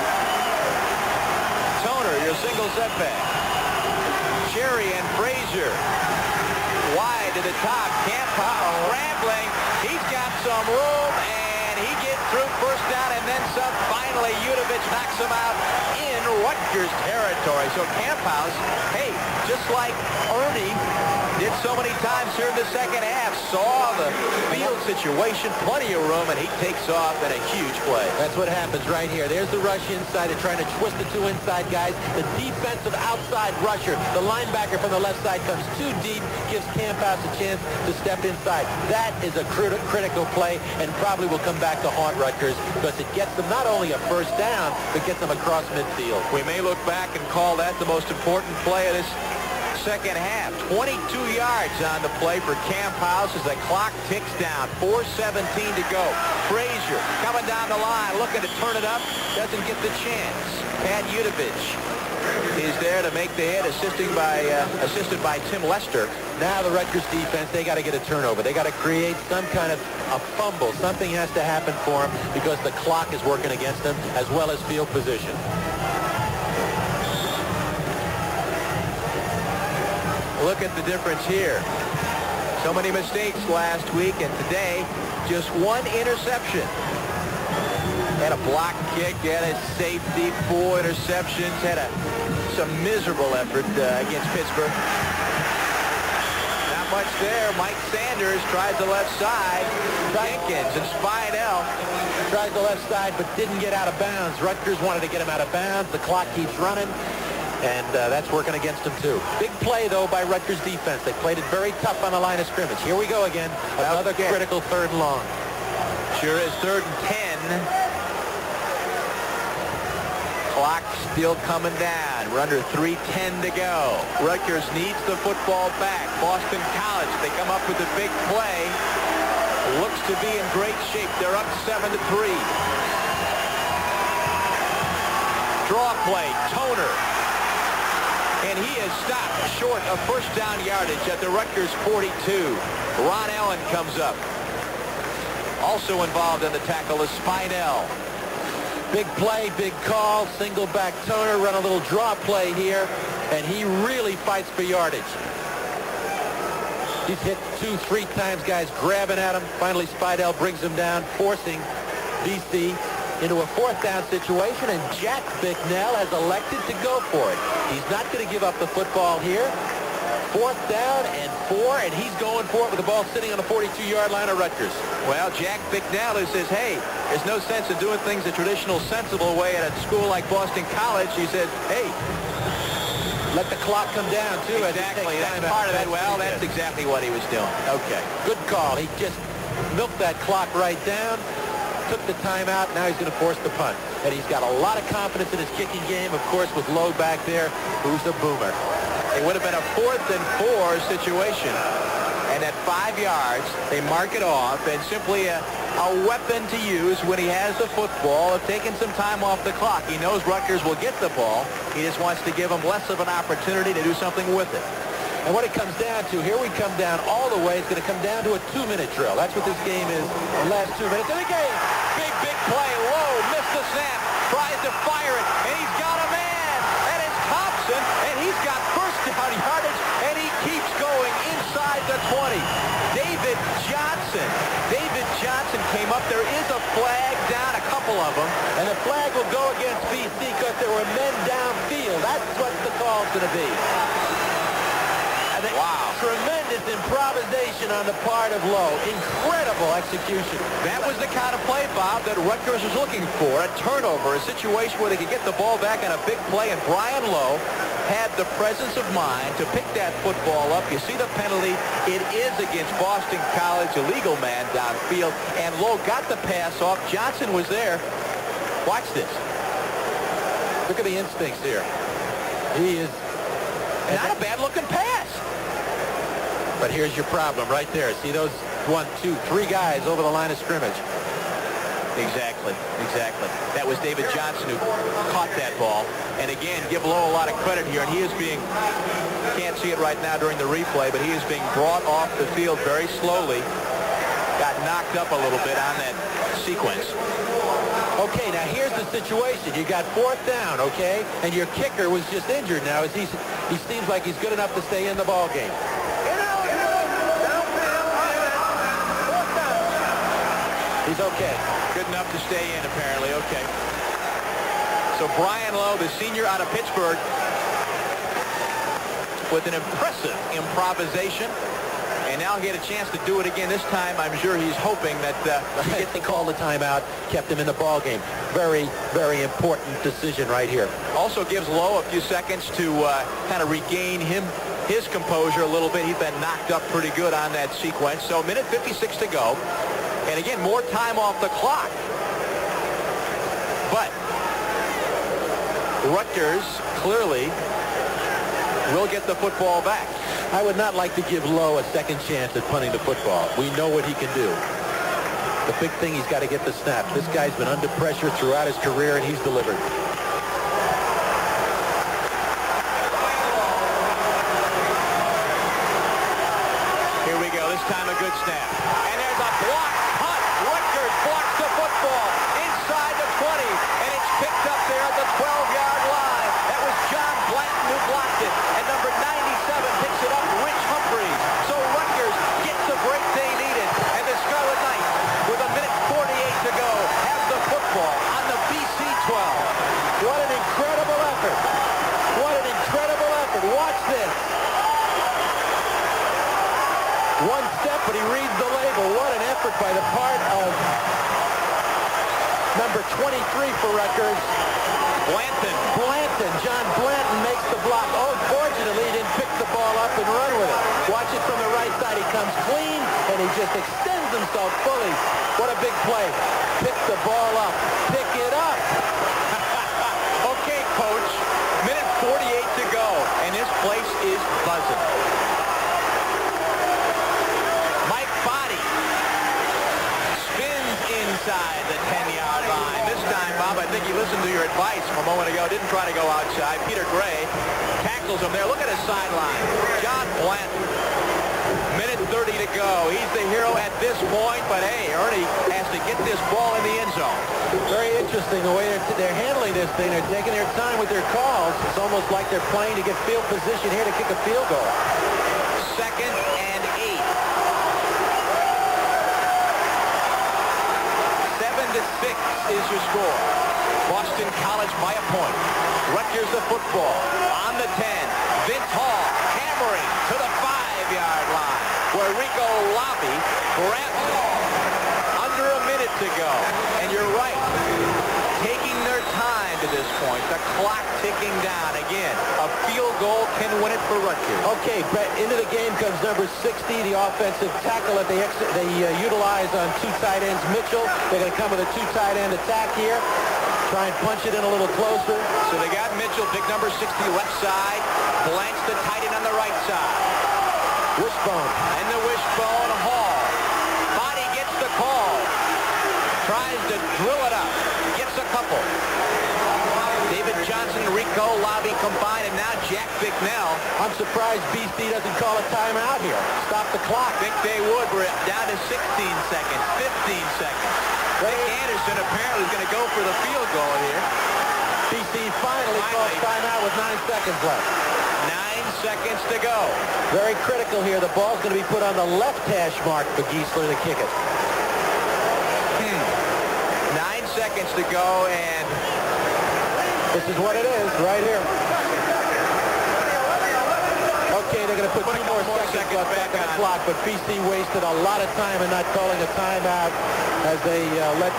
Toner, your single setback. Cherry and Frazier wide to the top. Camphouse scrambling. He's got some room, and he gets through first down and then some. Finally, Udovich knocks him out in Rutgers territory. So Camphouse, hey, just like Ernie did so many times here in the second half, saw the field situation, plenty of room, and he takes off in a huge play. That's what happens right here. There's the rush inside. They're trying to twist the two inside guys. The defensive outside rusher, the linebacker from the left side, comes too deep, gives Camphouse a chance to step inside. That is a critical play, and probably will come back to haunt Rutgers because it gets them not only a first down, but gets them across midfield. We may look back and call that the most important play of this second half. 22 yards on the play for Camphouse as the clock ticks down. 4:17 to go. Frazier coming down the line, looking to turn it up. Doesn't get the chance. Pat Udovich is there to make the hit, assisted by Tim Lester. Now the Rutgers defense, they got to get a turnover. They got to create some kind of a fumble. Something has to happen for them because the clock is working against them as well as field position. Look at the difference here. So many mistakes last week, and today, just one interception. Had a block kick, had a safety, 4 interceptions, had some miserable effort against Pittsburgh. Not much there. Mike Sanders tries the left side. Jenkins and Spidell. Tries the left side, but didn't get out of bounds. Rutgers wanted to get him out of bounds. The clock keeps running. And that's working against them, too. Big play, though, by Rutgers defense. They played it very tough on the line of scrimmage. Here we go again. Another critical 3rd and long. Sure is 3rd and 10. Clock still coming down. We're under 3:10 to go. Rutgers needs the football back. Boston College, they come up with a big play. Looks to be in great shape. They're up 7-3. Draw play, Toner. And he is stopped short of first down yardage at the Rutgers 42. Ron Allen comes up. Also involved in the tackle is Spidell. Big play, big call, single back Toner, run a little draw play here, and he really fights for yardage. He's hit 2-3 times, guys grabbing at him. Finally, Spidell brings him down, forcing BC into a 4th down situation, and Jack Bicknell has elected to go for it. He's not going to give up the football here. 4th down and 4, and he's going for it with the ball sitting on the 42-yard line of Rutgers. Well, Jack Bicknell says, hey, there's no sense of doing things the traditional, sensible way at a school like Boston College. He said, hey, Let the clock come down, too. Exactly. That's part of it. Well, that's exactly what he was doing. Okay. Good call. He just milked that clock right down, took the timeout. Now he's going to force the punt. And he's got a lot of confidence in his kicking game, of course, with Lowe back there, who's a boomer. It would have been a 4th and 4 situation. And at 5 yards, they mark it off, and simply a weapon to use when he has the football of taking some time off the clock. He knows Rutgers will get the ball. He just wants to give them less of an opportunity to do something with it. And what it comes down to, here we come down all the way. It's going to come down to a 2-minute drill. That's what this game is, the last 2 minutes of the game. Big play. Lowe missed the snap, tries to fire it, and he's got a man. That is Thompson, and he's got first down yardage, and he keeps going inside the 20. David Johnson came up. There is a flag down, a couple of them. And the flag will go against BC because there were men downfield. That's what the call's going to be. Wow. Tremendous improvisation on the part of Lowe. Incredible execution. That was the kind of play, Bob, that Rutgers was looking for. A turnover, a situation where they could get the ball back on a big play, and Brian Lowe had the presence of mind to pick that football up. You see the penalty. It is against Boston College, a legal man downfield, and Lowe got the pass off. Johnson was there. Watch this. Look at the instincts here. He is... Not a bad-looking pass. But here's your problem right there. See those 1, 2, 3 guys over the line of scrimmage. Exactly. That was David Johnson who caught that ball. And again, give Lowe a lot of credit here. And he is being, can't see it right now during the replay, but he is being brought off the field very slowly. Got knocked up a little bit on that sequence. Okay, now here's the situation. You got 4th down, okay? And your kicker was just injured now. He seems like he's good enough to stay in the ball game. He's okay. Good enough to stay in, apparently. Okay. So Brian Lowe, the senior out of Pittsburgh, with an impressive improvisation. And now he had a chance to do it again. This time, I'm sure he's hoping that he gets to call the timeout, kept him in the ball game. Very, very important decision right here. Also gives Lowe a few seconds to kind of regain his composure a little bit. He's been knocked up pretty good on that sequence. So 1:56 to go. And again, more time off the clock. But Rutgers clearly will get the football back. I would not like to give Lowe a second chance at punting the football. We know what he can do. The big thing, he's got to get the snap. This guy's been under pressure throughout his career, and he's delivered. Here we go. This time a good snap. And there's a block punt. Rutgers blocks the football inside the 20, and it's picked up there at the 12-yard line. That was John Blanton who blocked it, and number 97 picks it up, Rich Humphreys. So Rutgers gets the break they needed, and the Scarlet Knights, with 1:48 to go, have the football on the BC 12. What an incredible effort. What an incredible effort. Watch this. One step, but he reads the label. What an effort by the part of number 23 for Rutgers. Blanton. John Blanton makes the block. Oh, fortunately, he didn't pick the ball up and run with it. Watch it from the right side. He comes clean, and he just extends himself fully. What a big play. Pick the ball up. Pick it up. Okay, Coach. 1:48 to go, and this place is buzzing. Mike Body spins inside the 10-yard line. This time, Bob, I think he listened to your advice from a moment ago. Didn't try to go outside. Peter Gray tackles him there. Look at his sideline. John Blanton. 1:30 to go. He's the hero at this point, but hey, Ernie has to get this ball in the end zone. Very interesting the way they're handling this thing. They're taking their time with their calls. It's almost like they're playing to get field position here to kick a field goal. 2nd and 8. 7-6 is your score. Boston College by a point. Rutgers the football on the 10. Vince Hall hammering to the 5-yard line, where Rico Lobby grabs it. Under a minute to go. And you're right. Taking their time to this point. the clock ticking down. Again, a field goal can win it for Rutgers. Okay, into the game comes number 60, the offensive tackle that they utilize on two tight ends. Mitchell, they're going to come with a two tight end attack here. Try and punch it in a little closer. So they got Mitchell, big number 60, left side. Blanks the tight end on the right side. Wishbone. And the wishbone, Hall. Body gets the call. Tries to drill it up. Gets a couple. David Johnson, Rico, Lobby combined, and now Jack Bicknell. I'm surprised BC doesn't call a timeout here. Stop the clock. Think they would. We're down to 16 seconds, 15 seconds. Rick Anderson apparently is going to go for the field goal here. BC finally calls timeout with 9 seconds left. 9 seconds to go. Very critical here. The ball's going to be put on the left hash mark for Giesler to kick it. 9 seconds to go, and this is what it is right here. Okay, they're going to put 2 more seconds left back on the clock, but BC wasted a lot of time in not calling a timeout as they let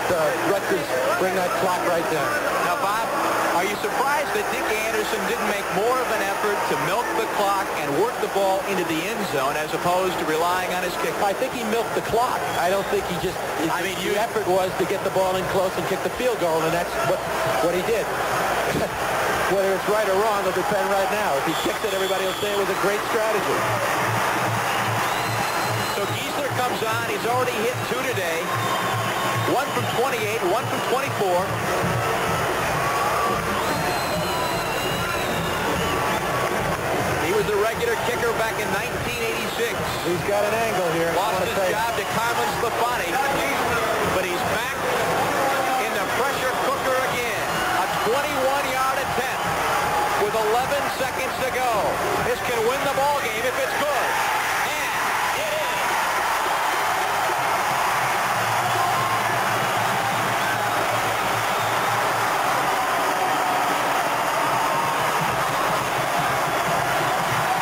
Rutgers bring that clock right down. Now, Bob, are you surprised that Dick Anderson didn't make more of an effort to milk the clock and work the ball into the end zone as opposed to relying on his kick? I think he milked the clock. I don't think he just... the effort was to get the ball in close and kick the field goal, and that's what he did. Whether it's right or wrong will depend right now. If he kicks it, everybody will say it was a great strategy. So Giesler comes on. He's already hit 2 today. 1 from 28, 1 from 24. He was the regular kicker back in 1986. He's got an angle here. Lost his job to Carmen Sclafani, but he's back in the pressure cooker again. A 21-yard attempt with 11 seconds to go. This can win the ball game if it's good. And it is.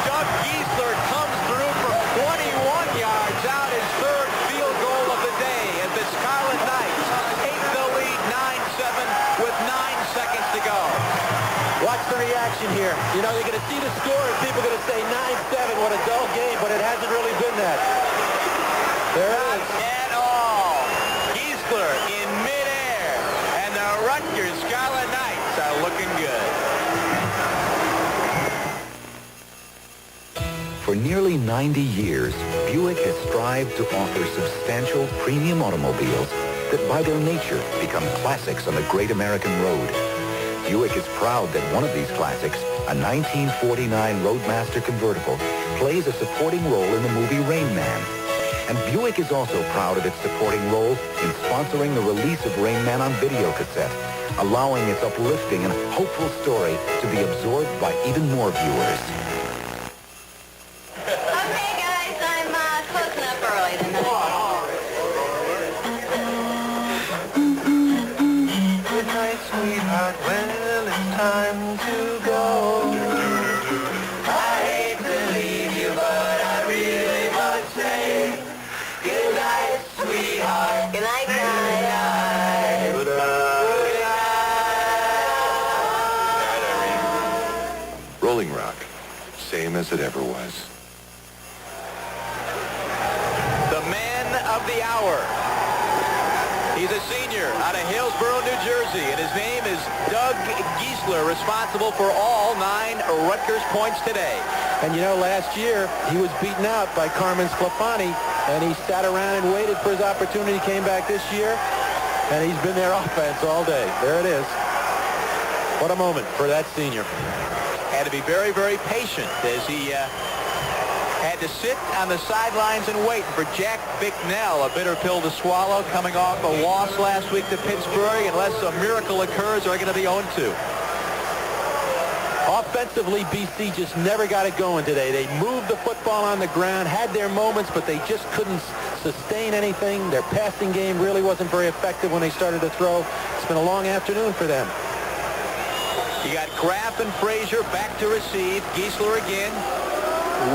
Doug Giesler comes through from 21 yards out, his third field goal of the day as the Scarlet Knights take the lead 9-7 with 9 seconds to go. Watch the reaction here. You know, you're going to see the score and people are going to say 9-7. What a dull game, but it hasn't really been that. There it is. At all. Giesler in midair, and the Rutgers Scarlet Knights are looking good. For nearly 90 years, Buick has strived to offer substantial premium automobiles that by their nature become classics on the great American road. Buick is proud that one of these classics, a 1949 Roadmaster convertible, plays a supporting role in the movie Rain Man. And Buick is also proud of its supporting role in sponsoring the release of Rain Man on video cassette, allowing its uplifting and hopeful story to be absorbed by even more viewers. Okay, guys, I'm closing up early tonight. Good night, sweetheart. Well, it's time to go. I hate to leave you, but I really must say good night, sweetheart. Good night, guys. Good night. Rolling Rock, same as it ever was. The man of the hour. He's a senior out of Hillsborough, New Jersey, and his name is Doug Giesler, responsible for all 9 Rutgers points today. And you know, last year, he was beaten out by Carmen Sclafani, and he sat around and waited for his opportunity, came back this year, and he's been their offense all day. There it is. What a moment for that senior. Had to be very, very patient as he had to sit on the sidelines and wait for Jack Bicknell, a bitter pill to swallow, coming off a loss last week to Pittsburgh. Unless a miracle occurs, they're going to be 0-2. Offensively, BC just never got it going today. They moved the football on the ground, had their moments, but they just couldn't sustain anything. Their passing game really wasn't very effective when they started to throw. It's been a long afternoon for them. You got Kraft and Frazier back to receive. Giesler again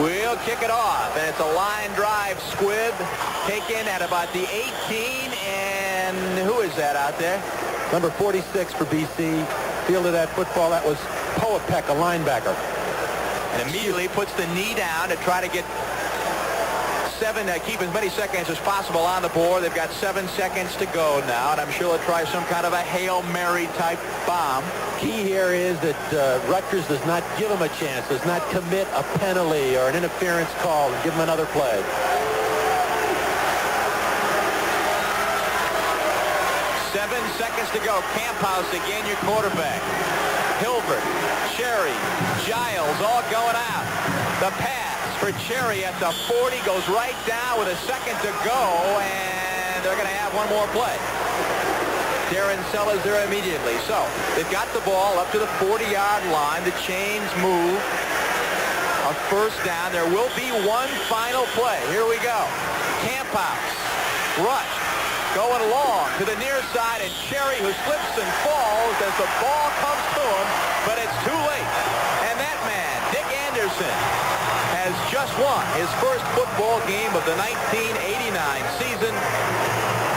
will kick it off, and it's a line drive squib taken at about the 18, and who is that out there? Number 46 for BC. fielded that football. That was Poapek, a linebacker. And immediately puts the knee down to try to get keep as many seconds as possible on the board. They've got 7 seconds to go now, and I'm sure they'll try some kind of a Hail Mary type bomb. Key here is that Rutgers does not give him a chance, does not commit a penalty or an interference call and give him another play. Seven seconds to go. Camphouse again, your quarterback. Hilbert, Cherry, Giles all going out. The pass for Cherry at the 40 goes right down with a second to go, and they're going to have one more play. Darren Sellers there immediately. So they've got the ball up to the 40-yard line. The chains move. A first down. There will be one final play. Here we go. Camphouse. Rush. Going long to the near side, and Cherry, who slips and falls as the ball comes to him, but it's too late. And that man, Dick Anderson, has just won his first football game of the 1989 season.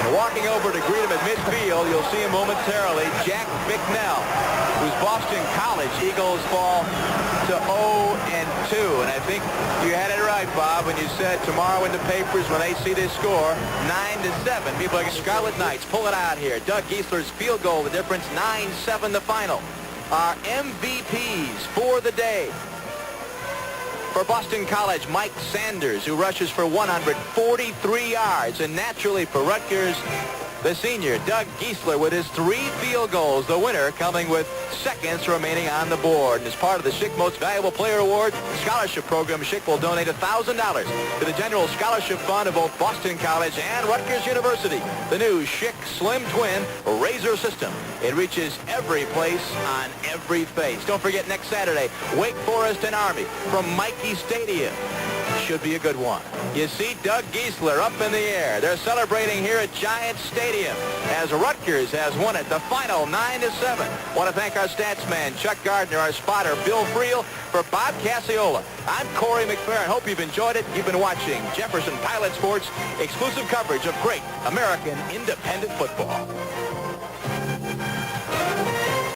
And walking over to greet him at midfield, you'll see him momentarily, Jack Bicknell, whose Boston College Eagles fall to 0-2. And I think you had it right, Bob, when you said tomorrow in the papers when they see this score, 9-7. People like Scarlet Knights pull it out here. Doug Giesler's field goal, the difference, 9-7 the final. Our MVPs for the day. For Boston College, Mike Sanders, who rushes for 143 yards. And naturally for Rutgers, the senior, Doug Giesler, with his 3 field goals. The winner coming with seconds remaining on the board. And as part of the Schick Most Valuable Player Award Scholarship Program, Schick will donate $1,000 to the General Scholarship Fund of both Boston College and Rutgers University. The new Schick Slim Twin Razor System. It reaches every place on every face. Don't forget next Saturday, Wake Forest and Army from Mikey Stadium. Should be a good one. You see Doug Giesler up in the air. They're celebrating here at Giant Stadium as Rutgers has won it, the final 9-7. Want to thank our stats man, Chuck Gardner, our spotter, Bill Friel. For Bob Cassiola, I'm Corey McFerrin. Hope you've enjoyed it. You've been watching Jefferson Pilot Sports, exclusive coverage of great American independent football.